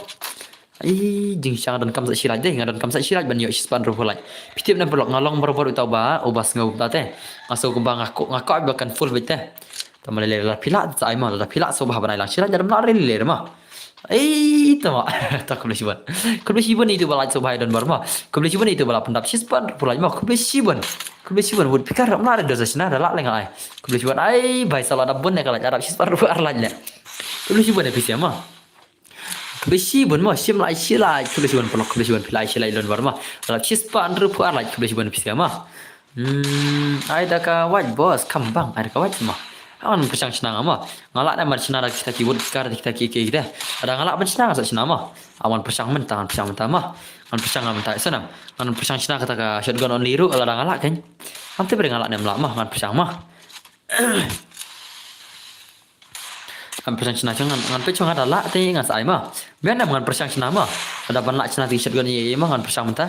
Jing syang dan kam sa siraj deh, ngadan kam sa siraj ban yo ispan ro fulai. Pitip na blok ngalong baru tau ba, ubas ngau ta teh. Ngaso ko bang ngako bahkan full bet teh. Tamale le la pila sa ai ma la pila so bah banai lang siraj dalam la re le ma. Tama tak kubli siban itu balai so bahai dan bar ma. Kubli siban itu bala pendap ispan fulai ma kubli siban would pikar ram la re dosa sina da la lengai. Kubli siban ai bai sala da bun ne kala arab ispan ru arlaj le. Kubli siban e pisia ma. Kubesiban mah sim lai silai kubesiban pelok kubesiban pilai silai don barma dalam cispa andru pu arlai kubesiban pisga mah ai da ka waj bos kambang ai da ka waj mah awan persang senang mah ngalak na mar senang kita kibut kar kita kita ada ngalak ben senang sa senang mah awan persang mentah mah ngan persang mentah senang ngan persang senang kata ka shotgun on liru ala ngalak kan ante ber ngalak na mah ngan persang mah kan persang cina jangan ngan pecong ada lak teh ngan sai mah biar na ngan persang cina mah ada ban lak cina t-shirt gan ye mah ngan persang mentah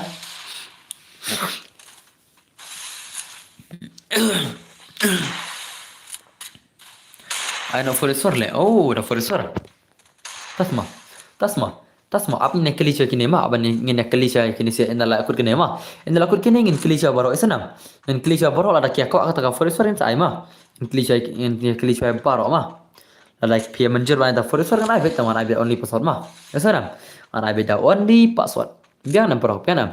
ai no foresor le oh da foresor tasma apni ne kali cha kini mah abani ngin kali cha kini se endala akut kini mah endala akut kini ngin kali cha baro esanam ngin kali cha baro ada kia ko kata ka foresor in sai mah ngin kali cha baro mah like pia menjur mana dah foresor kan ai bet taman ai bet only password mah esanam an ai bet da only password biang nam pro pianam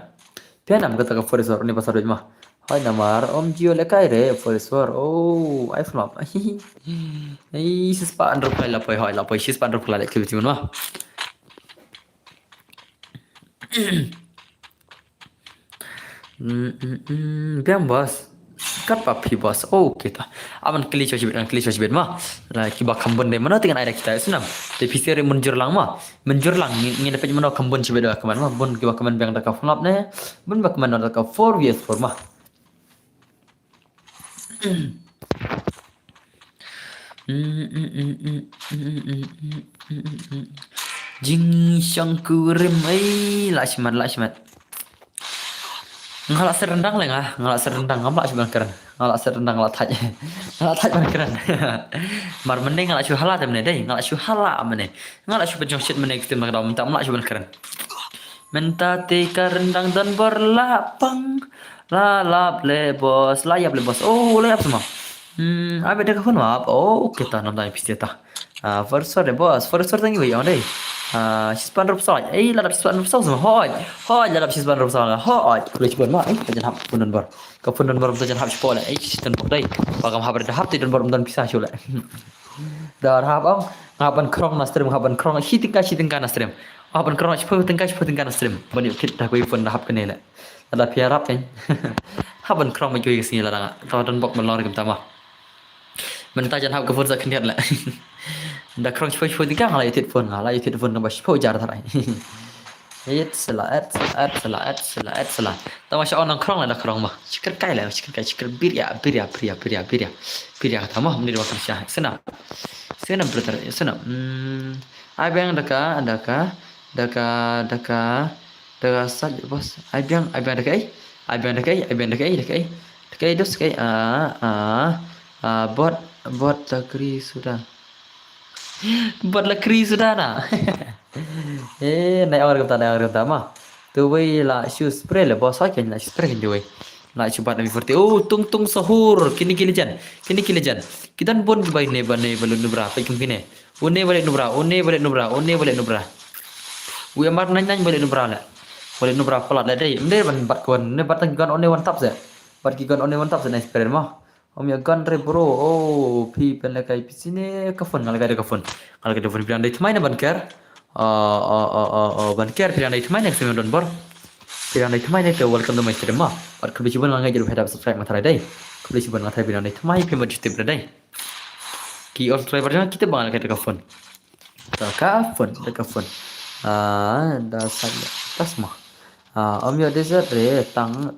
kata ka foresor only password mah hai namar om jio lekai re foresor oh ai flop ai sispa andro play la poi sispa andro play ke bitin mah biang bos kat papi bos oh kita aman kali coba mah lah kiba kambon de mana dengan ada kita sunam de pisir menjur lang ngin dapat mana kambon coba dah keman mah bon kiba keman biang dak flop ne bon bak keman dak 4vs4 mah jing syangkurim la shimat ngalak serendang le ngalak serendang ngalak cuman keren ngalak serendang ngalak taj man keren mar mending ngalak cu hala temne dei ngalak cu hala mene ngalak cu penjong shit mene kita mak minta ngalak cuman keren menta tika rendang dan berlapang lalap le bos layap le bos oh layap semua abe deka phone map oh kita nonton pisteta first de bos first tangi we on dei sispan rup soal ladap sispan rup soal semua hoi ladap sispan rup soal hoi boleh cuba mah tajan hap pun bar ka pun bar tajan hap sekolah sistem dai pagam hab dah hap tidak bar pisah cula dar hap ang ngapan krong nastrim ngapan krong hitingka nastrim ngapan krong tingka nastrim bani kit dah koi pun hap kenela ada piarap kan haban krong mai ke sini larang tahu dan bok melor kem tama mentajan hap ke pun sak keniat la dah krong cepat tingka ngala yutit pun nambah cepat jar tarai it selat tahu masya Allah krong la krong mah cikir kai birya kata mah menir waktu syah senam berter senam ai bang daka saj bos ai bang dakai dos kai bot takri sudah Buatlah kri sudah nak. Naik orang kata mah. Tu wei la shoes spray lah bos aja la shoes spray tu wei. La coba nabi forti. Oh, tung tung sahur. Kini jan. Kini jan. Kita pun kibai ne balun nubra. Pai kini. Une balik nubra. Ui amar nanya balik nubra lah. Balik nubra pelat lah deh. Mende bat kawan. Ne bat kan one one tap se. Bat kikan one one tap se naik spray mah. Om ya gan re bro. Oh, pi pen la kai pisine kafun ngal kai kafun. Ngal kai kafun pian dai thmai na ban ker. Ban ker pian dai thmai na se don bor. Pian dai thmai na ke welcome to my stream mah. Bat kebeli ciban ngai jeru head up subscribe mathai dai. Kebeli ciban mathai pian dai thmai pi majute bre dai. Ki on subscriber jangan kita bangal kai kafun. Ta kafun. Dah saya tas mah. Om ya desert re tang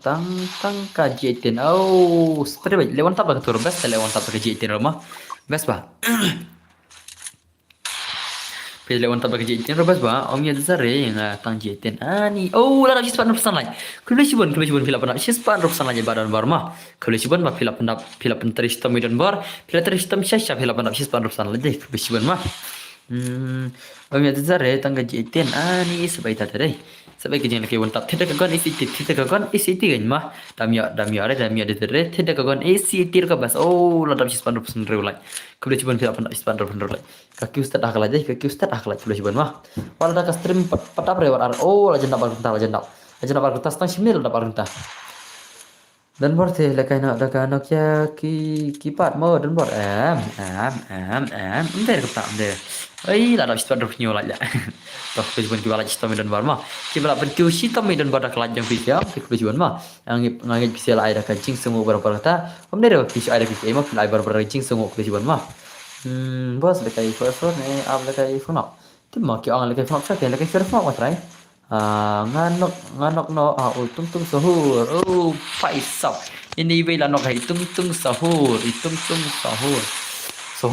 kaji ten. Oh, seperti baik. Lewan tap tur best lewan tap kaji ten rumah. Best ba. Pilih lewan tap kaji ten best ba. Om ya desert re yang tang kaji ten. Ni. Oh, lah habis pan persen lagi. Kalau sibun pila pan habis pan persen lagi badan bar mah. Kalau sibun mah pila pan teristam midon bar. Pila teristam syasya pila pan habis pan persen lagi. Kalau sibun mah. Om ya desert re tang kaji ten. Ni sebaik tadi deh. Sampai kerja lagi wantab. Tidak kawan isi kan mah. Damia de tidak kawan isi ka bas. Oh, ladam sis pandu pesan rulai. Kemudian cuban kita pandai sis pandu rulai. Kaki ustad akal aja, kemudian cuban mah. Walau dah stream patap rewar ar. Oh, lajan dapat kertas tang simil dapat kertas. Dan berarti lekai nak ya kipat mau dan buat entar ketak entar. Ladam sis pandu nyolai ya. Toh kejuan kita lagi sistem dan barma. Kita berapa sistem dan bar kelaj yang fisik. Kejuan mah. Angin fisik air kancing semua berapa kata. Dari fisik air fisik mah air berapa kancing semua kejuan mah. Bos lekai first ni, ab lekai phone. Timah kita orang lekai phone saja. Lekai first phone matrai. Nganok no. Tung sahur. Oh, paisap. Ini bila nok tung sahur. Tung sahur. Oh.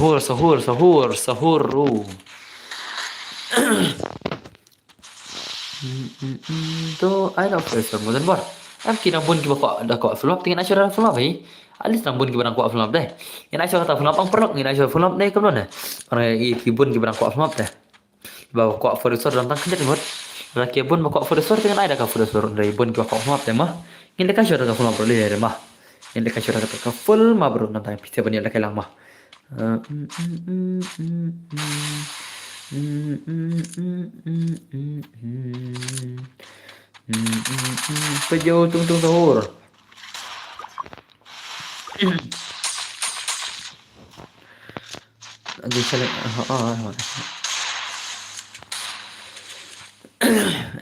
Tu I nak first one modern bar. Am kira pun kita ada kau film tinggal asyara film ni. Alis nambun kita kau film deh. Yang asyara kata film ang perlu yang asyara film deh kau mana? Orang kibun kita kau film deh. Bawa kau first one tentang kerja buat. Laki pun kau first one tinggal ada kau first one dari pun kita kau film deh mah. Yang dekat asyara kau film perlu deh mah. Yang dekat asyara kata full mah bro nanti pasti punya dekat lang mah. Pejo tung sahur. Aduh salah.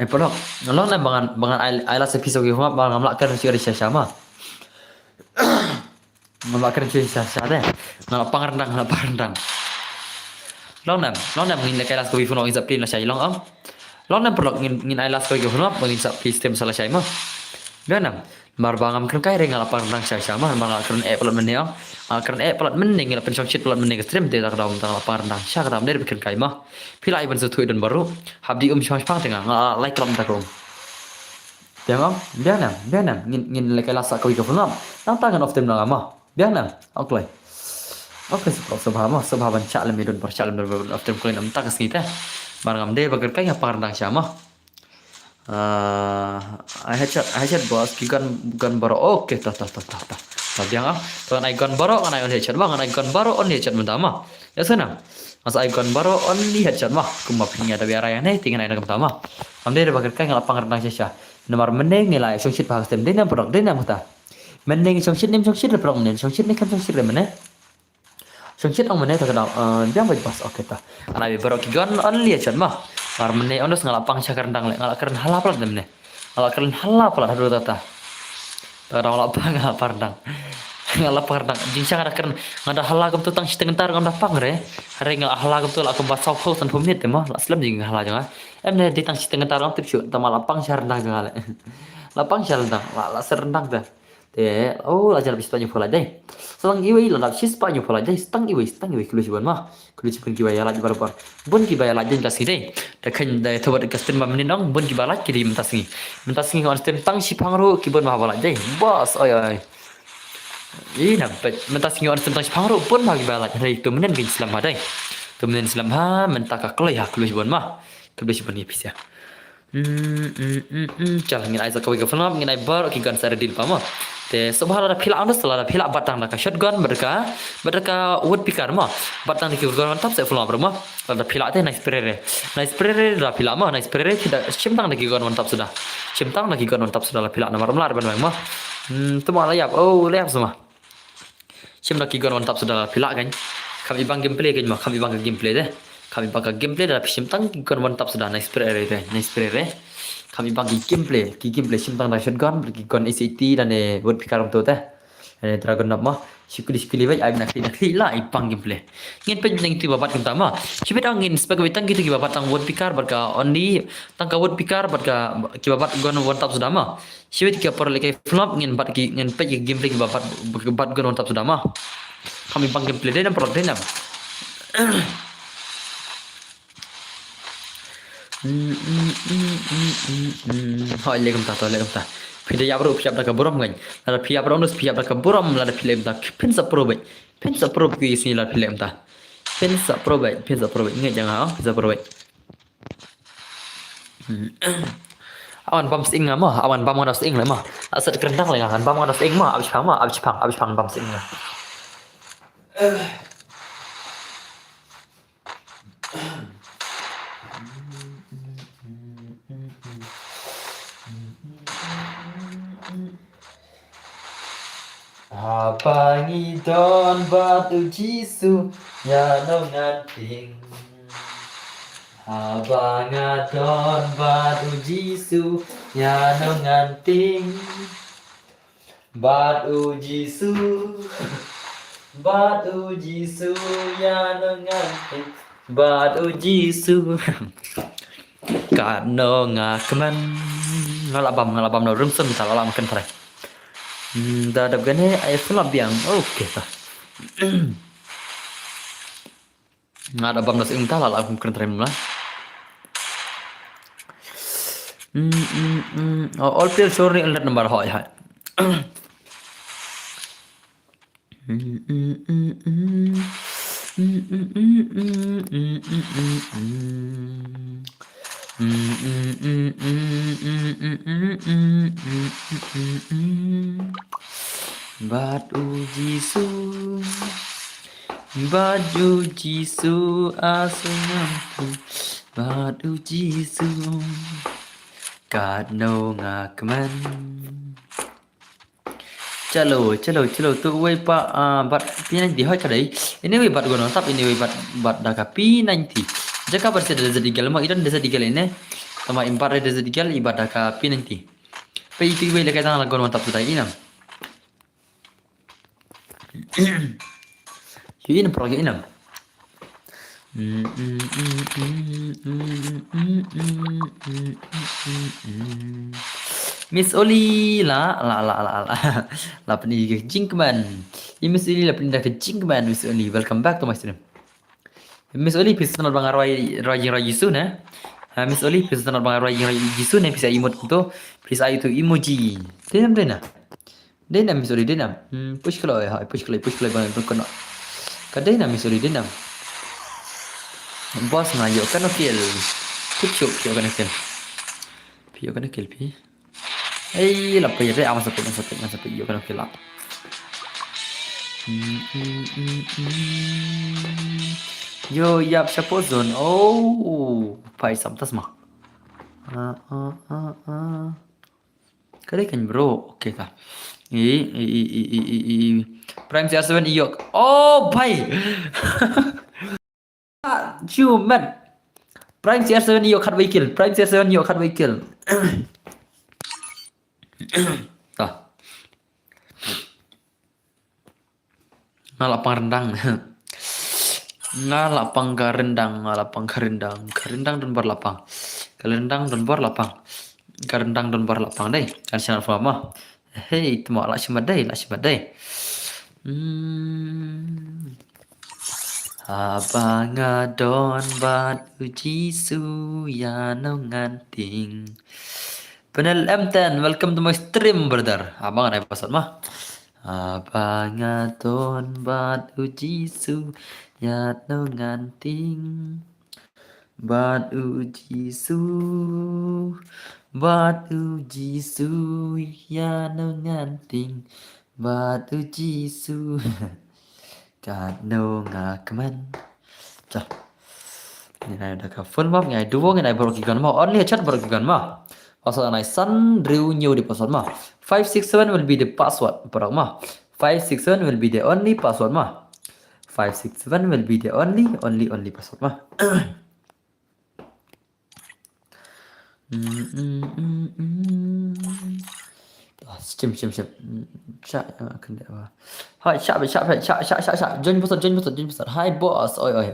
Pelok. Nolong lah bangan ailas episode kita bangan melakar si Arisha sama. Melakar si Arisha deh. Ngalap pangrendang. Long nam ngin lekai las ko bifun ngin sapin la syai long am. Long nam perlu ngin ai las ko bifun ngin sap sistem salah syai mah. Ganam mar bangam kren kai rengal apa rang syai sama mar kren pelat meneng. Kren pelat meneng ngin pen shit pelat meneng stream te tak daum tang apa rang syak ram dari kren kai mah. Pilai ban setui dan baru habdi syai pang tengah like lam takum. Tengok bianam ngin lekai las ko bifun nang tangan of tem nang mah. Bianam oklai. Oke, sebahaban cak lem idun percak lem after kulin am tak kita. Barang am deh bagar kai apa rendang syama. I headshot bos kigan baro oke tah. Tapi yang kan icon baro kan icon headshot bang kan icon baro on headshot mentama. Ya sana. Mas icon baro on di headshot mah kumap nya ada biara yang tinggal aina mentama. Am deh bagar kai ngapa rendang syasya. Nomor meneng nilai songshit bahas tem denam produk denam ta. Meneng songshit produk meneng songshit ni kan songshit mana? Songshit ang mana tak kenal. Jangan baju pas oke ta. Karena baru kigon on lihat chat mah. Mar meneng ondos ngalapang syakar rendang ngalakern halap lah demne. Ngalakern halap lah hadu tata. Tarang lapang halap rendang. Ngalap rendang. Jing syakar kern ngada halagam tu tang setengah tar ngam dapang re. Hari ngal halagam tu lakum basau kau tan humit mah. Aslam jing halag jangan. Emne di tang setengah tar ngam tipsu tama lapang syar rendang jangan. Lapang syar rendang. La serendang dah. Oh ajar habis banyak pola deh. Selang iwe lah sis banyak pola deh. Stang iwe keluar cuban mah. Keluar cuban kibai alat baru. Bun kibai alat jen kasih deh. Dekan dah tawar kasih mamin nong. Bun kibai alat kiri mentas ni kawan stem tang si pangru kibun mah alat deh. Bos oi. Ini nampak mentas ni kawan stem tang si pangru pun bagi alat. Hari itu menen ke Islam ada. Kemudian Islam ha mentaka kelai ha kelai bon mah. Kelai bon ngipis ya. Chal ngin ai zakawi ka film ngin ai bar ki gan sare dil pama te subhala phila anus la phila batang la ka shotgun berka wood pikar ma batang ki gon tap se film ma la phila te nice prere la phila ma nice prere tidak chimtang ki gon tap sudah chimtang ki gon tap sudah la phila na maram lar ban ma tu ma la yap oh lep semua chim ki gon tap sudah la phila kan kami bang gameplay kan ma kami bang gameplay deh kami bangga gameplay dalam simtang gun mantap sudah nice player kami bangga gameplay simtang dah shotgun bagi gun ACT dan buat pikaram tu teh dragon nak mah sikuli baik ai nak lah ipang gameplay ngin penting tu babat kita mah sibet angin sebagai betang gitu babat tang buat pikar berka only tang buat pikar berka babat gun mantap sudah mah sibet kita perlu lagi flop ngin bat ngin penting gameplay babat gun mantap sudah mah kami bangga gameplay dan perlu denam Hỏi lên công ta Pida ya bro piap dak buram gan la piap rondos piap dak buram la film ta pen sa pro ki sini la film ta pen sa pro bai ngai jangan ha sa pro bai awan bam sing ma awan bam ngas ing la ma asat kerendang la ngan bam ngas ing ma abis pang bam sing la Abangi don batu jisu ya no nganting Abanga don batu jisu ya no nganting Batu jisu ya no nganting Batu jisu Kano ngakaman ngalabam no rumsum ta lalam kan pare Dadap gane ay film biang okay ta ngada bam nas ingta la aku kan trem lah all player sorry alert number hoy ha Baju jisu asunganku Baju jisu Kano ngakaman Chalo tu wei pa bat P90 hoy kadai ini wei bat gono tap ini wei bat daka P90 jaka bersih dari zedigal ma idan dari zedigal ini sama impar dari zedigal ibadah daka P90 itu wei lekai tangan gono tap sudah inam ini proyek inam Miss Oli la penih Jinkman. Miss Oli la penih ke Jinkman Miss Oli. Welcome back to my stream. Miss Oli pesan bang Roy Jisu na. Miss Oli pesan bang Roy Jisu na bisa emote tu. Bisa itu emoji. Denam Miss Oli denam. Push kalau bang tu kena. Kadena Miss Oli denam. Boss ngayo kan kill. Kucuk kyo kan kill. Pio kan kill pi. Lapar ya, aman sampai yo kan kill. Yo yap siapa zone? Oh, pai samtas mah. Kali kan bro, oke kah? Prime CR7 iyo. Oh, pai. Human. Prime CR7 iyo cut vehicle. Tah. Ngalapang rendang. Ngalapang karendang dan berlapang. Karendang dan berlapang. Karendang dan berlapang deh. Kan channel mah. Hey, itu mau lah simadai. Abang adon batu jisu ya no nganting. Penel M10, welcome to my stream brother. Abang ada pasal mah. Abang adon batu jisu Nhạt đâu ngàn tiếng Bát ưu Giêsu Bát ưu Giêsu Nhạt đâu ngàn tiếng Bát ưu Giêsu Cả đâu ngà kemen Chà Ngày này đã cả full map ngày dua ngày này baru kikan mau only chat baru kikan mau password này sun real new di password mah 567 will be the password baru mah 567 will be the only password mah 567 will be the only password mah Chim Chat akan dia. Hai chat join password. Hi boss. Oi.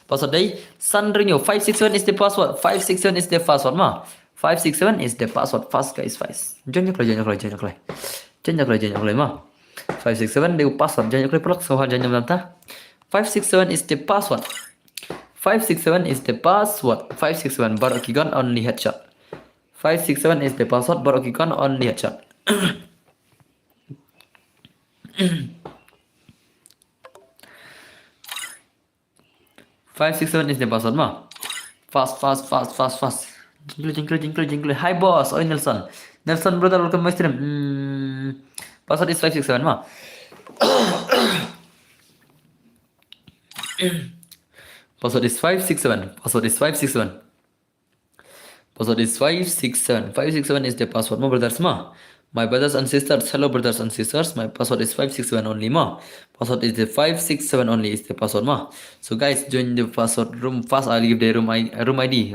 Password đây sun renew 567 is the password. 567 is the password mah. 567 is the password. Fast guys, fast. Join nhắc lại mah. 567 đều password join nhắc lại plug số join nhầm ta. 567 is the password. 567 is the password. 567 baru kigon only headshot. 567 is the password baru kigon only headshot. 567 is the password mah. Fast. Jingle. Hi boss, oi Nelson. Nelson brother, welcome my stream. Password is 567 mah. Password is 567. 567 is the password. My brothers ma. My brothers and sisters. Hello brothers and sisters. My password is 567 only ma. Password is the 567 only is the password ma. So guys join the password room fast. I'll give the room ID.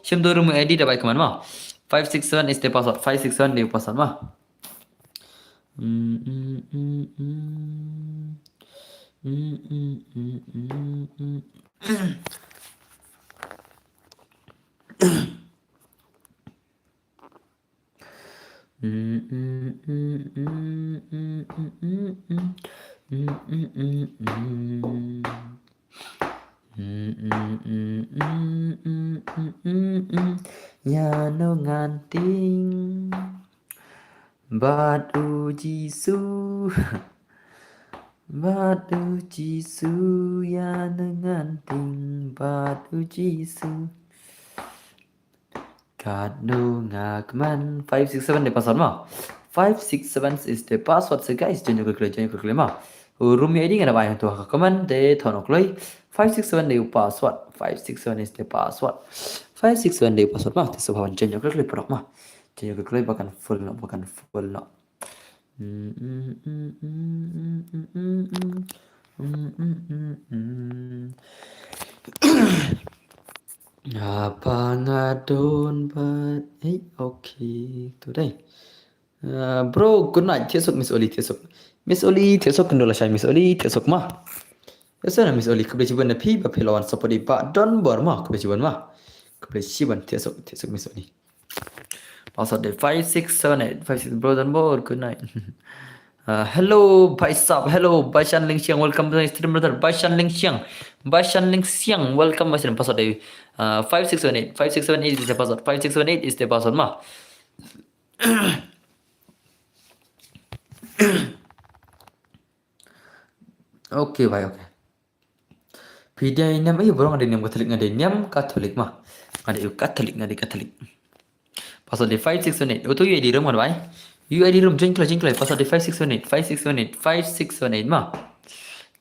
Shim do room ID dapat kemana ma. 567 is the password. 567 the password ma. Nhà nâu ngàn tiếng Bát ưu Giêsu Bát ưu Giêsu Nhà nâu ngàn tiếng Bát ưu Giêsu Kado ngakman 567 the password ma. 567 is the password. So guys join your click ma. Room ID ngana bayang tu comment de thonok loi 567 the password. 567 is the password. 567 the password ma. So hawan join your click produk ma. Join your click bahkan full no. Apa ngadon but okay today bro good night thiesok Miss Oli thiesok kendola shai Miss Oli thiesok ma yasa Miss Oli keble ciban na pi ba pelawan sapodi ba don bor ma keble ciban thiesok Miss Oli password 5678 56 bro don bor good night hello Bhai Sab, hello Bhai Shan Ling Xiang, welcome to my stream brother. Bhai Shan Ling Xiang, welcome my stream. Password 5678 is the password. 5678 is the password ma. Okay bhai, okay. Video ini apa ya bro? Ada niam Katolik mah. Ada Katolik. Password 5678. Itu ya di rumah bhai. UID room jingkle password 5678 ma.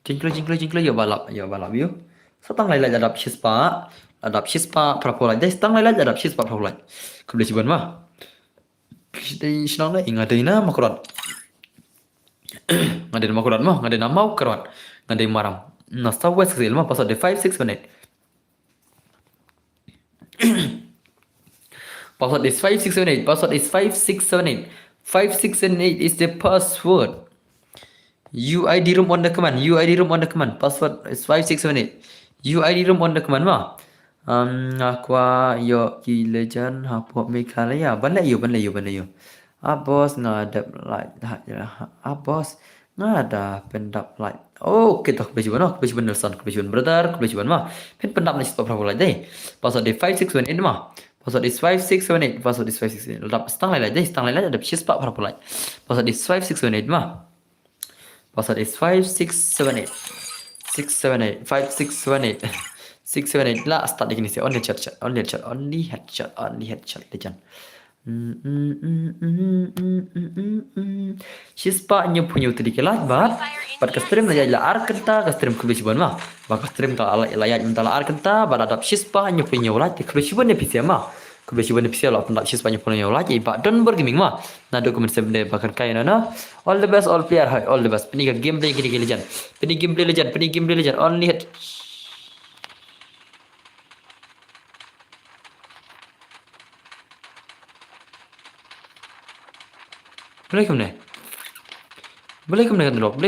Jingkle ya balap yo. Satang lai adap shispa prapola. Dai satang lai adap shispa prapola. Keble ciban ma. Dai sinang lai ngadai na makurat. Ngadai makurat ma, ngadai na mau karat. Ngadai maram. Nasta west sel ma password 5678. Password is 5678. 568 is the password. UID room on the command. Password is 568. UID room on the command ma. Aqua yo legend hapo mekalaya. Ban yo. Abos ngadap like abos ngada pendap like. Oh, kita kebetulan Nelson, kebetulan brother, kebetulan ma. Pendap ni sebab berapa lagi? Password is 568 ma. Password is 5678. Stang lai ada shispa berapa lagi? Password is 5678 ma. Password is 5678. 678 5678 678 lah start di sini sih only headshot only headshot legend Shispa nyu punyu tadi kelas bat ke stream aja lah arkenta ke stream ke bisiban mah ke stream ka ala layat mentala arkenta bat adap Shispa nyu punyu lah ke bisiban ne pisia mah ke bisiban ne pisia lah pendak Shispa nyu punyu lah jadi bat don bergaming mah na dokumen semde bahkan kain na all the best all player hai all the best peni gameplay gini legend peni gameplay legend only head boleh kemana kan dok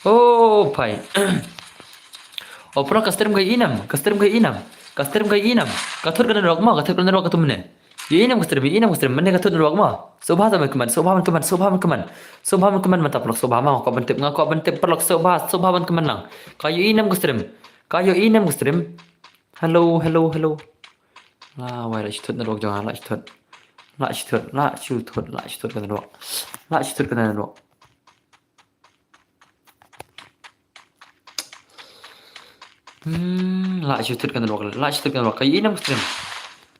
oh pai oh pro custom kai inam katur kan dok mah katur mana inam custom mana katur dok mah sobha keman mantap lok sobha mah kau bentep perlok sobha keman lang kayu inam custom hello lah why lah istut dok jangan lah istut kan dok lah istut kan dok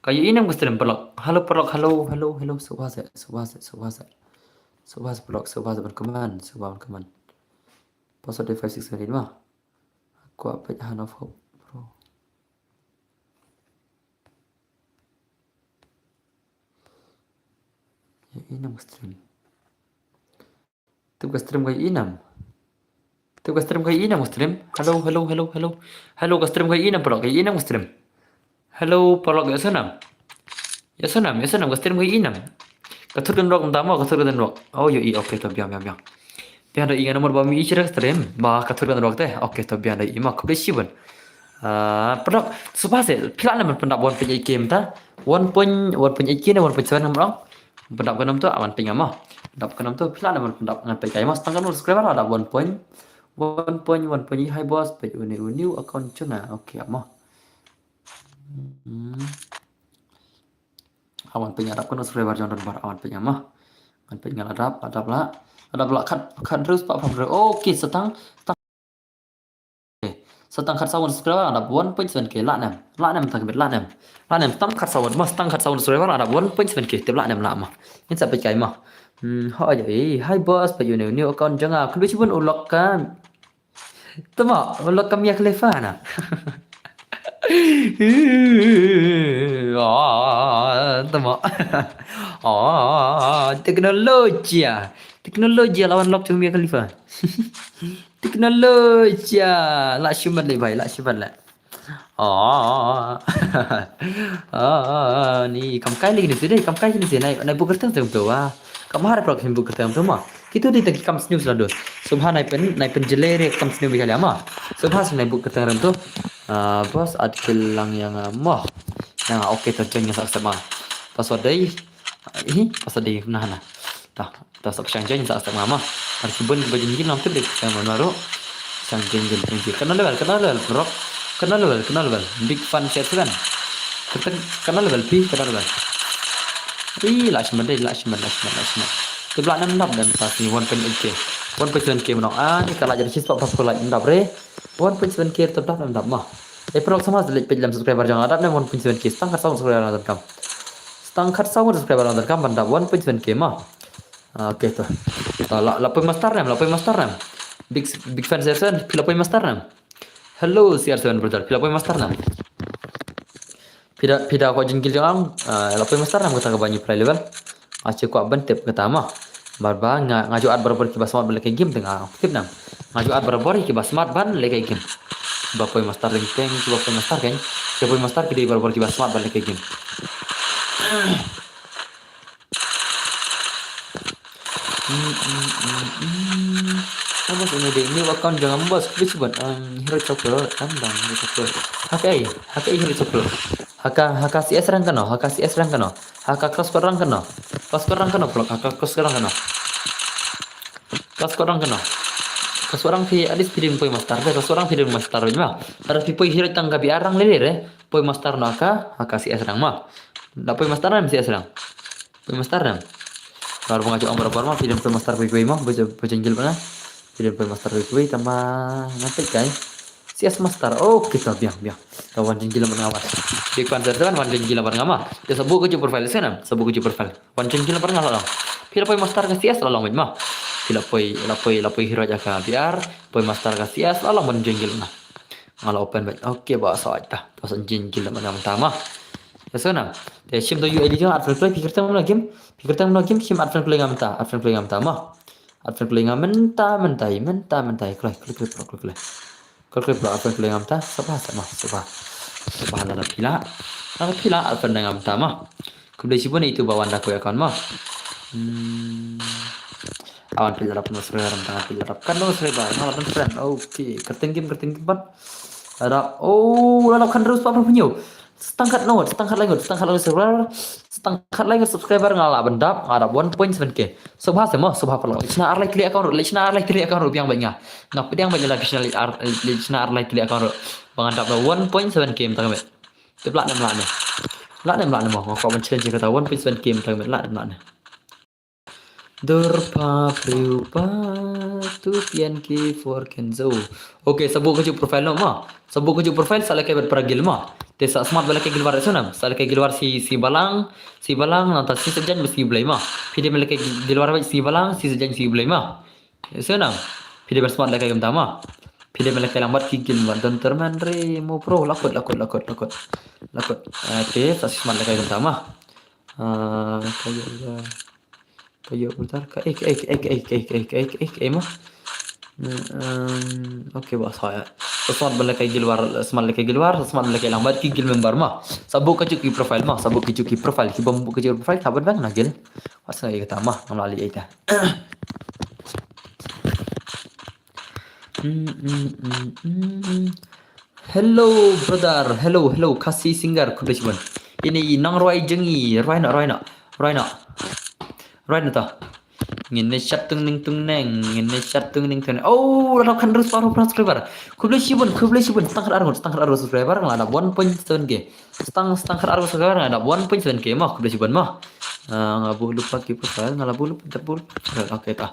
kayu inam custom perlok hello sobha perlok sobha keman password 567 mah aku apa Hanof bro ya inam stream tu stream kai inam hello stream kai inam perlok kai inam stream hello perlok ya sanam stream kai inam katur kan dok utama oh yo oke to biang biar ada ingat nomor bami ichira stream ba katur kan dok teh oke to biar ada ima kubesiban perlok supase pila nama pendak bon punya game ta 1.8 namrong pendak kanam tu awan ping amah pendak kanam tu pila nama pendak ngan PK mas tangkan subscriber ada 1.1 hi boss page new account cuna oke amah awan ping adap kan subscriber jangan bar awan ping amah awan ping adap lah kan terus pak Fabro oke setang kat sawon subscriber ada 1.7k lah nem tak bet lah nem stang kat sawon subscriber ada 1.7k tep lah nem lah mah ini sampai kai mah ho aja hi boss pa new account jangan aku cuma ulok kan tama ulok kami ya klefa na tama teknologi lawan lock cumi ya khalifa teknologi lah syumat le bhai lah syumat lah ni kam kai lagi ni tu deh kam kai ni naik buku kertas tu wah kam harap lok buku kertas tu mah kita di tadi kam news lah dos subhan naik pen jelere kam news bikali ama subhan naik buku kertas tu bos artikel lang yang mah yang oke terjengnya sama password dai ini password dai nah tah sok change sa mama arkibun bajin nam tebrik sama naro change kenal level kenal big fan set kan kenal level pi kenal level lashman tebla nam dan pasti 1.8k mana ni kalau jadi siswa pas sekolah ndap re 1.7k tebla nam ndap mah pro sama selek page subscriber jangan ada 1.7k stang kat sound subscriber dan kam bandap 1.7k mah oke tuh lapoi master ram big fan session lapoi master ram hello CR7 brother lapoi master ram pida ko jengkil jang lapoi master ram kata banyak play level aci ko bentep kata mah barba ngaju ad barbar ki basmat balik game tengah aktif nam ngaju ad barbar ki basmat ban lek game bapoi master ranking bapoi master kan bapoi master ki barbar ki basmat balik game bos ini deh ini account jangan bos please buat hero coklat tambang hero coklat HKI hero coklat HK CS rank kano HK cross korang kano blok HK cross korang kano kesuarang pi adis pirim poi master deh kesuarang pirim master mah harus pi poi hero tangga bi arang lele poi master no HK CS rank mah da poi master ram CS rank poi master ram baru mengajuk ambar mah film poi master poi mah bocah jengkel mana Pilih poi master gue tambah nanti guys. CS master. Oh, kita biang biang. Kawan gila mengawas. Di konser kan wan gila ngama. Ya sabuk ke profile sana, sabuk ke profile. Wan gila ngala. Pilih poi master ke CS lalang mah. Pilih poi hero aja ka biar poi master ke CS lalang wan gila nah. Ngala open bet. Oke, bahasa aja. Bahasa gila menama. Ya sana. Ya sim to UI dia advance play pikir tamu game. Pikir tamu game sim advance play ngamta. Advance play ngamta mah. Advance play mentai. Klik. Kalau kita apa yang paling amta, sabah nada pila apa yang amta mah. Kemudian sih pun itu bawaan aku ya kan mah. Awan pila dapat mas tangan pila dapat kan mas reba, ngalah friend. Oke, kertingkim pan. Ada, lalu kan terus apa punya? Setangkat lagi subscriber ngalah bendap, ada 1.7k. Subha semua, subha perlu. Lichna arlai klik account yang banyak. Ngap dia yang banyak lagi lichna arlai klik account. Bangandap 1.7k mentang bet. Teblak nem. Lak nem mau kau challenge kata 1.7k mentang bet lak nem. Durpa priupa tu pian ki for kenzo. Oke, sabuk keju profile no ma. Sabuk keju profile salah ke berperagil ma. Desa smart bala ke gilwar sunam. Salah ke gilwar si balang nanta si sejan mesti belai ma. Pide bala ke gilwar si balang si sejan si belai ma. Sunam. Pide ber smart laka gam tama. Pide bala ke lambat ki gilwar dan terman re mo pro lakot. Oke, sa smart laka gam tama. Kayak bentar mah oke bahasa ya smart bala kay gilwar smart bala kay lambat ki gil member mah sabuk ke cuki profile ki bambu ke profile sabar bang nagil pas ngai kata mah melalui ita hello brother hello kasih singer kubesh ini nang roi jengi roi na right ta ngene chat tung ning lo kan terus baru subscriber kubli setengah arus subscriber ada 1.7k setengah arus subscriber ada 1.7k mah kubli sibun mah ngabu lupa ki profile ngalabu lupa terbul oke ta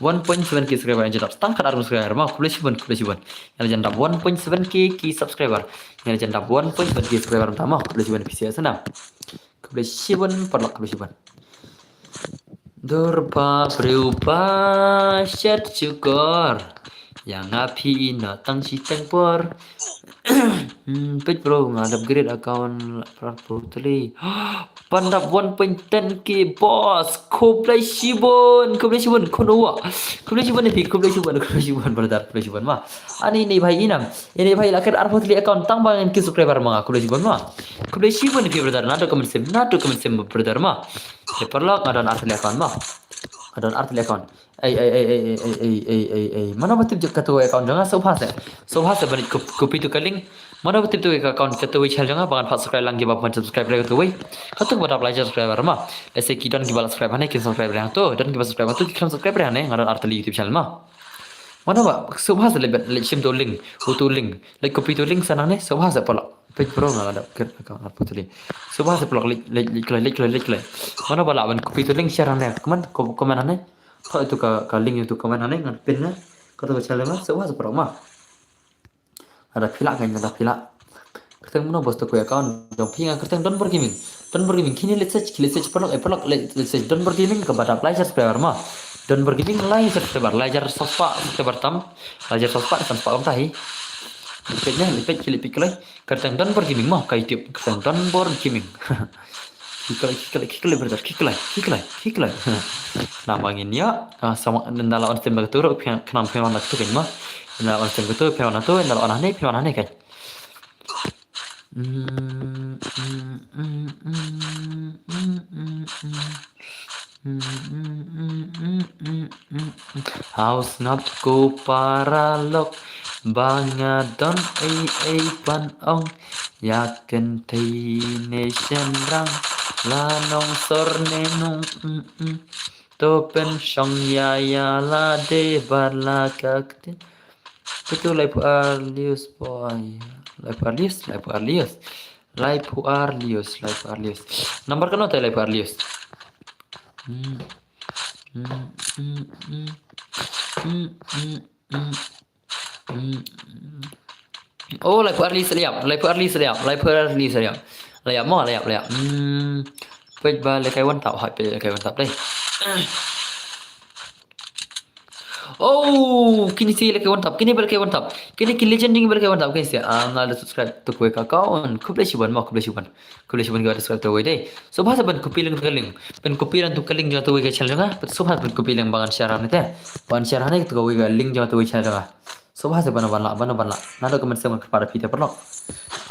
1.7k subscriber yang jadap setengah arus subscriber mah kubli sibun yang jadap 1.7k ki subscriber yang jadap 1.7k subscriber utama kubli sibun PC sana kubli sibun perlu kubli sibun Durpa berubah syat syukur yang api ina tang si tempor pet bro ngadap upgrade account totally pandap 1.10k boss koplay shibon konowa koplay shibon brother koplay shibon mah ani ini bhai lakar arpotli account tang bangan ki subscriber mah koplay shibon mah koplay shibon ki brother nado comment sim brother mah perlu ngadon artli account mana betul ketua account jangan subhas balik kopi tu kaling mana betul tu account ketua channel jangan bangan subscribe lagi bapak subscribe lagi tu katu pada belajar subscriber mah ese kita dan subscribe hane kita subscribe yang tu dan kita subscribe hane ngadon artli YouTube channel mah mana pak subhas lebih sim tu link like kopi tu link sana ne subhas pala page pro nggak ada account apa tu link subhas pala like mana bala ban kopi tu link share hane komen hane kalau itu ke link itu komen hane ngan pin na kata baca lama subhas pala mah ada pila kan ada pila ketemu no bos tu ku account dong pinga ketemu don bergaming kini let's search perlu let's search don bergaming kepada belajar subscriber mah don bergaming lain subscriber belajar sospa subscriber belajar sospa dan sospa tahi lipet cilik pikir ketemu don bergaming mah kai tip ketemu don bergaming kikle brother kikle namangin ya sama ndala on tembak turu kenam nak tu kan mah ndala on tembak tu pion tu ndala on aneh kan Haus not ko paralok bangadon pan ong yaken thai nation rang lanong sorne nung to pen song ya la de barla kaktin itu live arlius boy live arlius nomor kan live arlius Hmm, hmm, hmm, hmm. Oh, lại early seliap, lại early seliap, lại early seliap. Layap mo, layap, layap. Wait ba, lại cái quan tập hỏi về cái quan tập đây. Oh, kini si laki mantap. Kini balik mantap. Kini legending balik mantap guys ya. Nggak ada subscribe tu kue kawan. Ku beli siban mau ku beli siban. Ku beli siban gak ada subscribe tu deh. So bahasa ban ku pilih kaling. Ben ku pilih tu kaling jangan tu kue channel nga. So bahasa ben ku pilih bangan siaran itu. Bangan siaran itu kue link jangan tu kue channel nga. So bahasa ban la. Nado kemen sama kepada kita perlu.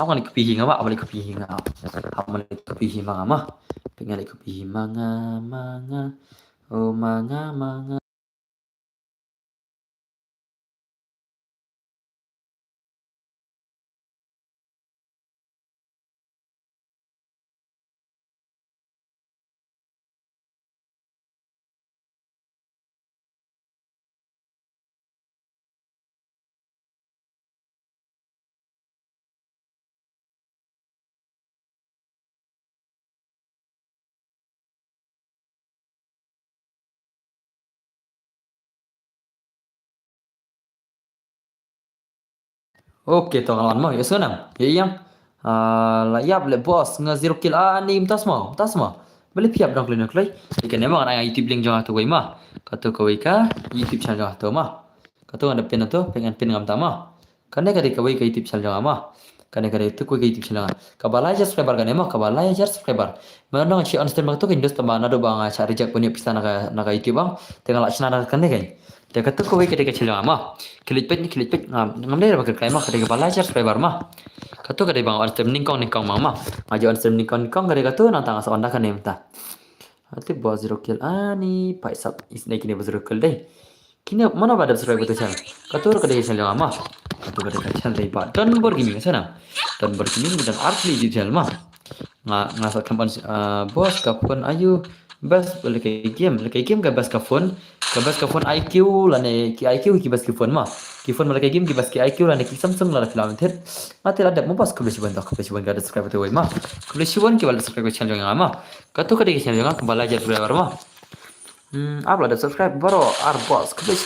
Aku ni kepihi ngama, aku ni kepihi ngama. Aku ni kepihi manga. Pengen kepihi manga. Oh manga. Okey kawan mah ya senang. Ya yang layap le bos nga 0 kill ni mtas mo. Beli piap dong klin klai. Ikan memang ada YouTube link jangan tu mah. Kata kau ka YouTube channel jangan tu mah. Kata ada pen tu pengen pen ngam tama. Karena kali kau ka YouTube channel jangan mah. Karena kali itu kau ka YouTube channel. Kabala aja subscriber kan emang kabala aja subscriber. Mana nang si on stream tu kan just tambah nado bang cari jak punya pista naga YouTube bang. Tengah laksana kan kan. Dia kata kau ka kecil mah. Kilit pet ngam dia bakal kai mah kada balajar subscriber mah. Kata kada bang on stream ningkong mah. Aja on stream ningkong kada kata nang tang sa onda kan emta. Ati buat 0 kill ani paisap isne kini buat 0 kill deh. Kini mana pada subscriber tu channel. Kata kada channel mah. Kata kada channel deh pak. Dan gaming sana. Dan gaming dan artli di channel mah. Ngasa kapan bos kapan ayu bas lagi game ka bas ka phone IQ lane ki IQ ki bas ki phone ma ki phone lagi game ki bas ki IQ lane ki Samsung la filam ther mate ada mo bas kubli siban ga ada subscribe tu ma kubli siban ki wala subscribe channel yang ma katu ka de channel yang kembali aja subscriber ma upload ada subscribe baru ar bos kubli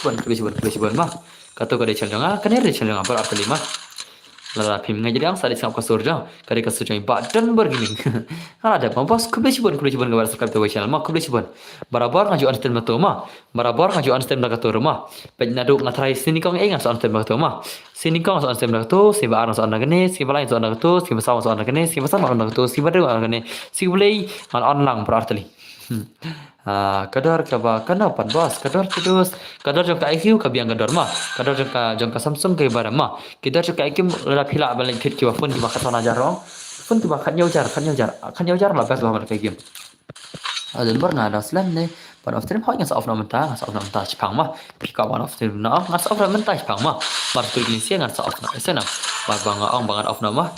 siban ma katu ka de channel yang kan de channel yang baru ar lima Lala phim ngay jadi ang sari sangka surja kari ka surja ba dan bergiming ala ada pampas kubli sibon gabar subscribe tu channel ma kubli sibon barabar ngaju understand ma to ma barabar ngaju understand ma to ma pe nadu ngatrai sini kong enga so understand ma to ma sini kong so understand ma to si ba so understand gane si balai so understand to si basau so understand gane si basau ma understand to si badu gane si bulai on lang berarti kadar kaba kenapa bos kadar jangka IQ kabiang kadar mah kadar jangka Samsung ke barang mah kita jangka IQ la phila balik fit kiwa phone kiwa kata najar rong phone kiwa kan yaujar lah bas bahaman kayak game ada bar na ada slam ne one of them hanya off na mentah chipang mah pika one of them na ngas off na mentah chipang mah mar tu ini siang ngas off na sana bar bangan off na mah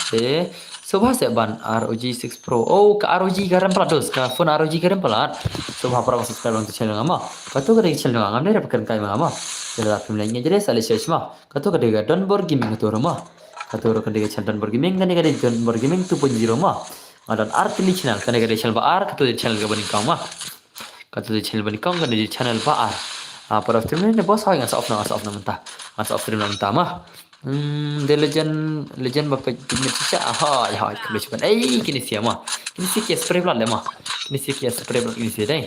Subha se ban ROG 6 Pro. Oh, ke ROG garam pelat dos. Ke phone ROG garam pelat. Subha para subscribe untuk channel ngama. Katu kada channel ngama dia pakai kai ngama. Jadi film lainnya jadi sale search mah. Katu kada Donbor Gaming tu rumah. Katu kada channel Donbor Gaming kan kada Donbor Gaming 2.0 mah. Ada Artli channel kan kada channel ba katu channel ke bani kau mah. Katu channel bani kau kan channel ba para film ni bos ngas off na mentah. Ngas off film mentah mah. The legend bapak kini sisa ya kini cuman kini siapa mah kini sih kias spray blood mah kini sih kias spray blood kini sih deh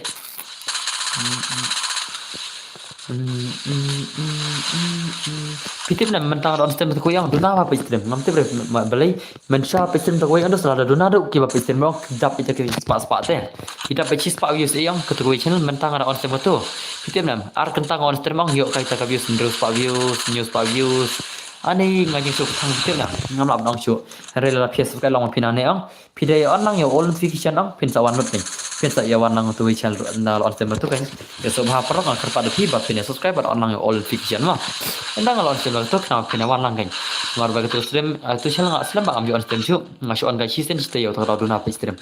Pitip nam mentang on stem tu yang duna apa pistem ngam te balai mensha pistem tu yang ada selada duna tu kiba pistem mau jap itu ke spa teh kita peci spa views yang ketua channel mentang ada on stem tu pitip nam ar kentang on stem mau yuk kaita ka views news spa views ani ngaji sok thang pitip nam ngam lap nong chu rela PS ka long pina ne ang pidai on nang yo all notification ang pin sawan not ni pin sa ya wan nang tu channel na on stem tu kan ya sobha pro nang kerpa de piba pin subscriber on nang yo all notification mah endang on stem tu kenapa pin wan lang kan mar ba tu stream tu channel nggak slam ba am yo on stem chu ngasho on ga chisen stay yo thara duna pa stream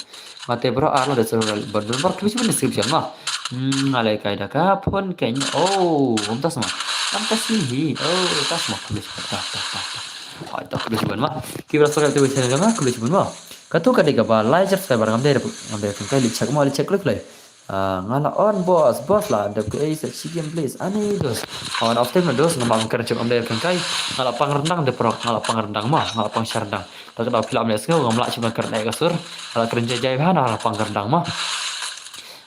mate bro ar lo de berdun bar tu cuma description mah ngalai kai da ka phone kayaknya oh umtas mah umtas ni tas mah tulis ta tak tulis mah kira soal tu channel mah tulis mah katu kadai ka ba like subscriber ngam deh kan kali cek mau cek klik Ngala on bos lah ada ke game please ani dos on of time dos ngam kerja am dia kai ngala pang rendang de prok ngala pang rendang mah ngala pang syardang tak ada film dia sengau ngam lak cuma kerja kasur ngala kerja jai hana ngala pang rendang mah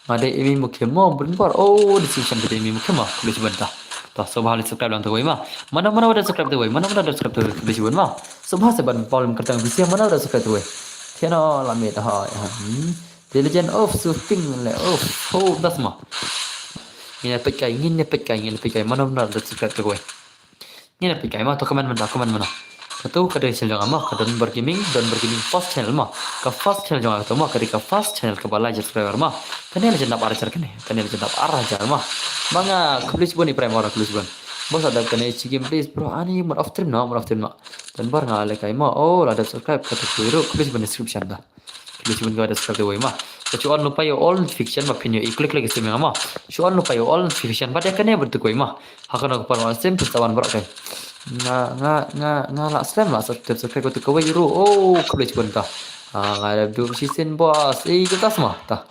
ngade imi mukim mo benbor oh decision de imi mukim mah kulis bentah toh subhal subscribe lang tu mah mana ada subscribe tu mana ada subscribe tu kulis ben mah subhal seban problem kerja bisi mana ada subscribe tu tiano lamit ha The Legend of Shooting oh das mah ini pekai mana ada subscribe tu ini pekai mah tu komen mana Katu kada channel jang mah kada bergaming first channel mah ka first channel jang atau mah ka first channel ka bala subscriber mah kene legend apa arah kene legend apa arah jar mah manga kublis boni prime orang kublis bon bos ada kene game please bro ani more of stream dan bar ngale kai mah oh ada subscribe kata biru kublis bon description dah kublis bon ada subscribe dewe mah kecuali lupa yo all fiction mah pinyo klik lagi stream mah kecuali lupa yo all fiction pada kene bertukoi mah hakana ko par stream tawan bro kai nga la slam la subscribe ko to kawai ru oh kublis bon ta ada du season bos kita semua ta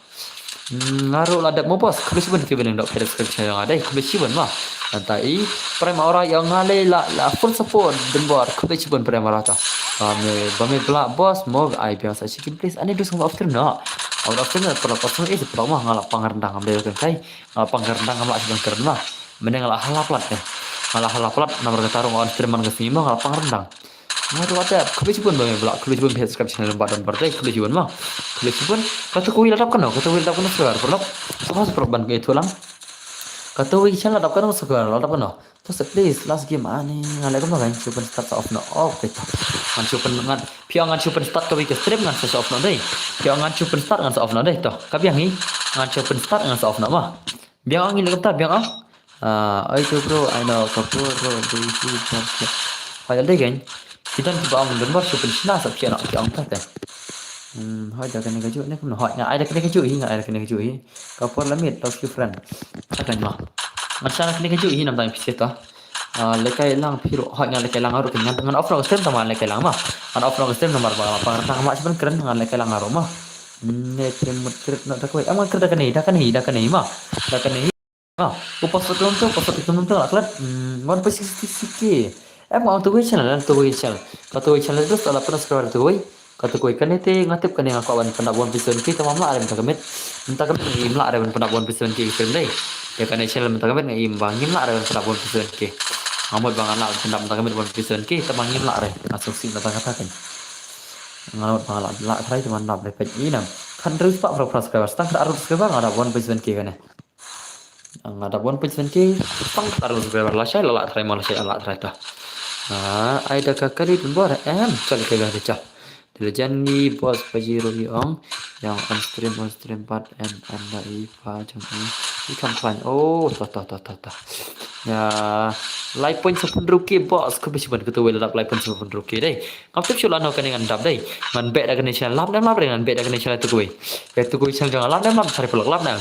ngaruh ladap mo bos kublis bon ke benang dok subscribe yang ada kublis bon mah antai prime orang yang ngale la full support dan buat kublis bon prime rata bame pelak bos mo ai biasa chicken please ani dus ngam after no out after no perlu kosong perlu mah ngala pangrendang ambil kan kai ngala pangrendang ngala sedang keren mah mending ngala halaplat ya malah halaplat nomor tarung on stream man kesini mah ngala pangrendang ngaruh ada kublis bon bame pelak kublis bon subscribe channel badan partai kublis bon mah kublis bon kata kuwi ladap kan kata kuwi ladap kan segar perlu semua perban ke itu lang kata kuwi channel ladap kan segar ladap kan terus please last game ani ngale ko kan super start off no off kita ngan super ngan piangan super start ke week stream ngan off no deh piangan super start ngan off no deh toh kapiang ni ngan super start ngan off no mah biang angin lekap ta biang itu bro I know kapur bro do you file deh kan kita ni bang dan bos super sina sab kia nak piang ta hỏi dah kena keju ni kena hỏi ai dah kena keju hi ai dah kena keju hi kapur lamit love you friend akan mah macam kena keju hi nam time pisi ta lekai lang piru hỏi lekai lang aru dengan off road stream sama lekai lang mah off road stream nomor apa tang mak sebenarnya keren dengan lekai lang aru mah ne trim kret nak tak koi aman kerja kena hi mah upas tu nonton lah kelat mon pasti sikit mau tu channel kata channel tu setelah pernah subscribe tu kata koi kan itu ngatip kan yang aku awan pendabuan pison kita mamla ada minta kami imla ada pendabuan pison kita deh ya kan channel minta kami ngimbang imla ada pendabuan pison kita ngamut bang anak minta kami pendabuan pison kita bang imla ada langsung sing datang katakan ngamut bang anak la try cuma nak dapat ini kan terus pak pro subscriber stang ada subscriber ada buan pison kita kan ada buan pison kita stang ada subscriber lah saya la try malah saya la try dah ada kakak di luar cari kagak ada Dilejani bos Pajero Yong yang on stream part and anda Iva jangan ikan fine toh ya live point 10 ruki bos ko bisi ban ketua lap live point 10 ruki deh ngapip sula no kan dengan dap deh man bet dah connection lap dengan bet dah connection tu kuwi bet tu kuwi jangan lap cari pelak lap dah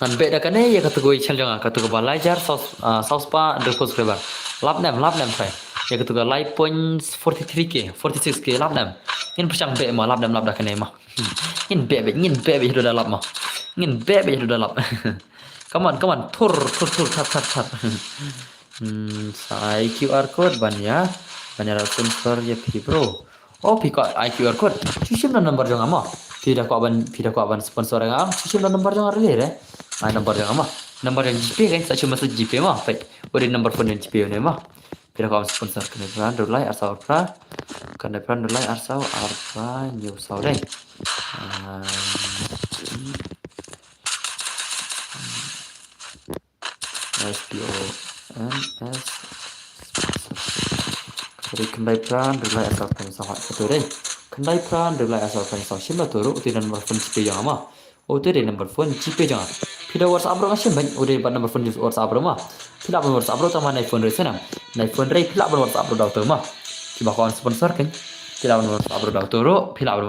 man bet dah kan ya kata kuwi jangan kata ko balajar sauce pa de subscriber lap saya ya ketika live point 43k 46k lap dam ngin pusang be ma lap dah kene mah ngin be hidup dalam mah ngin be hidup dalam come on tur tat sai QR code ban ya sponsor ya pi bro pi ko QR code cuci nomor jangan mah tidak ko aban sponsor yang cuci nomor jangan rele nomor jangan mah nomor yang GP kan saya cuma GP mah baik udah nomor phone yang GP ni mah tidak kau sponsor kena dolai asal arpa new sau deh SPONS dari kendai plan dolai asal pensau itu deh kendai plan dolai asal pensau siapa turut tidak nomor phone GP yang ama tu deh nomor phone GP jangan tidak WhatsApp bro masih banyak udah dapat nomor phone WhatsApp bro mah tidak pun WhatsApp bro sama iPhone dari sana iPhone dari tidak pun WhatsApp bro dokter mah coba kawan sponsor kan tidak pun WhatsApp bro dokter tidak pun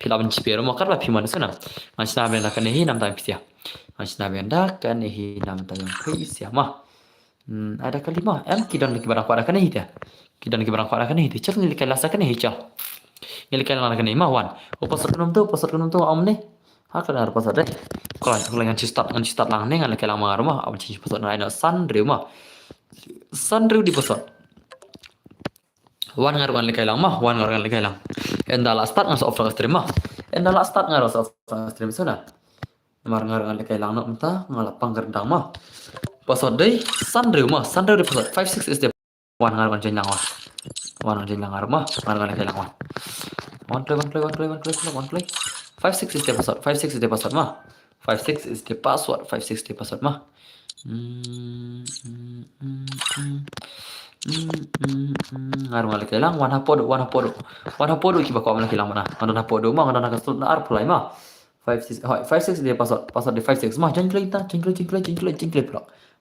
tidak pun GP mah kan lebih mana sana masih nabi nak nehi nam tayang pisah masih nabi nak nehi nam tayang pisah mah ada kalimah kidan lagi barang pada kan nehi dah kidan lagi barang pada kan nehi cal nilai lasa kan nehi cal nilai lasa kan nehi mah wan pasal kenum tu om ni Hakar ngar password deh. Kalau ngan start lang nih ngan leke lang mangar mah, abang change password na ina Sanriu mah. Sanriu di password. Wan ngar ngan leke lang mah, wan ngar ngan leke lang. Endala start ngan so off stream mah. Endala start ngar so off stream sana. Mar ngar ngan leke lang no mentah ngalapang gerdang mah. Password deh Sanriu mah, Sanriu di password 56 is the wan ngar ngan jenlang mah. Wan ngan jenlang ngar mah, ngar ngan leke lang wan. One play. 56 is the password. 56 is the password mah. 56 is the password. 56 the password mah. Ngaruh ngalik kelang wan hapodo. Wan hapodo kiba ko amla kilang mana. Wan hapodo mah ngana kasut na arpulai mah. 56 is the password. Password di 56 mah jangan klik ta, jangan klik pula.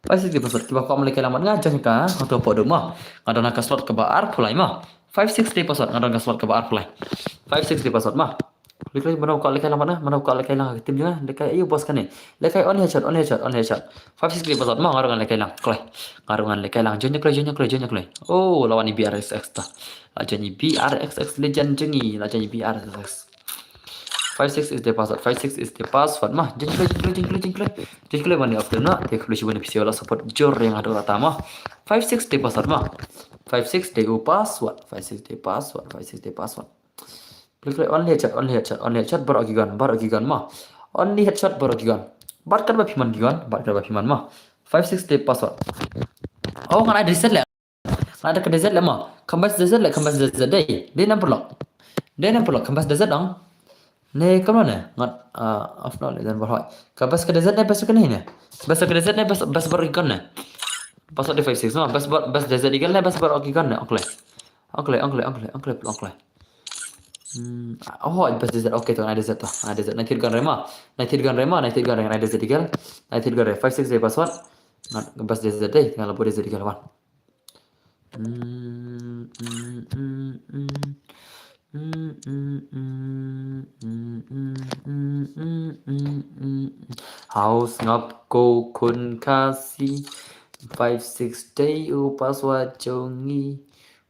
56 the password kiba ko amla kilang mana ngajang ka atau hapodo mah. Ngana kasut ke ba arpulai mah. 56 the password ngana kasut ke ba arpulai. 56 the password mah. Klik lagi mana kau lekai mana kau lekai lang tim juga lekai iyo bos kan ni lekai on headshot 56 di password mah ngarungan lekai lang klay ngarungan lekai lang jonya klay oh lawan BRXX ta lajanya BRXX legend jengi lajanya BRXX 56 is the password 56 is the password mah jengklay mani after na dia kalau cuba nipisi wala support jor yang ada rata mah 56 the password mah 56 the password 56 the password klik only headshot baru gigan mah only headshot baru gigan bar kan bapiman mah 56 the password oh kan ada reset lah ada ke desert lah mah kembas desert deh dia nampak kembas desert dong ne kamana ngat off no dan baru kembas ke desert ne besok ni besok ke desert ne bas baru gigan ne password di 56 mah bas desert gigan ne bas baru gigan ne okle oh bas desert oke tuh ada desert nanti gan rema yang ada desert digal nanti gan 56 day password bas desert deh tinggal lapor desert digal wan haus ngap ko kun kasih 56 day password jongi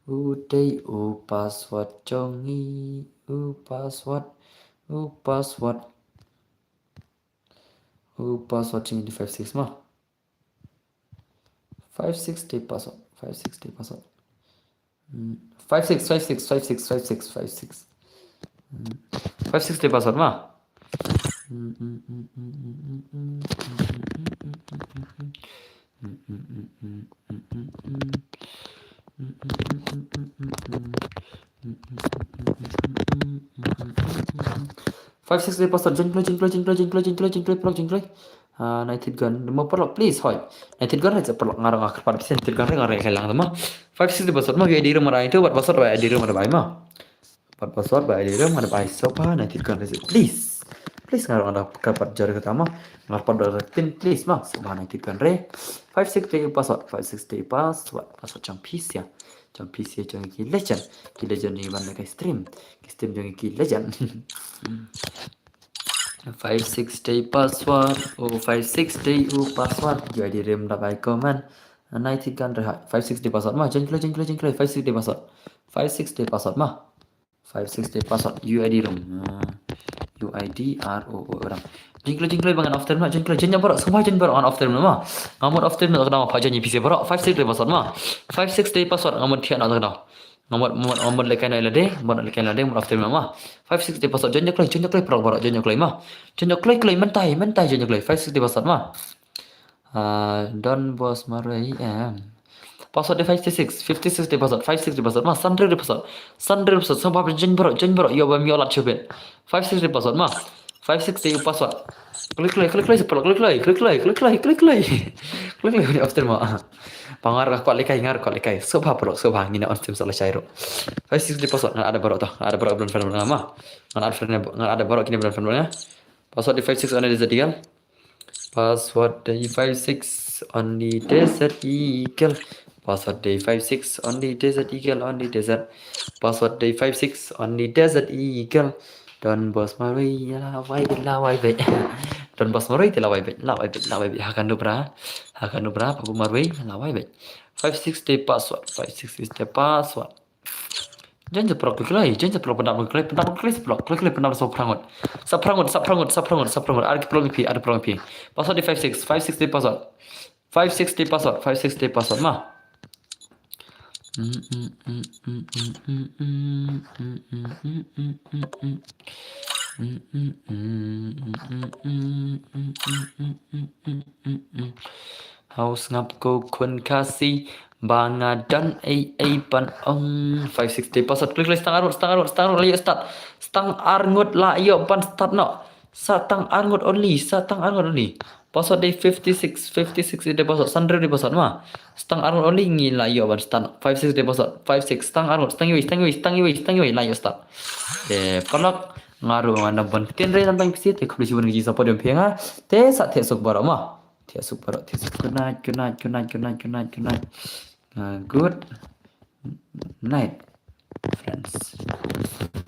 uday password jongi password change di 56 mah 56 day password 56 day password mah Five six day password jengklay United gun mau perlu please hoy United gun aja perlu ngarang akar pada pisen United gun ngarang kelang mah 56 day password mah di rumah itu buat password bae di rumah bae mah buat password bae di rumah bae sopa United gun aja please ngarang ada kapat jari pertama ngarang pada pin please mah sopa United gun re 56 day password password jang peace ya jang PC jang ki legend ni ban ka stream jang ki legend 56 day password 56 day password jadi rem dapat komen 90 kan rehat 56 day password mah jengklay 56 day password 56 day password mah 56 day password UID room UID RO orang jengklay bangan after mah jengklay jennya baru semua jen baru on after mah ngamut after mah kenapa apa jennya PC baru 56 day password mah 56 day password ngamut tian atau kenapa ngamut lekan lade ngamut after mah 56 day password jennya klay baru jennya klay mah jennya klay mentai jennya klay 56 day password mah Don Bos Marai password di 56 day password 56 day password mah sandri password semua jen baru yo bam yo lat coba 56 day password mah 56 day password klik di after mah pangar kuat lekai soba ngina on stream salah cairo 56 day password ada baru belum film nama ada baru kini belum filmnya password di 56 on desert eagle password di 56 on the desert eagle password di 56 on the desert eagle password di 56 on the desert eagle Don Bos Marai lawai bet Don Bos Marai lawai bet hakan dubra Babu Marai lawai bet 56 day password 56 is the password Jangan jeprok jangan jeprok pendak jeprok, klik pendak saprangot, ada peluang pi. Password di 56 di password. 560 password mah. Haus ngap ko kun kasih banga dan pan ong 560 password klik stang arngut layo stang arngut layo pan start no satang arngut only password di 56 di password sandre di password mah stang arngut only ngi layo pan start 56 di password 56 stang arngut stang yui layo start de kolok ngaru mana ban tin re tentang pisit te khuli sibun gi sa podium phenga te sa the sok baro mah te sok baro te sok good night good night friends